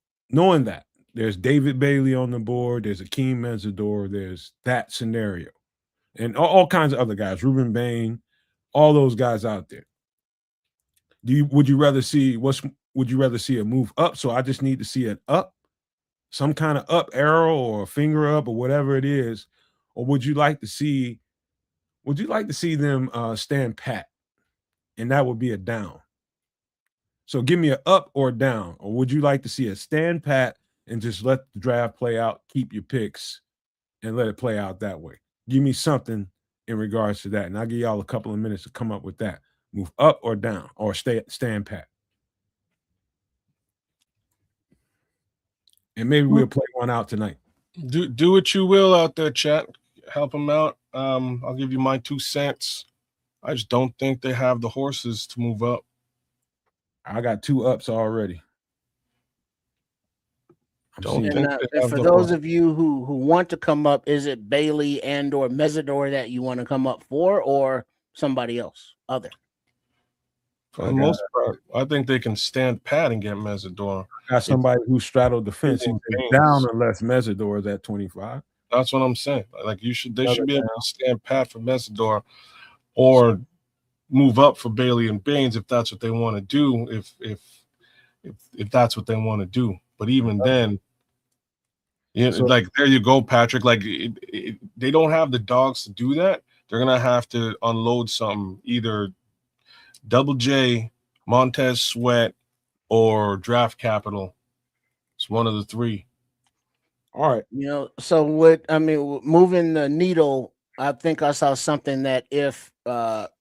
there's David Bailey on the board, there's Akeem Mesidor, there's that scenario, and all kinds of other guys, Ruben Bain, all those guys out there. Would you rather see a move up? So I just need to see an up, some kind of up arrow or a finger up or whatever it is, or would you like to see them stand pat, and that would be a down? So give me an up or down, or would you like to see a stand pat and just let the draft play out, keep your picks, and let it play out that way? Give me something in regards to that, and I'll give y'all a couple of minutes to come up with that. Move up or down, or stand pat. And maybe we'll play one out tonight. Do what you will out there, chat. Help them out. I'll give you my 2 cents. I just don't think they have the horses to move up. I got 2 ups already. For those of you who want to come up, is it Bailey and or Mesidor that you want to come up for, or somebody else other? For the most part, I think they can stand pat and get Mesidor. Got somebody who straddled the fence. He's down unless Mesidor is at 25. That's what I'm saying. Like they should be able to stand pat for Mesidor, or move up for Bailey and Baines if that's what they want to do. If that's what they want to do, but even then, like there you go, Patrick. Like they don't have the dogs to do that. They're gonna have to unload something, either Double J, Montez Sweat, or draft capital. It's one of the 3. All right. So moving the needle, I think I saw something that if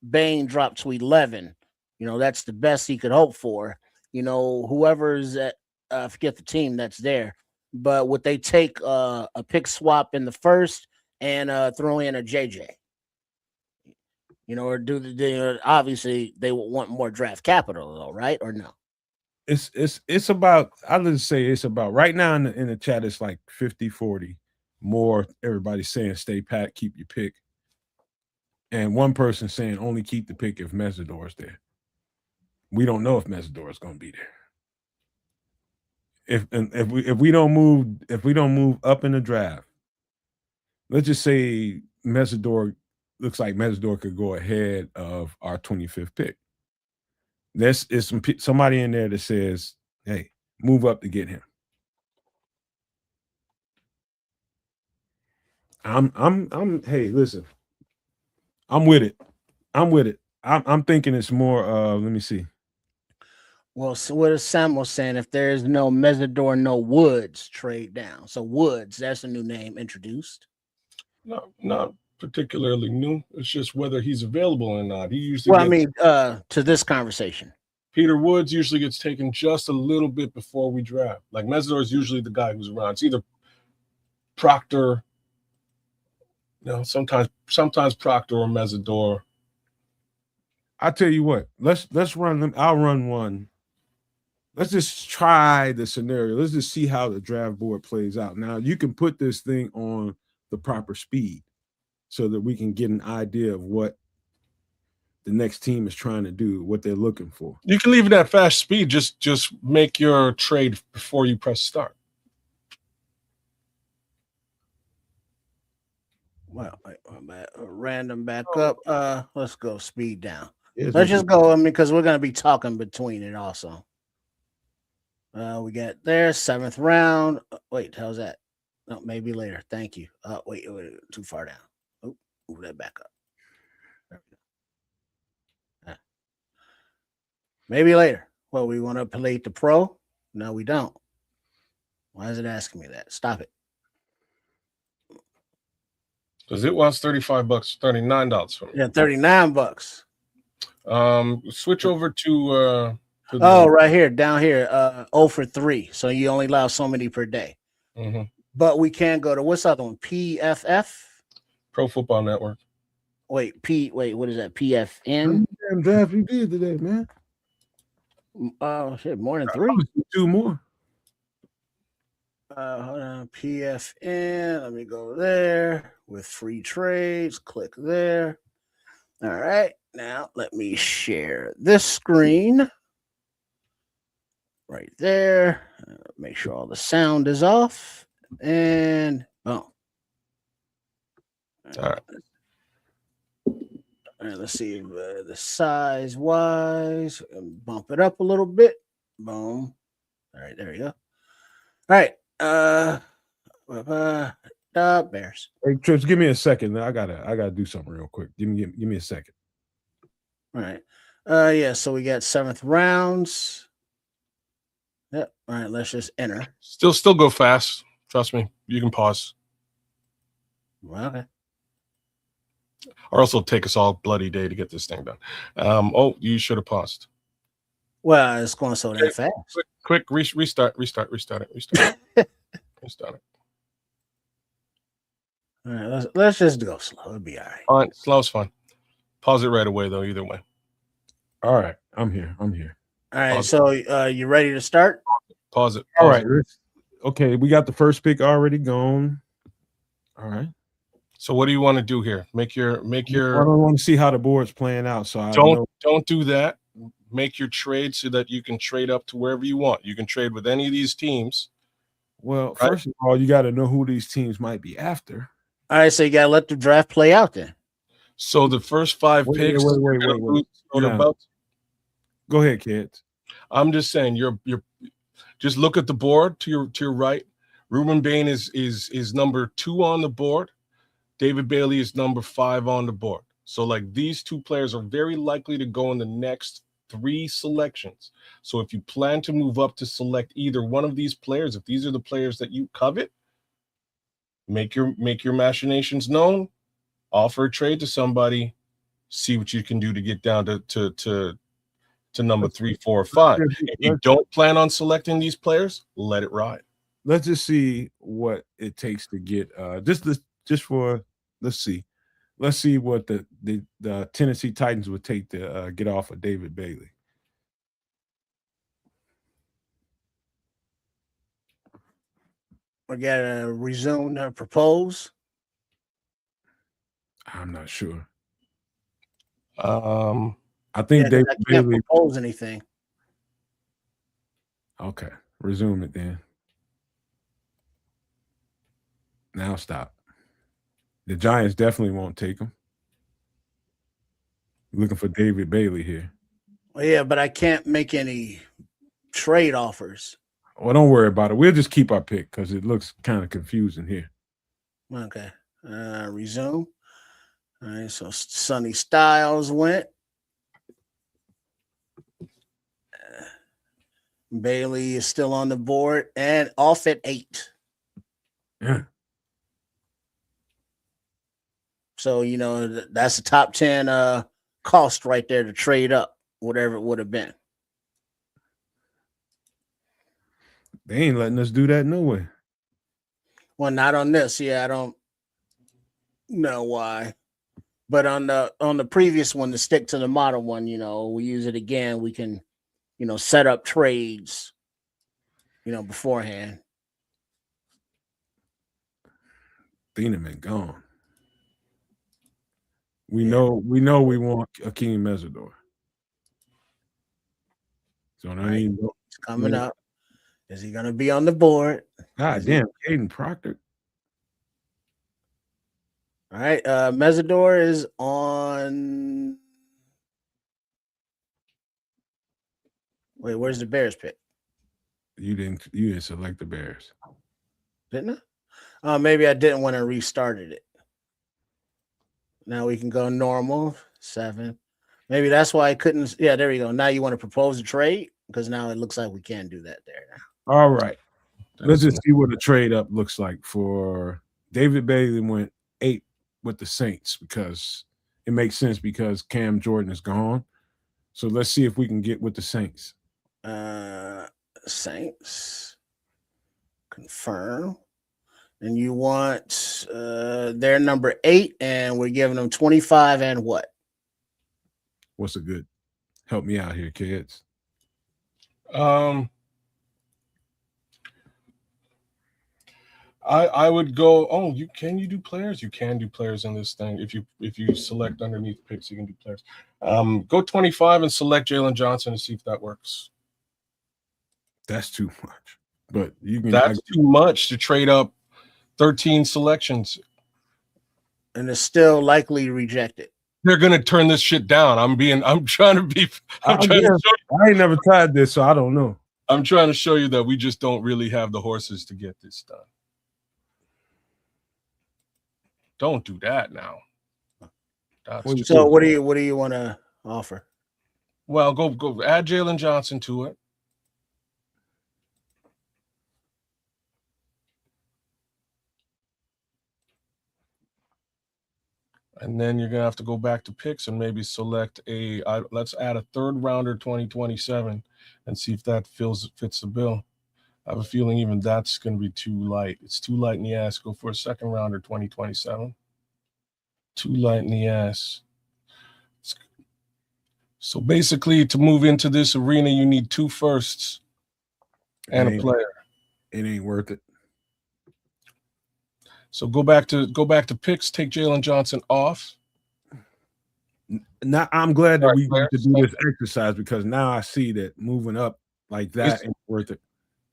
Bain dropped to 11, that's the best he could hope for. Whoever's at, I forget the team that's there, but would they take a pick swap in the first and throw in a JJ? Or obviously they would want more draft capital though, right? Or no? It's about, I'll just say it's about right now in the chat, it's like 50-40 more. Everybody's saying stay pat, keep your pick. And one person saying only keep the pick if Mesidor is there. We don't know if Mesidor is going to be there. If we don't move up in the draft, let's just say Mesidor looks like Mesidor could go ahead of our 25th pick. There's somebody in there that says, "Hey, move up to get him." Hey, listen, I'm with it. I'm thinking it's more. Let me see. Well, so what is Samuel saying? If there is no Mesidor, no Woods, trade down. So Woods, that's a new name introduced. Not particularly new. It's just whether he's available or not. He usually Well, I gets mean, to this conversation. Peter Woods usually gets taken just a little bit before we draft. Like Mesidor is usually the guy who's around. It's either Proctor, sometimes Proctor or Mesidor. I tell you what, let's run them. I'll run one. Let's just try the scenario. Let's just see how the draft board plays out. Now you can put this thing on the proper speed so that we can get an idea of what the next team is trying to do, what they're looking for. You can leave it at fast speed. Just make your trade before you press start. Well, random back up. Let's go speed down. Yes, Let's just go. I mean, because we're gonna be talking between it also. We got there 7th round. Wait, how's that? No, maybe later. Thank you. Wait, too far down. Oh, move that back up. Maybe later. Well, we want to play the pro. No, we don't. Why is it asking me that? Stop it. Because it wants $35, $39 from me. Yeah, $39. Switch over to Right here, down here, 0 for 3. So you only allow so many per day. Mm-hmm. But we can go to what's the other one? PFF? Pro Football Network. Wait, what is that? PFN? Damn draft you did today, man. Oh shit, more than 3. 2 more. Hold on, PFN. Let me go there with free trades. Click there. All right. Now let me share this screen right there. Make sure all the sound is off. And boom. All right. All right, let's see if the size wise, bump it up a little bit. Boom. All right, there we go. All right. Bears. Hey, Trips, give me a second. I gotta do something real quick. Give me a second. All right. Yeah, so we got 7th rounds. Yep. All right, let's just enter. Still go fast. Trust me. You can pause. Okay. Or else it'll take us all bloody day to get this thing done. You should have paused. Well, it's going so damn fast. Quick, restart it. Restart it. All right, let's just go slow. It'll be all right. Fine. Slow's fine. Pause it right away, though, either way. All right, I'm here. All right, so you ready to start? Pause it. All right. Okay, we got the first pick already gone. All right. So what do you want to do here? Make your. I don't want to see how the board's playing out. So don't do that. Make your trade so that you can trade up to wherever you want. You can trade with any of these teams. Well, first of all, you got to know who these teams might be after. All right, so you got to let the draft play out then. So the first 5 picks. Wait. Go ahead, kids. I'm just saying you're just look at the board to your right. Ruben Bain is number 2 on the board. David Bailey is number 5 on the board. So like these 2 players are very likely to go in the next 3 selections. So if you plan to move up to select either one of these players, if these are the players that you covet, make your machinations known, offer a trade to somebody, see what you can do to get down to number 3, 4, or 5. If you don't plan on selecting these players, let it ride. Let's just see what it takes to get let's see what the Tennessee Titans would take to get off of David Bailey. We got to resume the propose. I'm not sure. I think David Bailey propose anything. Okay, resume it then. Now stop. The Giants definitely won't take him. Looking for David Bailey here. Well, yeah, but I can't make any trade offers. Well, don't worry about it. We'll just keep our pick because it looks kind of confusing here. Okay. Resume. All right, so Sonny Styles went. Bailey is still on the board and off at 8. Yeah. So that's the top 10 cost right there to trade up, whatever it would have been. They ain't letting us do that no way. Well, not on this. Yeah, I don't know why. But on the previous one, to stick to the model one, we use it again. We can, set up trades, beforehand. Thieneman been gone. We know we want Akeem Mesidor. So now Right. It's coming up. Is he gonna be on the board? God damn, Caden Proctor. All right. Mesidor is on. Wait, where's the Bears pick? You didn't select the Bears. Didn't I? Maybe I didn't when I restarted it. Now we can go normal 7. Maybe that's why I couldn't. Yeah, there we go. Now you want to propose a trade because now it looks like we can't do that there. All right. Let's just see what the trade up looks like for David Bailey. Went 8 with the Saints because it makes sense because Cam Jordan is gone. So let's see if we can get with the Saints. Saints confirm. And you want their number 8, and we're giving them 25 and what? What's a good? Help me out here, kids. I would go. Oh, you do players? You can do players in this thing. If you select underneath picks, you can do players. Go 25 and select Jalen Johnson and see if that works. That's too much. But you can. That's too much to trade up 13 selections. And it's still likely rejected. They're gonna turn this shit down. I'm trying to be. I ain't never tried this, so I don't know. I'm trying to show you that we just don't really have the horses to get this done. Don't do that now. So what do you want to offer? Well, go add Jalen Johnson to it. And then you're gonna have to go back to picks and maybe select let's add a 3rd rounder 2027 and see if that fits the bill. I have a feeling even that's gonna be too light. It's too light in the ass. Go for a 2nd rounder 2027. Too light in the ass. So basically, to move into this arena, you need 2 firsts and a player. It ain't worth it. So go back to picks. Take Jalen Johnson off. Now I'm glad that we need to do this exercise because now I see that moving up like that ain't worth it.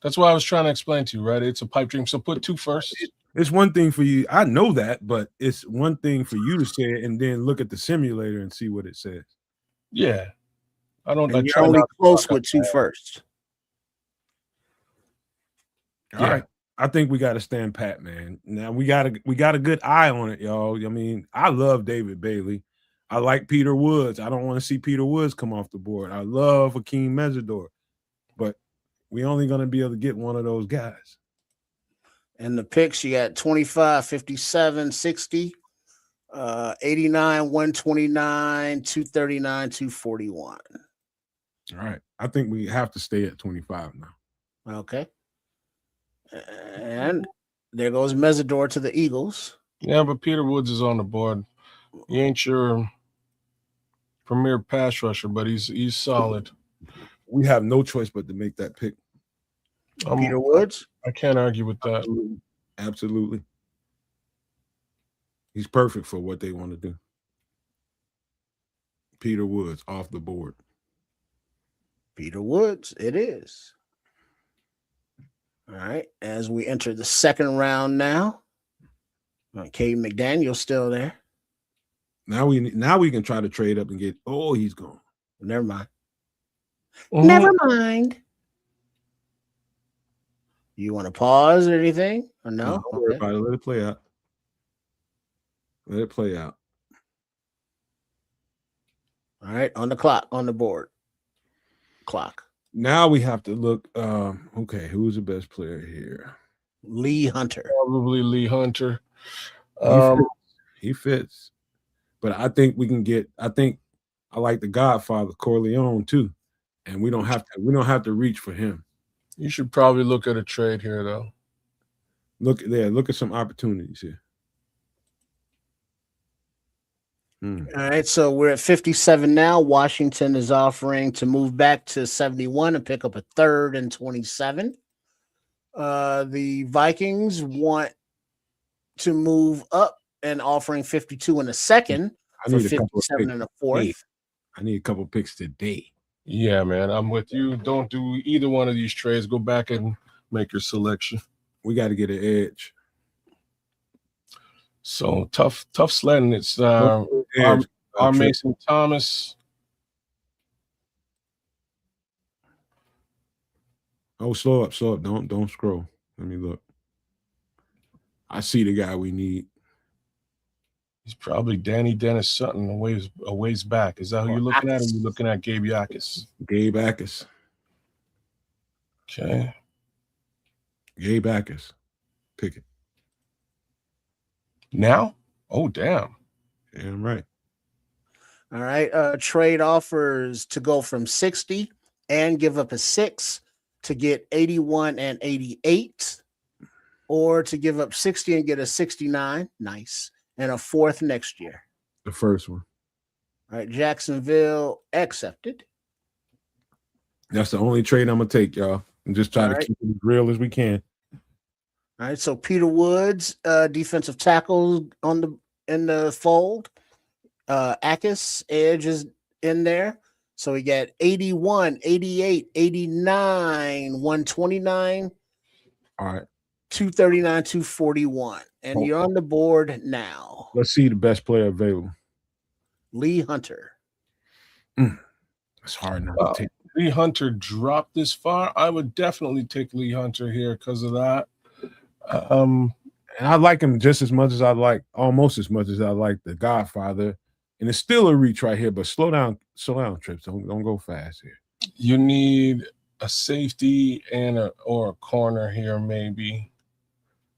That's what I was trying to explain to you, right? It's a pipe dream. So put 2 firsts. It's one thing for you. I know that, but it's one thing for you to say it and then look at the simulator and see what it says. Yeah, I don't. And you're only close with 2 firsts. All right. I think we got to stand pat, man. Now we got a good eye on it, y'all. I mean, I love David Bailey. I like Peter Woods. I don't want to see Peter Woods come off the board. I love Akeem Mesidor, but we only going to be able to get one of those guys. And the picks, you got 25, 57, 60, 89, 129, 239, 241. All right. I think we have to stay at 25 now. Okay. And there goes Mesidor to the Eagles. Yeah, but Peter Woods is on the board. He ain't your premier pass rusher, but he's solid. We have no choice but to make that pick. Peter Woods? I can't argue with that. Absolutely. He's perfect for what they want to do. Peter Woods off the board. Peter Woods, it is. All right, as we enter the 2nd round now. Caden McDaniel's still there. Now we can try to trade up and get. Oh, he's gone. Never mind. Mm-hmm. Never mind. You want to pause or anything? Or no? Don't worry about it. Let it play out. Let it play out. All right, on the clock, on the board. Clock. Now we have to look. Okay, who's the best player here? Lee Hunter. Probably Lee Hunter. He fits. But I think we can get. I like the Godfather Corleone too, and we don't have to reach for him. You should probably look at a trade here, though. Look there. Look at some opportunities here. All right, so we're at 57 now. Washington is offering to move back to 71 and pick up a third and 27. The Vikings want to move up and offering 52 and a second for 57 and a fourth. I need a couple picks today. Yeah, man, I'm with you. Don't do either one of these trades. Go back and make your selection. We got to get an edge. So tough sledding. It's our Mason Thomas. Oh, slow up. Don't scroll. Let me look. I see the guy we need. He's probably Danny Dennis Sutton a ways back. Is that who you're looking at? Or are you looking at Gabe Yakis? Gabe Akis. Okay. Gabe Akis. Pick it. Now? Oh, damn. Yeah, I'm right. All right. Trade offers to go from 60 and give up a 6 to get 81 and 88, or to give up 60 and get a 69. Nice. And a fourth next year. The first one. All right. Jacksonville accepted. That's the only trade I'm going to take, y'all. And just try to keep it as real as we can. All right. So Peter Woods, defensive tackle in the fold. Akis, edge is in there. So we got 81, 88, 89, 129. All right. 239, 241. And you're on the board now. Let's see the best player available. Lee Hunter. It's hard not to take. Lee Hunter dropped this far. I would definitely take Lee Hunter here because of that. And I like him just as much as almost as much as I like the Godfather. And it's still a reach right here, but slow down, Trips. Don't go fast here. You need a safety or a corner here, maybe.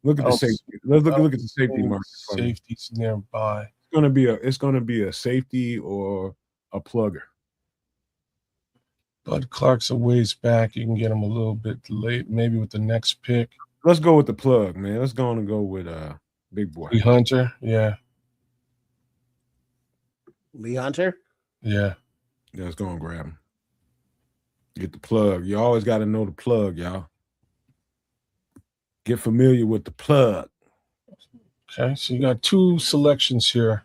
Look at the safety. Let's look at the safety market. Safety's nearby. It's gonna be a safety or a plugger. Bud Clark's a ways back. You can get him a little bit late, maybe with the next pick. Let's go with the plug, man. Let's go with Big Boy. Lee Hunter, yeah. Lee Hunter? Yeah. Yeah, let's go and grab him. Get the plug. You always got to know the plug, y'all. Get familiar with the plug. Okay, so you got two selections here.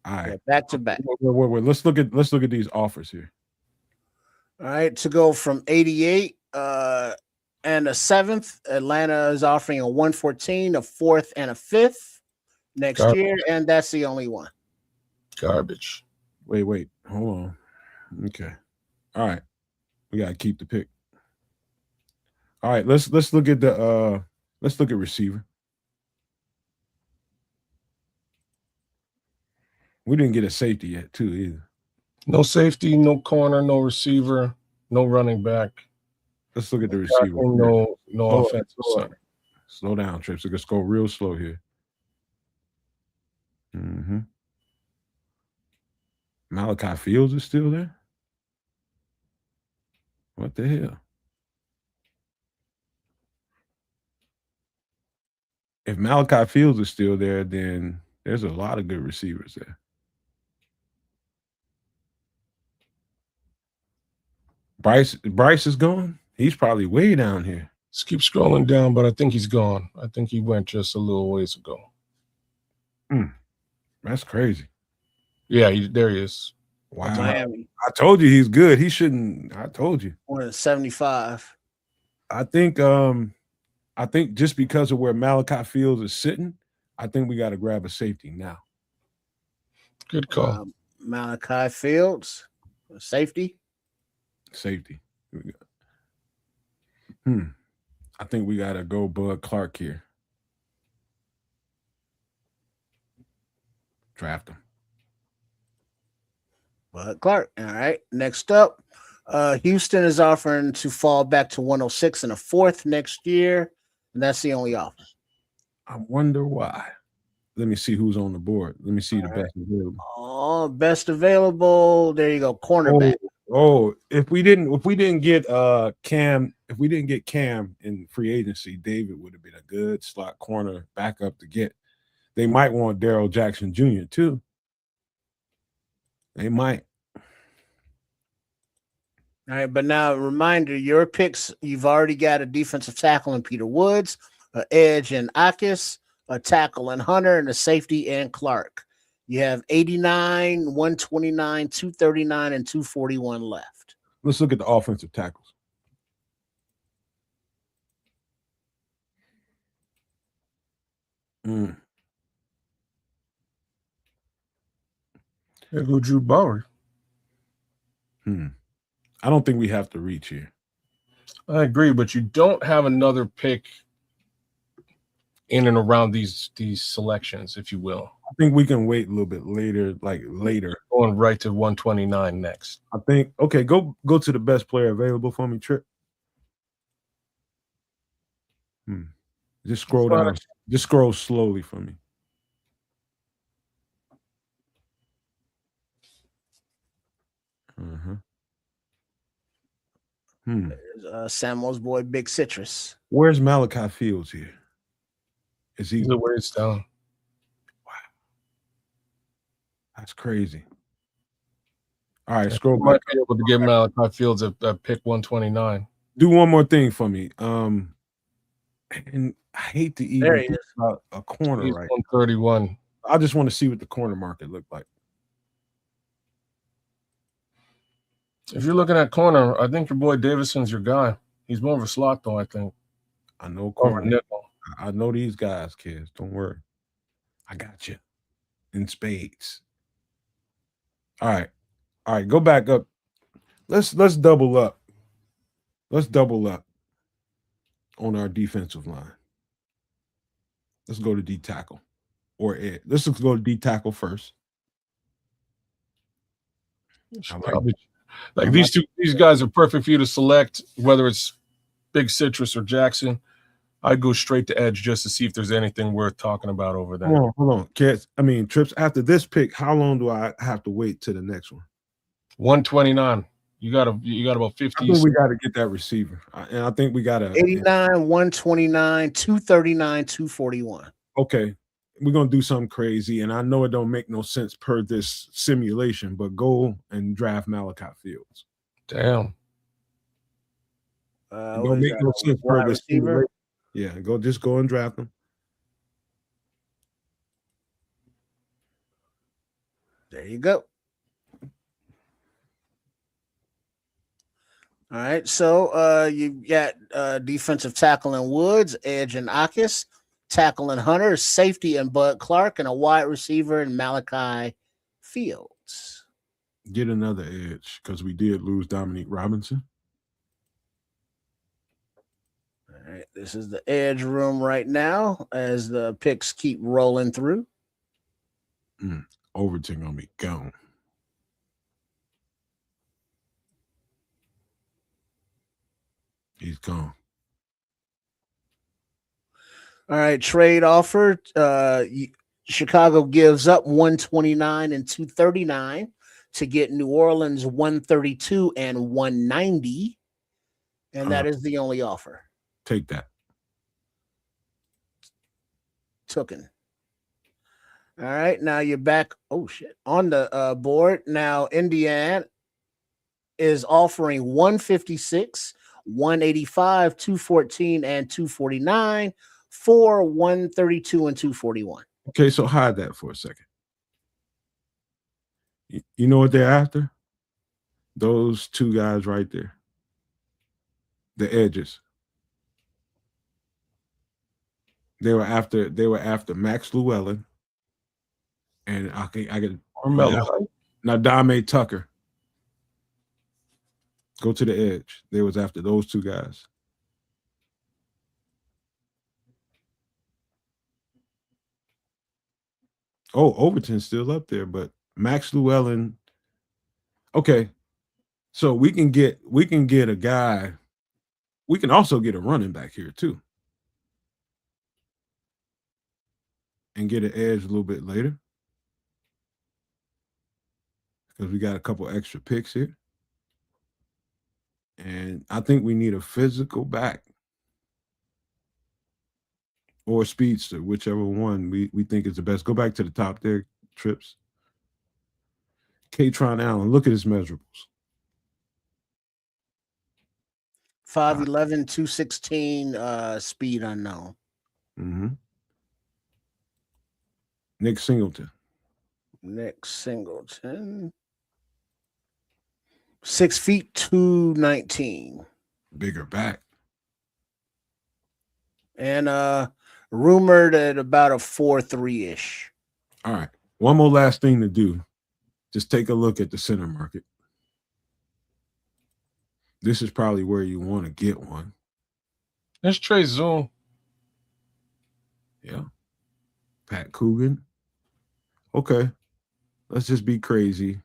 All right, back to back. Wait. Let's look at these offers here. All right, to go from 88 and a 7th, Atlanta is offering a 114, a 4th, and a 5th next year, and that's the only one. Garbage. Wait. Hold on. Okay. All right. We gotta keep the pick. All right, let's look at receiver. We didn't get a safety yet, too, either. No safety, no corner, no receiver, no running back. Let's look at the receiver. No offensive center. Slow down, Trips. Let's go real slow here. Malachi Fields is still there? What the hell? If Malachi Fields is still there, then there's a lot of good receivers there. Bryce is gone? He's probably way down here. Let's keep scrolling down, but I think he's gone. I think he went just a little ways ago. That's crazy. Yeah, there he is. Wow. Miami. I told you he's good. He shouldn't. I told you. 175. I think just because of where Malachi Fields is sitting, I think we got to grab a safety now. Good call. Malachi Fields, safety. Safety. I think we got to go Bud Clark here. Draft him. Bud Clark. All right. Next up, Houston is offering to fall back to 106 and a 4th next year. And that's the only offer. I wonder why. Let me see who's on the board. Let me see the best available. Oh, best available. There you go. Cornerback. If we didn't get Cam, if we didn't get Cam in free agency, David would have been a good slot corner backup to get. They might want Darrell Jackson Jr. too. They might. All right, but now reminder, your picks, you've already got a defensive tackle in Peter Woods, an edge in Akis, a tackle in Hunter, and a safety in Clark. You have 89, 129, 239, and 241 left. Let's look at the offensive tackles. There go Drew Bowery. I don't think we have to reach here. I agree, but you don't have another pick in and around these selections, if you will. I think we can wait a little bit later, later. Going right to 129 next. I think, okay, go to the best player available for me, Trip. Just scroll down. Just scroll slowly for me. Samuel's boy, Big Citrus. Where's Malachi Fields here? Is he? He's a weird stone. Wow, that's crazy. All right, scroll might back. be able to give Malachi Fields a pick 129. Do one more thing for me. And I hate to even think about a corner. He's right 131. I just want to see what the corner market looked like. If you're looking at corner, I think your boy Davison's your guy. He's more of a slot, though, I think. I know Over corner. nickel. I know these guys, kids. Don't worry. I got you in spades. All right. Go back up. Let's double up. Let's double up on our defensive line. Let's go to D tackle or Ed. Let's just go to D tackle first. These guys are perfect for you to select, whether it's Big Citrus or Jackson. I'd go straight to edge just to see if there's anything worth talking about over there. Hold on, kids. I mean, Trips, after this pick, how long do I have to wait to the next one? 129. You got about 50. I think we got to get that receiver. And I think we got to 89, 129, 239, 241. Okay. We're going to do something crazy. And I know it don't make no sense per this simulation, but go and draft Malachi Fields. Damn. It don't make no sense per this simulation. Yeah, just go and draft him. There you go. All right, so you got defensive tackle in Woods, edge in Akis, tackle in Hunter, safety in Bud Clark, and a wide receiver in Malachi Fields. Get another edge because we did lose Dominique Robinson. All right, this is the edge room right now as the picks keep rolling through. Overton gonna be gone. He's gone. All right, trade offer. Chicago gives up 129 and 239 to get New Orleans 132 and 190. And that is the only offer. Take that. Tooken. All right, now you're back. Oh, shit. On the board. Now, Indiana is offering 156, 185, 214, and 249 for 132 and 241. Okay, so hide that for a second. You know what they're after? Those two guys right there. The edges. They were after Max Llewellyn and I could now Dame Tucker. Go to the edge. They was after those two guys. Oh, Overton's still up there, but Max Llewellyn. Okay, so we can get a guy. We can also get a running back here too. and get an edge a little bit later because we got a couple extra picks here. And I think we need a physical back or speedster, whichever one we think is the best. Go back to the top there, Trips. Katron Allen, look at his measurables. 5'11", 216, speed unknown. Mm-hmm. Nick Singleton. 6 feet 219. Bigger back. And rumored at about a 4.3-ish. All right. One more last thing to do. Just take a look at the center market. This is probably where you want to get one. There's Trey Zoom. Yeah. Pat Coogan. Okay. Let's just be crazy.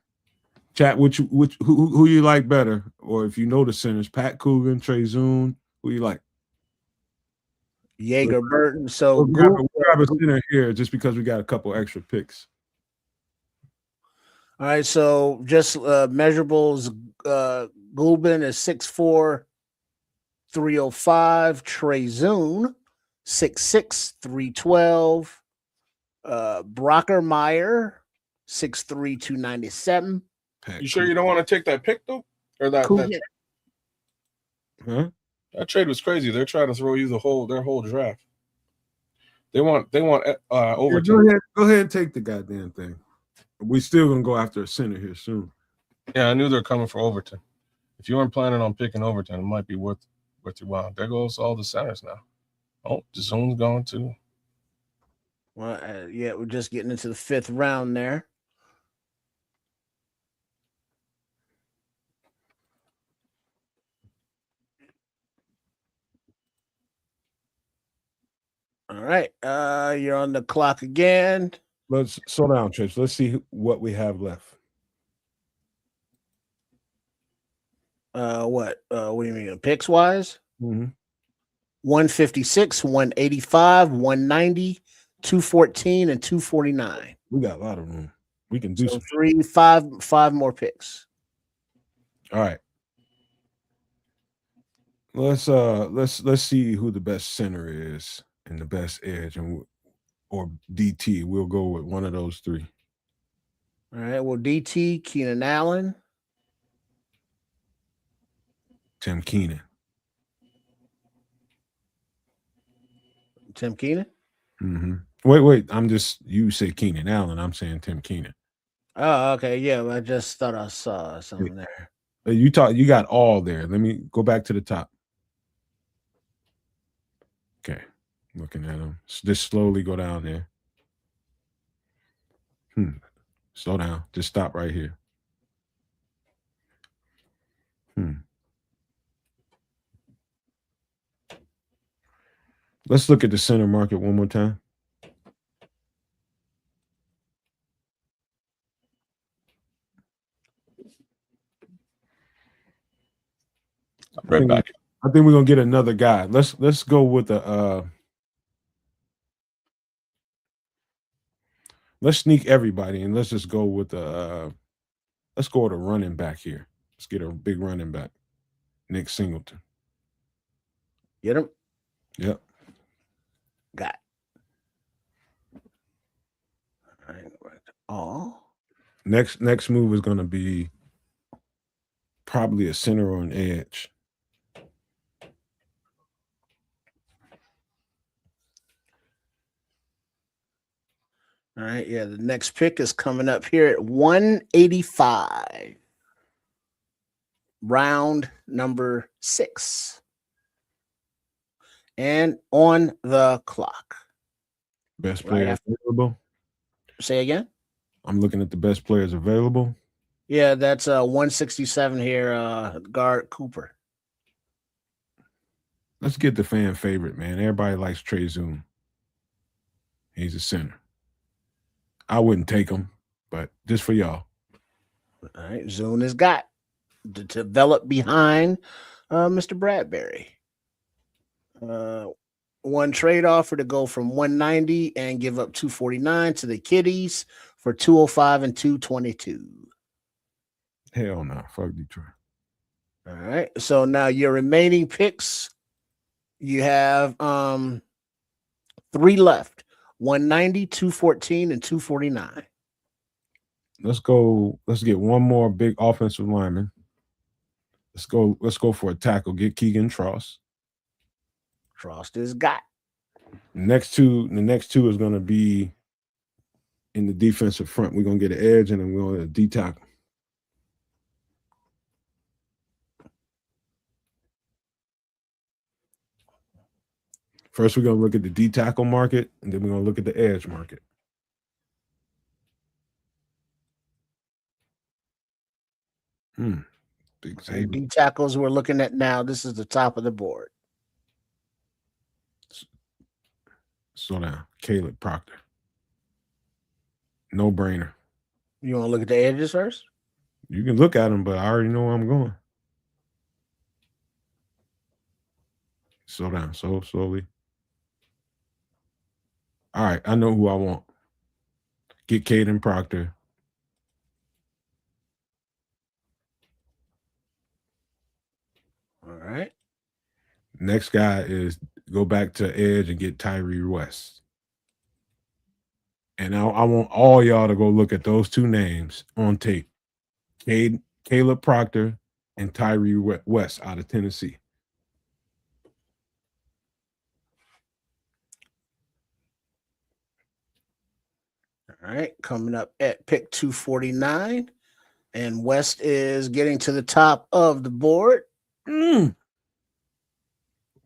Chat, who you like better? Or if you know the centers, Pat Coogan, Trey Zoom, who you like? Jaeger Burton. So we'll grab a center here just because we got a couple extra picks. All right, so just measurables. Gulbin is 6'4", 305. Trey Zoom, 6'6", 312. Brockermeyer, 6'3", 297. You sure you don't want to take that pick though, or that? Huh? That trade was crazy. They're trying to throw you their whole draft. They want Overton. Yeah, go ahead and take the goddamn thing. We still gonna go after a center here soon. Yeah, I knew they're coming for Overton. If you weren't planning on picking Overton, it might be worth your while. There goes all the centers now. Oh, the zone's gone too. Well, yeah, we're just getting into the 5th round there. All right, you're on the clock again. Let's slow down, Trish. Let's see what we have left. What do you mean, picks wise? Mm-hmm. 156, 185, 190, 214, and 249. We got a lot of room. We can do so five more picks. All right. Let's see who the best center is and the best edge, or DT. We'll go with one of those three. All right. Well, DT, Keenan Allen, Tim Keenan. Mm-hmm. Wait. You say Keenan Allen. I'm saying Tim Keenan. Oh, okay. Yeah, I just thought I saw something there. You got all there. Let me go back to the top. Okay. Looking at them. Just slowly go down there. Slow down. Just stop right here. Let's look at the center market one more time. Right back. I think we're gonna get another guy. Let's go with the let's sneak everybody and let's just go with the let's go with a running back here. Let's get a big running back. Nick Singleton. Get him? Yep. Got it. All right. Next move is gonna be probably a center or an edge. All right, yeah, the next pick is coming up here at 185. Round number 6. And on the clock. Best player available. Say again? I'm looking at the best players available. Yeah, that's 167 here, guard Cooper. Let's get the fan favorite, man. Everybody likes Trey Zoom. He's a center. I wouldn't take him, but just for y'all. All right, Zoom has got to develop behind Mr. Bradbury. one trade offer to go from 190 and give up 249 to the Kitties for 205 and 222. Hell no. Fuck Detroit. All right. So now your remaining picks, you have 3 left. 190, 214, and 249. Let's go. Let's get one more big offensive lineman. Let's go for a tackle. Get Keegan Tross. Trost is got. The next two is going to be in the defensive front. We're going to get an edge and then we're going to D tackle. First, we're going to look at the D tackle market, and then we're going to look at the edge market. Big Xavier. D tackles we're looking at now. This is the top of the board. Slow down. Caleb Proctor. No brainer. You want to look at the edges first? You can look at them, but I already know where I'm going. Slow down. So slowly. All right. I know who I want. Get Caden Proctor. All right. Next guy is go back to edge and get Tyree West. And I want all y'all to go look at those two names on tape. Caleb Proctor and Tyree West out of Tennessee. All right. Coming up at pick 249. And West is getting to the top of the board. We're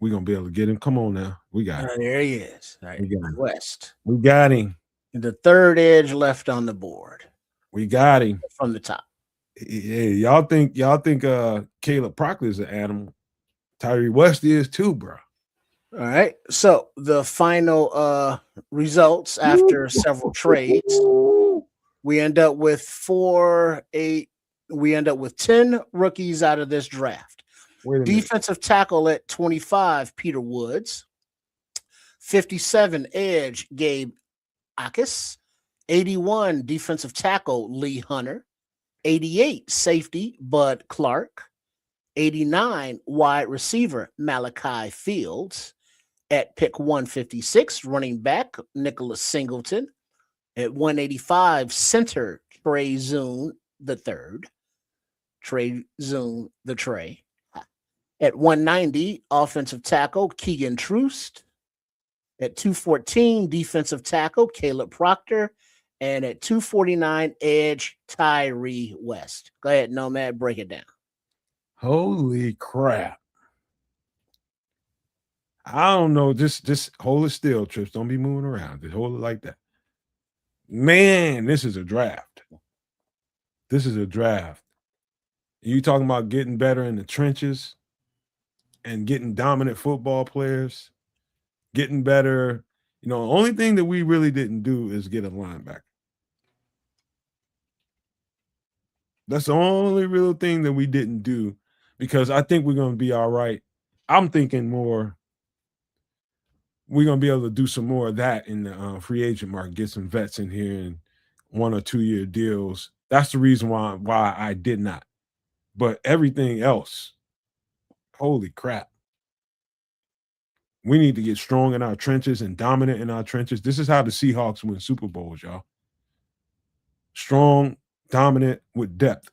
going to be able to get him. Come on now. We got him. There he is. All right. We got him. West. We got him. The third edge left on the board. We got him. From the top. Hey, y'all think Caleb Proctor is an animal. Tyree West is too, bro. All right. So the final results after several trades, we end up with 10 rookies out of this draft. Defensive tackle at 25, Peter Woods. 57, edge, Gabe Akis. 81, defensive tackle, Lee Hunter. 88, safety, Bud Clark. 89, wide receiver, Malachi Fields. At pick 156, running back, Nicholas Singleton. At 185, center, Trey Zune III. Trey Zune the Trey. At 190, offensive tackle, Keegan Troost. At 214, defensive tackle, Caleb Proctor. And at 249, edge, Tyree West. Go ahead, Nomad, break it down. Holy crap. I don't know. Just hold it still, Trips. Don't be moving around. Just hold it like that. Man, this is a draft. This is a draft. You talking about getting better in the trenches and getting dominant football players, getting better. You know, the only thing that we really didn't do is get a linebacker. That's the only real thing that we didn't do, because I think we're going to be all right. I'm thinking more we're going to be able to do some more of that in the free agent market, get some vets in here and 1 or 2 year deals. That's the reason why I did not. But everything else, holy crap. We need to get strong in our trenches and dominant in our trenches. This is how the Seahawks win Super Bowls, y'all. Strong, dominant with depth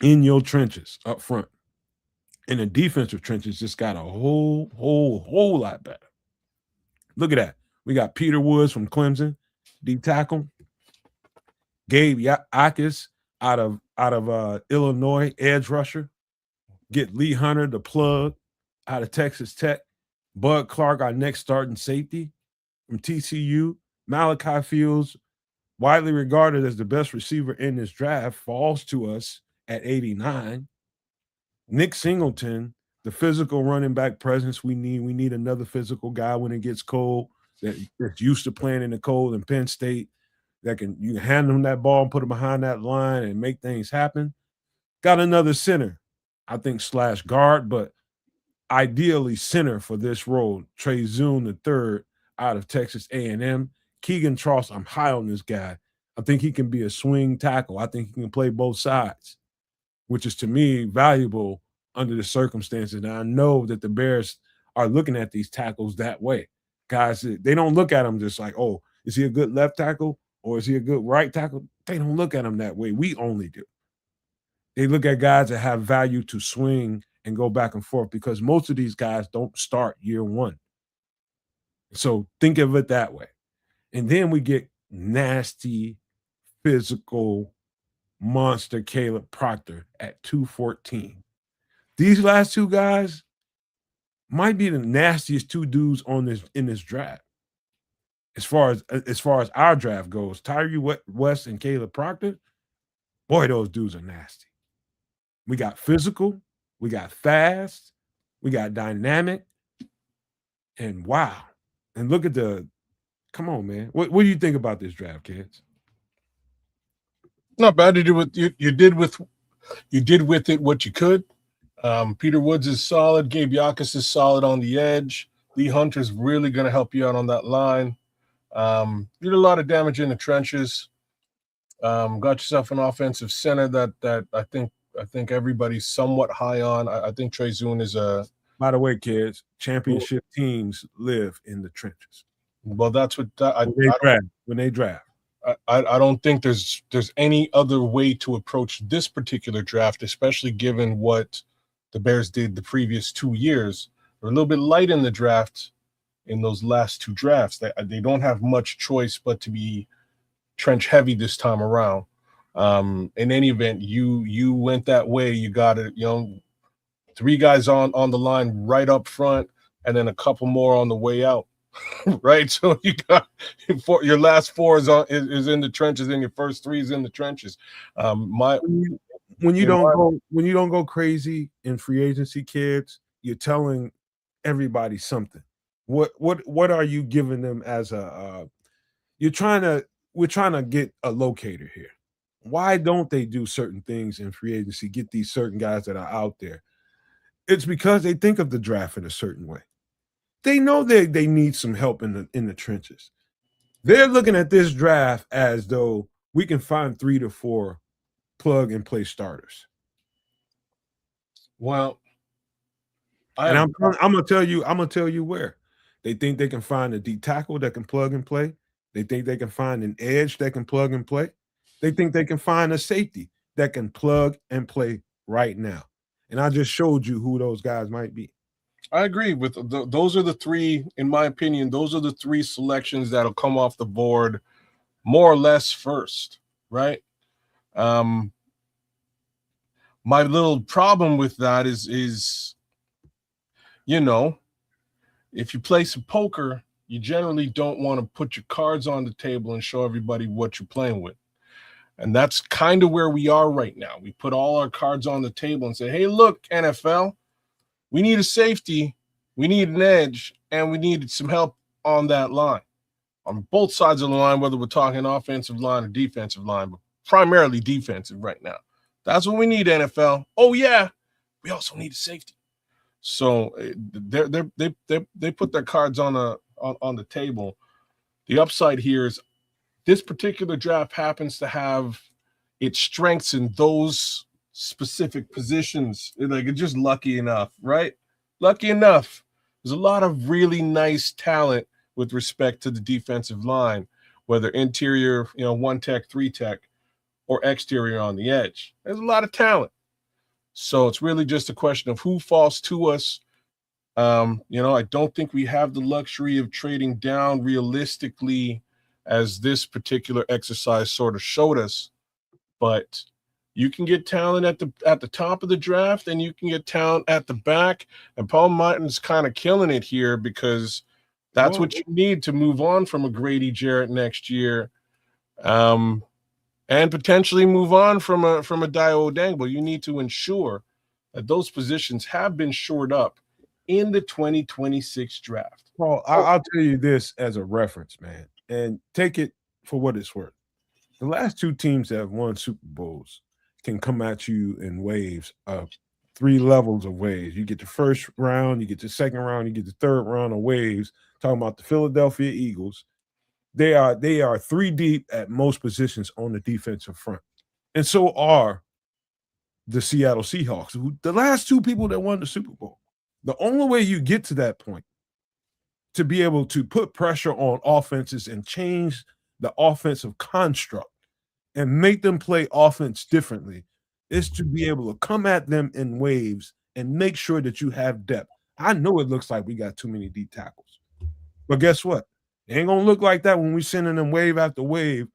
in your trenches up front. And the defensive trenches just got a whole lot better. Look at that. We got Peter Woods from Clemson, D tackle. Gabe Akis out of Illinois, edge rusher. Get Lee Hunter, the plug, out of Texas Tech. Bud Clark, our next starting safety from TCU. Malachi Fields, widely regarded as the best receiver in this draft, falls to us at 89. Nick Singleton, the physical running back presence we need. We need another physical guy when it gets cold that's used to playing in the cold in Penn State, that you can hand him that ball and put him behind that line and make things happen. Got another center, I think, / guard, but ideally center for this role. Trey Zoon the third out of Texas A&M. Keegan Tross, I'm high on this guy. I think he can be a swing tackle. I think he can play both sides, which is to me valuable under the circumstances. And I know that the Bears are looking at these tackles that way. Guys, they don't look at them just like, oh, is he a good left tackle or is he a good right tackle? They don't look at them that way. We only do. They look at guys that have value to swing and go back and forth because most of these guys don't start year one. So think of it that way. And then we get nasty, physical monster Caleb Proctor at 214. These last two guys might be the nastiest two dudes in this draft. As far as our draft goes, Tyree West and Caleb Proctor, boy, those dudes are nasty. We got physical, we got fast, we got dynamic, and wow. And look at come on, man. What do you think about this draft, kids? Not bad. You did with it what you could. Peter Woods is solid. Gabe Yakus is solid on the edge. Lee Hunter's really going to help you out on that line. Did a lot of damage in the trenches. Got yourself an offensive center that I think everybody's somewhat high on. I think Trey Zoon is a. By the way, kids, championship teams live in the trenches. Well, that's what when they draft. I don't think there's any other way to approach this particular draft, especially given what the Bears did the previous 2 years. They're a little bit light in the draft in those last two drafts. They don't have much choice but to be trench heavy this time around. In any event, you went that way. You got it, 3 guys on the line right up front, and then a couple more on the way out. Right, so you got your last 4 is in the trenches, and your first 3 is in the trenches. When you don't go crazy in free agency, kids, you're telling everybody something. What are you giving them as we're trying to get a locator here. Why don't they do certain things in free agency, get these certain guys that are out there? It's because they think of the draft in a certain way. They know they need some help in the trenches. They're looking at this draft as though we can find 3 to 4 plug and play starters. Well, I'm gonna tell you where. They think they can find a D tackle that can plug and play. They think they can find an edge that can plug and play. They think they can find a safety that can plug and play right now. And I just showed you who those guys might be. I agree with those are the 3, in my opinion, those are the 3 selections that'll come off the board more or less first, right? My little problem with that is if you play some poker, you generally don't want to put your cards on the table and show everybody what you're playing with. And that's kind of where we are right now. We put all our cards on the table and say, hey, look, NFL, we need a safety, we need an edge, and we needed some help on that line. On both sides of the line, whether we're talking offensive line or defensive line, but primarily defensive right now. That's what we need, NFL. Oh, yeah, we also need a safety. So they put their cards on the table. The upside here is this particular draft happens to have its strengths in those specific positions. Like, it's just lucky enough, right? Lucky enough. There's a lot of really nice talent with respect to the defensive line, whether interior, 1 tech, 3 tech, or exterior on the edge. There's a lot of talent. So it's really just a question of who falls to us. I don't think we have the luxury of trading down realistically as this particular exercise sort of showed us. But you can get talent at the top of the draft, and you can get talent at the back. And Paul Martin's kind of killing it here because that's what you need to move on from a Grady Jarrett next year, and potentially move on from a Dio Odangbo. You need to ensure that those positions have been shored up in the 2026 draft. Well, I'll tell you this as a reference, man, and take it for what it's worth. The last 2 teams that have won Super Bowls can come at you in waves of 3 levels of waves. You get the first round, you get the second round, you get the third round of waves. Talking about the Philadelphia Eagles, they are 3 deep at most positions on the defensive front, and so are the Seattle Seahawks, who the last 2 people that won the Super Bowl. The only way you get to that point to be able to put pressure on offenses and change the offensive construct and make them play offense differently is to be able to come at them in waves and make sure that you have depth. I know it looks like we got too many deep tackles, but guess what? It ain't gonna look like that when we sending them wave after wave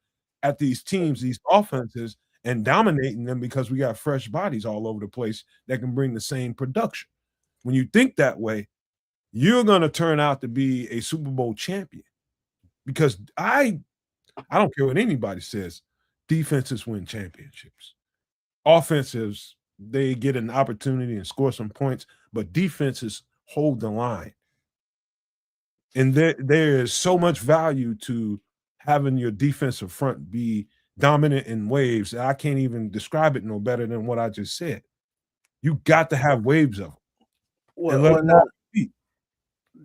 at these teams, these offenses, and dominating them because we got fresh bodies all over the place that can bring the same production. When you think that way, you're gonna turn out to be a Super Bowl champion because I don't care what anybody says. Defenses win championships. Offensives, they get an opportunity and score some points, but defenses hold the line. And there is so much value to having your defensive front be dominant in waves that I can't even describe it no better than what I just said. You got to have waves of them. And let them all compete.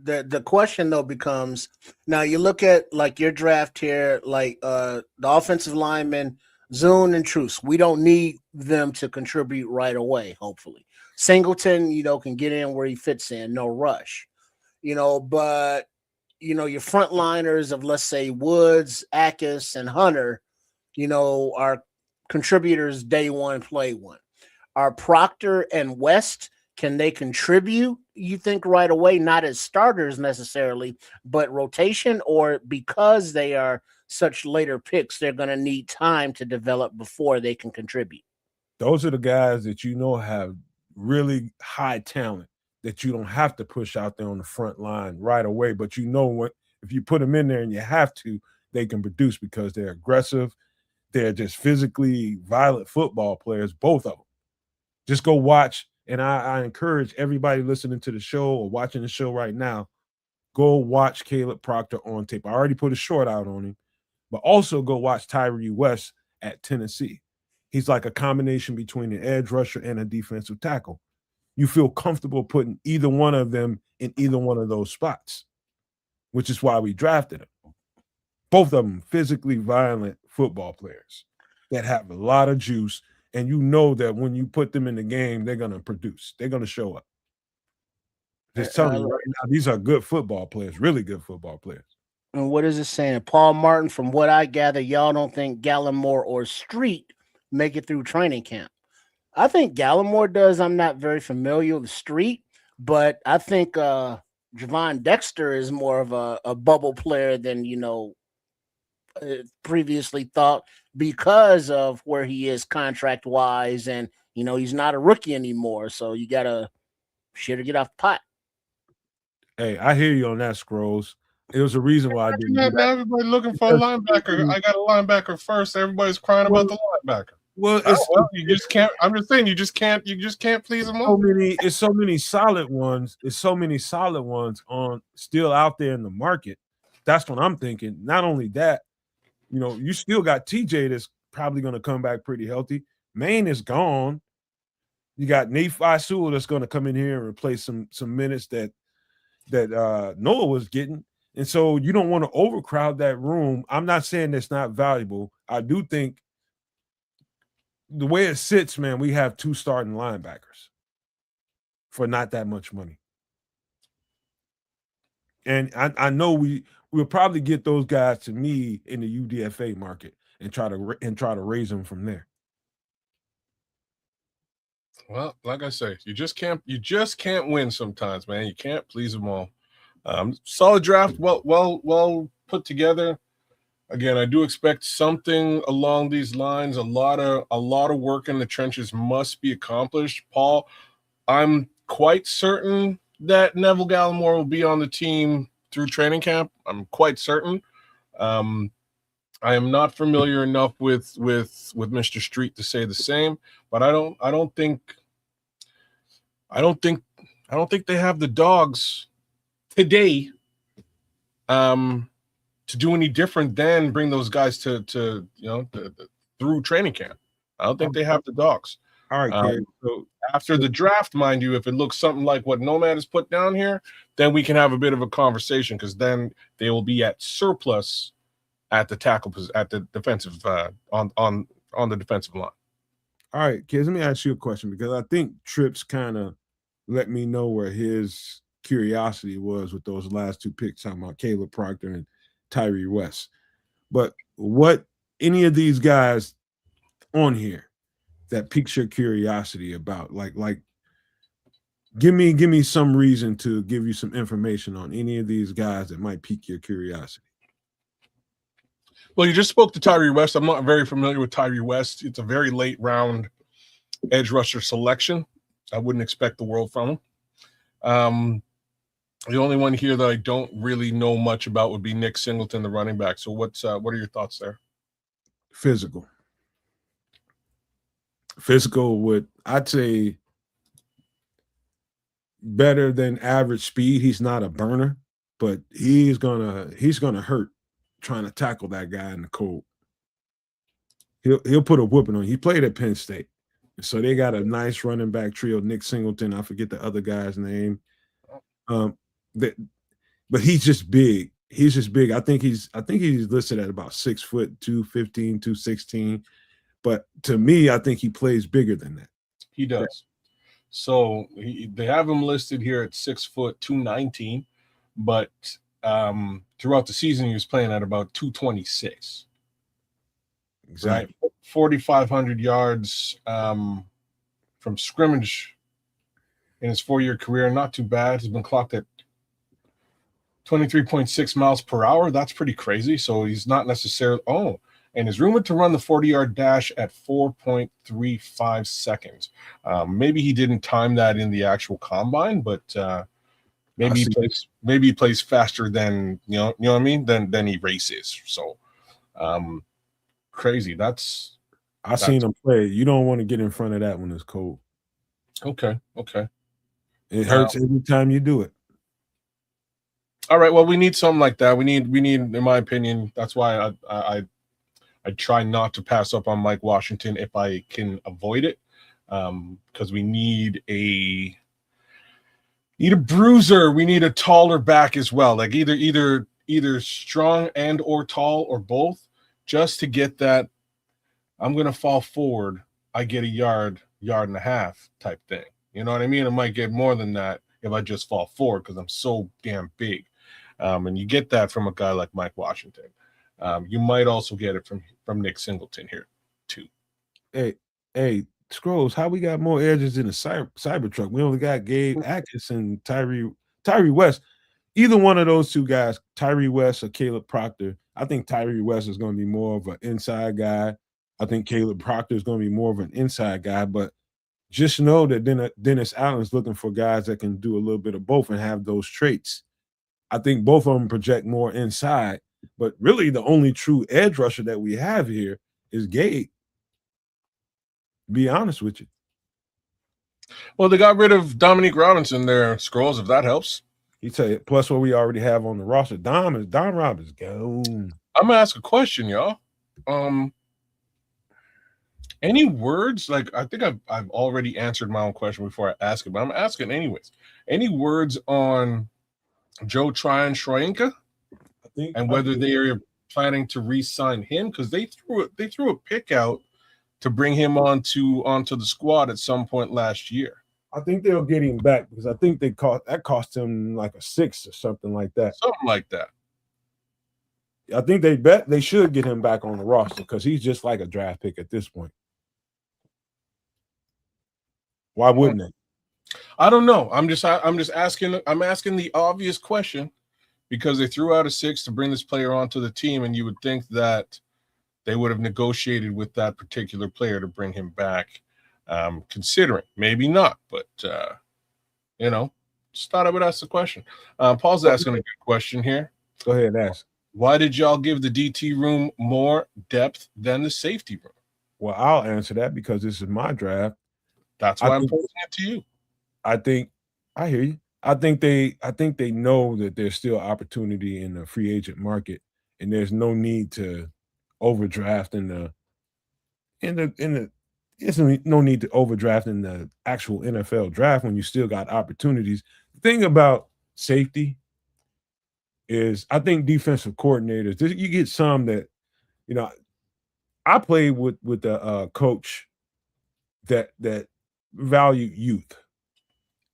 The question though becomes, now you look at like your draft here, like the offensive linemen, Zune and Truce. We don't need them to contribute right away, hopefully. Singleton, can get in where he fits in, no rush. But your frontliners of, let's say, Woods, Akis, and Hunter, are contributors day one, play one. Are Proctor and West, can they contribute, you think, right away? Not as starters necessarily, but rotation, or because they are such later picks, they're going to need time to develop before they can contribute? Those are the guys that have really high talent that you don't have to push out there on the front line right away. But what, if you put them in there and you have to, they can produce because they're aggressive. They're just physically violent football players, both of them. Just go watch. And I encourage everybody listening to the show or watching the show right now, go watch Caleb Proctor on tape. I already put a short out on him, but also go watch Tyree West at Tennessee. He's like a combination between an edge rusher and a defensive tackle. You feel comfortable putting either one of them in either one of those spots, which is why we drafted them. Both of them physically violent football players that have a lot of juice, and you know that when you put them in the game, they're going to produce. They're going to show up. Just telling you right now, these are good football players, really good football players. And what is it saying? Paul Martin, from what I gather, y'all don't think Gallimore or Street make it through training camp. I think Gallimore does. I'm not very familiar with Street, but I think Javon Dexter is more of a bubble player than, previously thought, because of where he is contract wise, and he's not a rookie anymore, so you gotta shit or get off the pot. Hey, I hear you on that, Scrolls. It was a reason why I didn't do that. Now everybody looking for a linebacker. I got a linebacker first. Everybody's crying about the linebacker. Well, you just can't. I'm just saying, you just can't please them all. It's so many solid ones. It's so many solid ones on still out there in the market. That's what I'm thinking. Not only that, you still got TJ that's probably going to come back pretty healthy. Maine is gone. You got Nephi Sewell that's going to come in here and replace some minutes that Noah was getting. And so you don't want to overcrowd that room. I'm not saying it's not valuable. I do think the way it sits, man, we have 2 starting linebackers for not that much money. And I know we'll probably get those guys to me in the UDFA market and try to raise them from there. Well, like I say, you just can't win sometimes, man. You can't please them all. Solid draft, well put together. Again, I do expect something along these lines. A lot of work in the trenches must be accomplished. Paul, I'm quite certain that Neville Gallimore will be on the team through training camp. I'm quite certain. I am not familiar enough with Mr. Street to say the same, but I don't think they have the dogs today to do any different than bring those guys to through training camp. I don't think they have the dogs. All right, Kev. So After the draft, mind you, if it looks something like what Nomad has put down here, then we can have a bit of a conversation because then they will be at surplus at the at the defensive on the defensive line. all right, kids, let me ask you a question because I think Trips kind of let me know where his curiosity was with those last two picks, talking about Caleb Proctor and Tyree West. But what any of these guys on here that piques your curiosity about, like give me some reason to give you some information on any of these guys that might pique your curiosity. Well, you just spoke to Tyree West. I'm not very familiar with Tyree West. It's a very late round edge rusher selection. I wouldn't expect the world from him. The only one here that I don't really know much about would be Nick Singleton, the running back. So what are your thoughts there? Physical would, I'd say, better than average speed. He's not a burner, but he's gonna hurt trying to tackle that guy in the cold. He'll put a whooping on. He played at Penn State, so they got a nice running back trio. Nick Singleton, I forget the other guy's name. But he's just big. He's just big. I think he's listed at about 6 foot 215, 216. But to me, I think he plays bigger than that. He does. So they have him listed here at 6 foot 219, but throughout the season he was playing at about 226. Exactly. Right, 4,500 yards from scrimmage in his 4-year career. Not too bad. He's been clocked at 23.6 miles per hour. That's pretty crazy. So he's not necessarily and is rumored to run the 40-yard dash at 4.35 seconds. Maybe he didn't time that in the actual combine, but maybe he plays faster than you know what I mean than he races. So crazy. I've seen him play. You don't want to get in front of that when it's cold. Okay. It hurts every time you do it. All right. Well, we need something like that. We need, in my opinion, that's why I try not to pass up on Mike Washington if I can avoid it, because we need a bruiser. We need a taller back as well, like either strong and or tall or both, just to get that. I'm gonna fall forward. I get a yard and a half type thing. You know what I mean? I might get more than that if I just fall forward because I'm so damn big. And you get that from a guy like Mike Washington. You might also get it from Nick Singleton here too. Hey, Scrolls, how we got more edges in the Cybertruck? We only got Gabe Atkinson, Tyree West. Either one of those two guys, Tyree West or Caleb Proctor. I think Tyree West is going to be more of an inside guy. I think Caleb Proctor is going to be more of an inside guy. But just know that Dennis Allen's looking for guys that can do a little bit of both and have those traits. I think both of them project more inside. But really, the only true edge rusher that we have here is Gabe. Be honest with you. Well, they got rid of Dominique Robinson there, Scrolls, if that helps. He tell you, plus what we already have on the roster. Don Robbins gone. I'm gonna ask a question, y'all. Any words? Like, I think I've already answered my own question before I ask it, but I'm asking anyways. Any words on Joe Tryon-Shoyinka and whether they are planning to re-sign him? Because they threw a pick out to bring him onto the squad at some point last year. I think they'll get him back because I think that cost him like a 6 or something like that. Something like that. I think they should get him back on the roster because he's just like a draft pick at this point. Why wouldn't they? I don't know. I'm just asking. I'm asking the obvious question because they threw out a 6 to bring this player onto the team, and you would think that they would have negotiated with that particular player to bring him back. Considering maybe not, but just thought I would ask the question. Paul's asking a good question here. Go ahead and ask. Why did y'all give the DT room more depth than the safety room? Well, I'll answer that because this is my draft. That's why I'm posing it to you. I hear you. I think they know that there's still opportunity in the free agent market, and there's no need to overdraft in there's no need to overdraft in the actual NFL draft when you still got opportunities. The thing about safety is I think defensive coordinators, you get some that, you know, I played with a coach that valued youth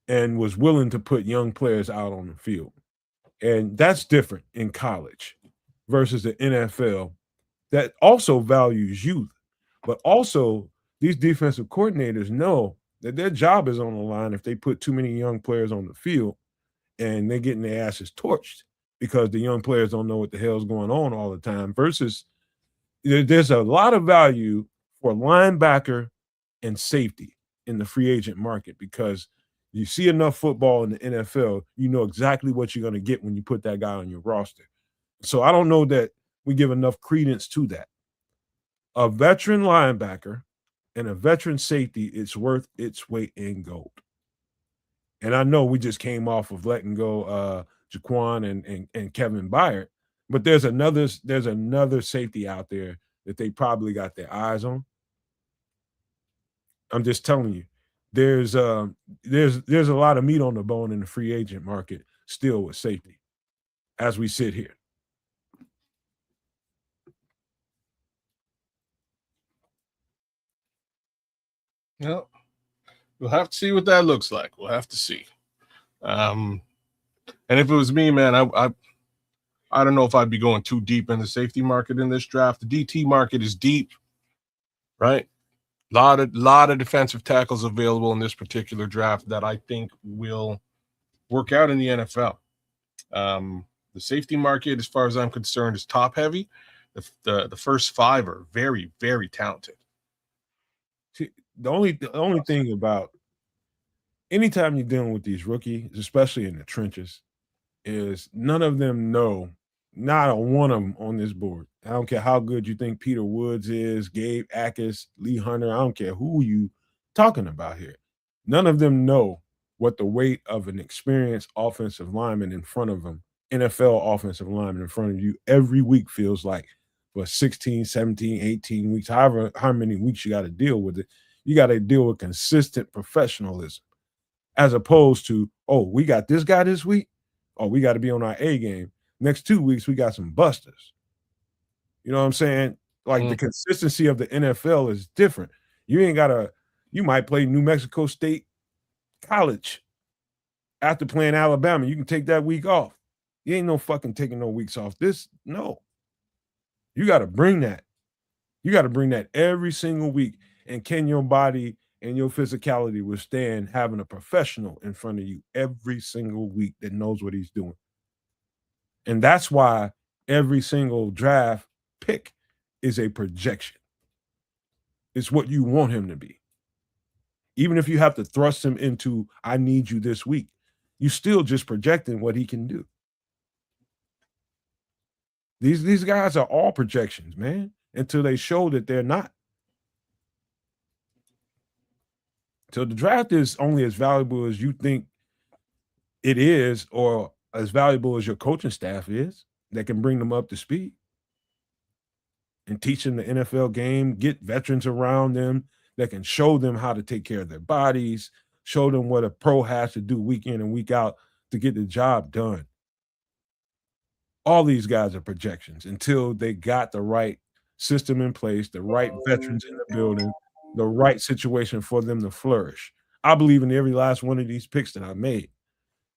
and was willing to put young players out on the field. And that's different in college versus the NFL that also values youth. But also, these defensive coordinators know that their job is on the line if they put too many young players on the field and they're getting their asses torched because the young players don't know what the hell's going on all the time. Versus, there's a lot of value for linebacker and safety in the free agent market because you see enough football in the NFL, you know exactly what you're going to get when you put that guy on your roster. So I don't know that we give enough credence to that. A veteran linebacker and a veteran safety, it's worth its weight in gold. And I know we just came off of letting go Jaquan and Kevin Byard, but there's another safety out there that they probably got their eyes on. I'm just telling you, there's there's a lot of meat on the bone in the free agent market still with safety as we sit here. Yeah, we'll have to see what that looks like. We'll have to see. And if it was me, man, I don't know if I'd be going too deep in the safety market in this draft. The DT market is deep, right? Lot of defensive tackles available in this particular draft that I think will work out in the NFL. The safety market, as far as I'm concerned, is top heavy. The first five are very, very talented. See, the only thing about anytime you're dealing with these rookies, especially in the trenches, is none of them know, not a one of them on this board. I don't care how good you think Peter Woods is, Gabe Akis, Lee Hunter. I don't care who you talking about here. None of them know what the weight of an experienced offensive lineman in front of them, NFL offensive lineman in front of you every week feels like for 16, 17, 18 weeks, however how many weeks you got to deal with it. You got to deal with consistent professionalism as opposed to, oh, we got this guy this week. Oh, we got to be on our A game. Next 2 weeks, we got some busters. You know what I'm saying? Like the consistency of the NFL is different. You might play New Mexico State College after playing Alabama. You can take that week off. You ain't no fucking taking no weeks off. No. You got to bring that. You got to bring that every single week. And can your body and your physicality withstand having a professional in front of you every single week that knows what he's doing? And that's why every single draft pick is a projection. It's what you want him to be. Even if you have to thrust him into, I need you this week, you still just projecting what he can do. These guys are all projections, man, until they show that they're not. So the draft is only as valuable as you think it is, or as valuable as your coaching staff is that can bring them up to speed and teach them the NFL game, get veterans around them that can show them how to take care of their bodies, show them what a pro has to do week in and week out to get the job done. All these guys are projections until they got the right system in place, the right veterans in the building, the right situation for them to flourish. I believe in every last one of these picks that I made,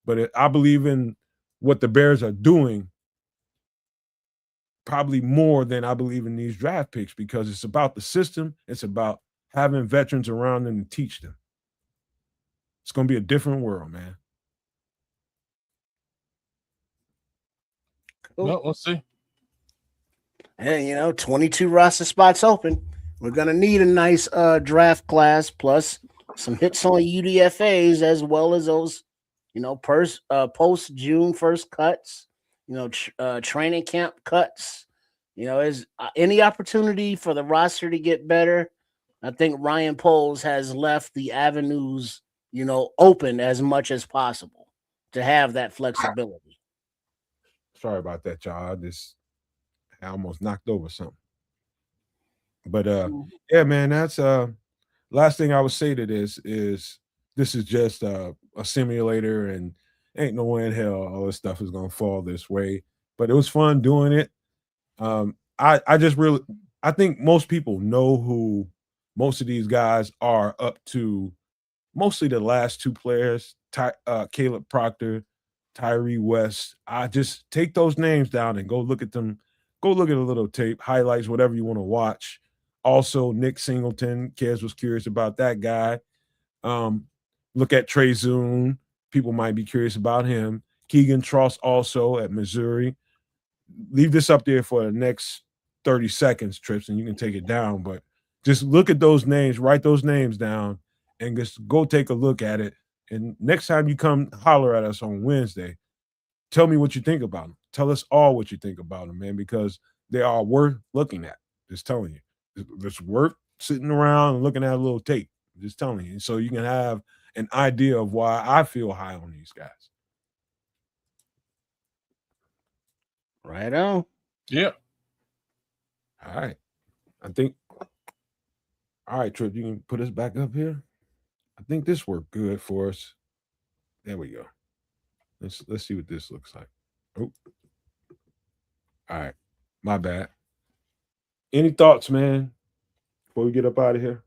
but I believe in what the Bears are doing probably more than I believe in these draft picks because it's about the system. It's about having veterans around them to teach them. It's going to be a different world, man. Cool. No, we'll see. Hey, 22 roster spots open. We're gonna need a nice draft class plus some hits on UDFAs as well as those, post June 1st cuts. Training camp cuts. Is any opportunity for the roster to get better? I think Ryan Poles has left the avenues, open as much as possible to have that flexibility. Sorry about that, y'all. I almost knocked over something. But yeah, man, last thing I would say to this is just a simulator, and ain't no way in hell all this stuff is gonna fall this way. But it was fun doing it. I just really I think most people know who most of these guys are up to. Mostly the last two players, Caleb Proctor, Tyree West. I just take those names down and go look at them. Go look at a little tape, highlights, whatever you want to watch. Also, Nick Singleton. Kez was curious about that guy. Um, Look at Trey Zoon. People might be curious about him. Keegan Tross also at Missouri. Leave this up there for the next 30 seconds, Trips, and you can take it down. But just look at those names, write those names down, and just go take a look at it. And next time you come holler at us on Wednesday, tell me what you think about them. Tell us all what you think about them, man, because they are worth looking at. Just telling you. It's worth sitting around and looking at a little tape. Just telling you. So you can have an idea of why I feel high on these guys. Right on. Yeah. All right. I think. All right, Trip, you can put us back up here. I think this worked good for us. There we go. Let's see what this looks like. Oh. All right. My bad. Any thoughts, man, before we get up out of here?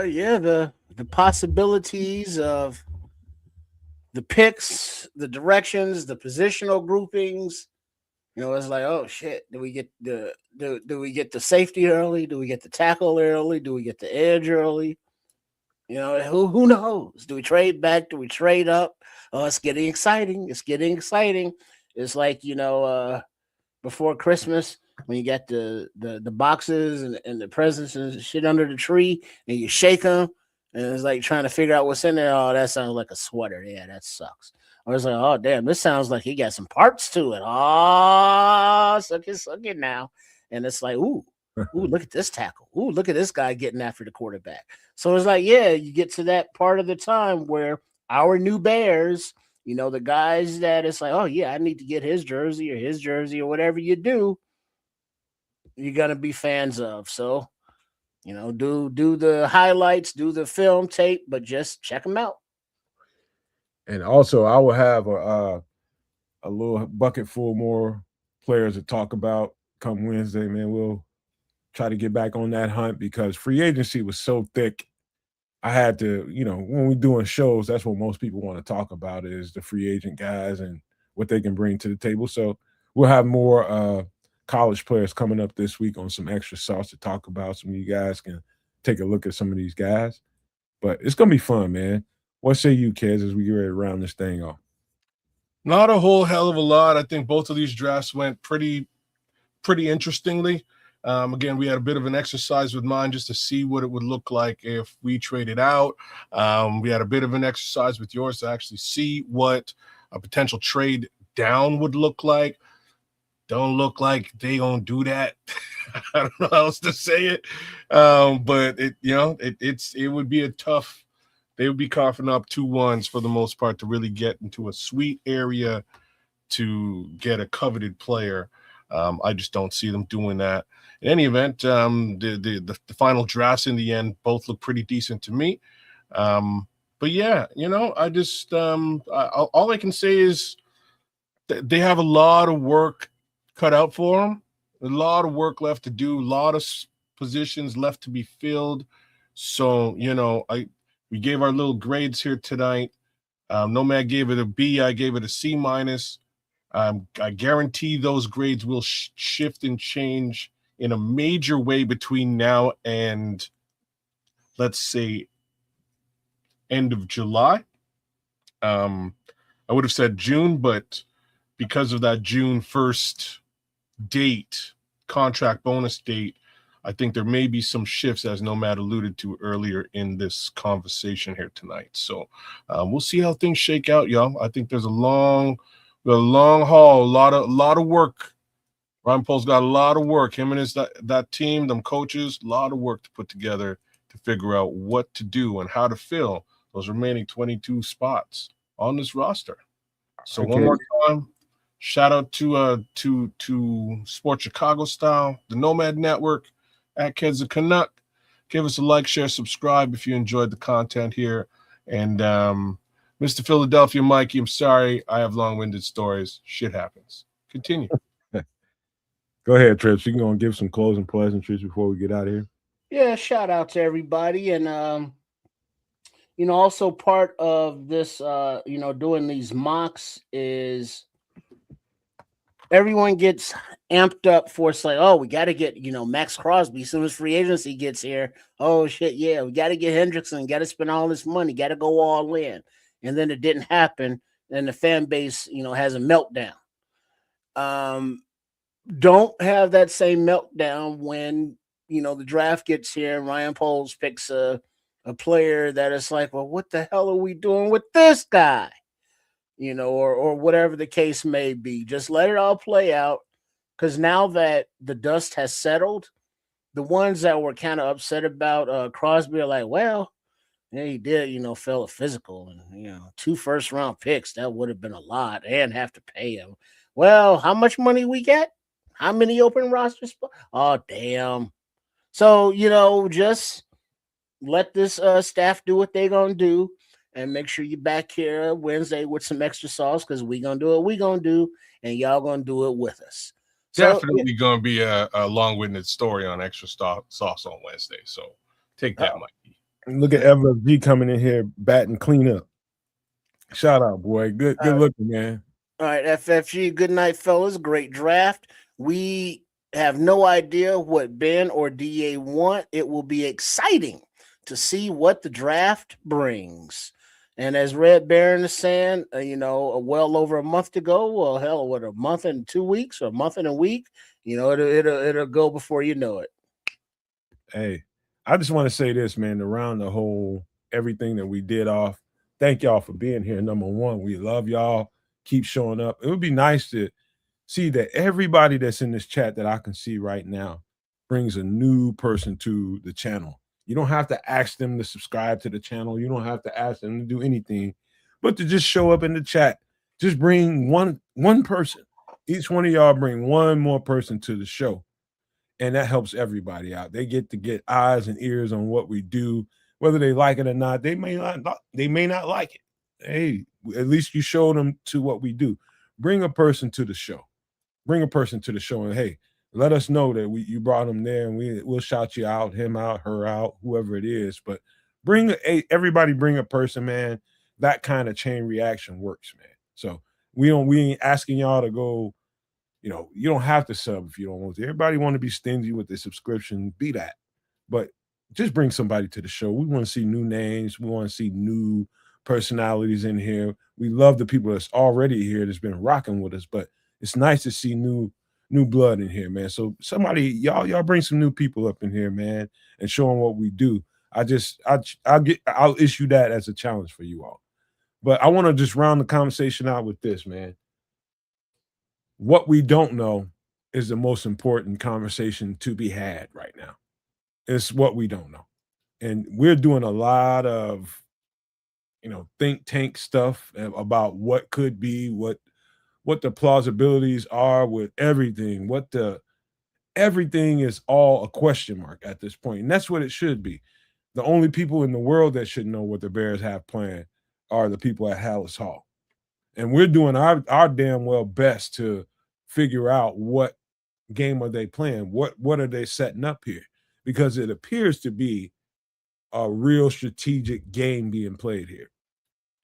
Yeah, the possibilities of the picks, the directions, the positional groupings. It's like, oh shit, do we get the safety early? Do we get the tackle early? Do we get the edge early? Who knows? Do we trade back? Do we trade up? Oh, it's getting exciting. It's getting exciting. It's like, before Christmas when you got the boxes and the presents and shit under the tree and you shake them and it's like trying to figure out what's in there. Oh, that sounds like a sweater. Yeah, that sucks. I was like, oh damn, this sounds like he got some parts to it. Oh, suck it now. And it's like, ooh, look at this tackle. Ooh, look at this guy getting after the quarterback. So it's like, yeah, you get to that part of the time where our new Bears, the guys that it's like, oh yeah, I need to get his jersey or whatever you do, you're gonna be fans of. So, do the highlights, do the film tape, but just check them out. And also, I will have a little bucket full more players to talk about come Wednesday, man. We'll try to get back on that hunt because free agency was so thick. I had to, when we're doing shows, that's what most people want to talk about is the free agent guys and what they can bring to the table. So we'll have more college players coming up this week on some extra sauce to talk about. Some of you guys can take a look at some of these guys. But it's going to be fun, man. What say you, Kez, as we get ready to round this thing off? Not a whole hell of a lot. I think both of these drafts went pretty interestingly. Again, we had a bit of an exercise with mine just to see what it would look like if we traded out. We had a bit of an exercise with yours to actually see what a potential trade down would look like. Don't look like they gonna do that. I don't know how else to say it. But it would be a tough. They would be coughing up 2-1s for the most part to really get into a sweet area to get a coveted player. I just don't see them doing that. In any event, the final drafts in the end both look pretty decent to me. But yeah, I just all I can say is they have a lot of work cut out for them. A lot of work left to do. A lot of positions left to be filled. So we gave our little grades here tonight. Nomad gave it a B. I gave it a C minus. I guarantee those grades will shift and change in a major way between now and, let's say, end of July. I would have said June, but because of that June 1st date, contract bonus date, I think there may be some shifts, as Nomad alluded to earlier in this conversation here tonight. So we'll see how things shake out, y'all. I think there's a long haul, a lot of work. Ryan Pohl's got a lot of work. Him and that team, them coaches, a lot of work to put together to figure out what to do and how to fill those remaining 22 spots on this roster. So one more time, Shout out to Sports Chicago Style, the Nomad Network, at Kids of Canuck. Give us a like, share, subscribe if you enjoyed the content here. And Mr. Philadelphia Mikey, I'm sorry I have long-winded stories. Shit happens. Continue. Go ahead, Trips. You gonna give some closing pleasantries before we get out of here? Yeah, shout out to everybody. And also part of this doing these mocks is everyone gets amped up for it's like, oh, we got to get, Max Crosby as soon as free agency gets here. Oh, shit, yeah, we got to get Hendrickson, got to spend all this money, got to go all in. And then it didn't happen. And the fan base, has a meltdown. Don't have that same meltdown when, the draft gets here and Ryan Poles picks a player that is like, well, what the hell are we doing with this guy? Or whatever the case may be. Just let it all play out. Because now that the dust has settled, the ones that were kind of upset about Crosby are like, well, yeah, he did, fail a physical and, 2 first-round picks. That would have been a lot and have to pay him. Well, how much money we get? How many open roster spots? Oh, damn. So, just let this staff do what they're going to do. And make sure you're back here Wednesday with some extra sauce because we're going to do what we're going to do, and y'all going to do it with us. Definitely going to be a long-winded story on extra sauce on Wednesday. So take that, Mikey. Look at FFG coming in here, batting clean up. Shout out, boy. Good looking, man. All right, FFG, good night, fellas. Great draft. We have no idea what Ben or DA want. It will be exciting to see what the draft brings. And as Red Baron is saying, well over a month to go. Well, hell, what, a month and 2 weeks or a month and a week? It'll go before you know it. Hey, I just want to say this, man. Around the whole everything that we did off, thank y'all for being here. Number one, we love y'all. Keep showing up. It would be nice to see that everybody that's in this chat that I can see right now brings a new person to the channel. You don't have to ask them to subscribe to the channel. You don't have to ask them to do anything, but to just show up in the chat. Just bring one person. Each one of y'all bring one more person to the show, and that helps everybody out. They get to get eyes and ears on what we do, whether they like it or not. They may not like it. Hey, at least you showed them to what we do. Bring a person to the show. Bring a person to the show, and hey, let us know that you brought them there, and we'll shout you out, him out, her out, whoever it is. But everybody bring a person, man. That kind of chain reaction works, man. So we ain't asking y'all to go. You don't have to sub if you don't want to. Everybody want to be stingy with their subscription. Be that, but just bring somebody to the show. We want to see new names. We want to see new personalities in here. We love the people that's already here that's been rocking with us, but it's nice to see new blood in here, man. So somebody, y'all bring some new people up in here, man, and show them what we do. I'll issue that as a challenge for you all. But I want to just round the conversation out with this, man. What we don't know is the most important conversation to be had right now. It's what we don't know. And we're doing a lot of, think tank stuff about what could be, what the plausibilities are with everything, everything is all a question mark at this point. And that's what it should be. The only people in the world that should know what the Bears have planned are the people at Hallis Hall. And we're doing our damn well best to figure out what game are they playing, what are they setting up here, because it appears to be a real strategic game being played here.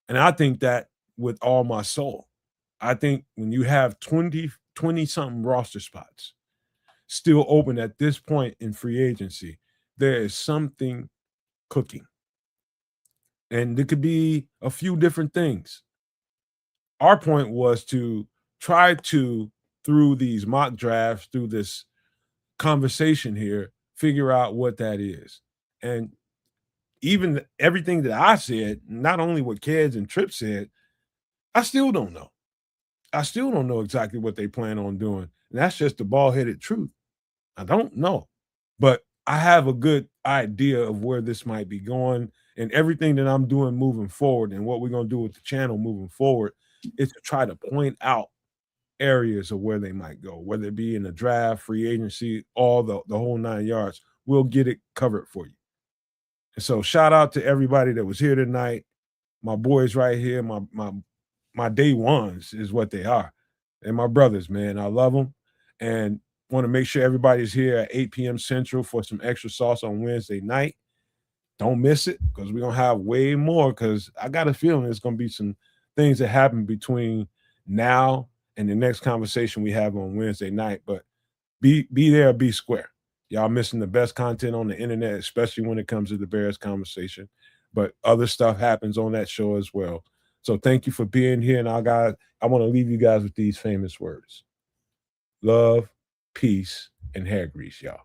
And I think that with all my soul. I think when you have 20 something roster spots still open at this point in free agency, there is something cooking. And it could be a few different things. Our point was to try to, through these mock drafts, through this conversation here, figure out what that is. And even everything that I said, not only what Keds and Tripp said, I still don't know. I still don't know exactly what they plan on doing. And that's just the bald-headed truth. I don't know. But I have a good idea of where this might be going, and everything that I'm doing moving forward and what we're going to do with the channel moving forward is to try to point out areas of where they might go, whether it be in the draft, free agency, all the whole 9 yards. We'll get it covered for you. And so shout out to everybody that was here tonight. My boys right here, my day ones is what they are. And my brothers, man, I love them. And want to make sure everybody's here at 8 p.m. Central for some extra sauce on Wednesday night. Don't miss it, because we're going to have way more, because I got a feeling there's going to be some things that happen between now and the next conversation we have on Wednesday night. But be there, be square. Y'all missing the best content on the internet, especially when it comes to the Bears conversation. But other stuff happens on that show as well. So thank you for being here. And I want to leave you guys with these famous words: love, peace, and hair grease, y'all.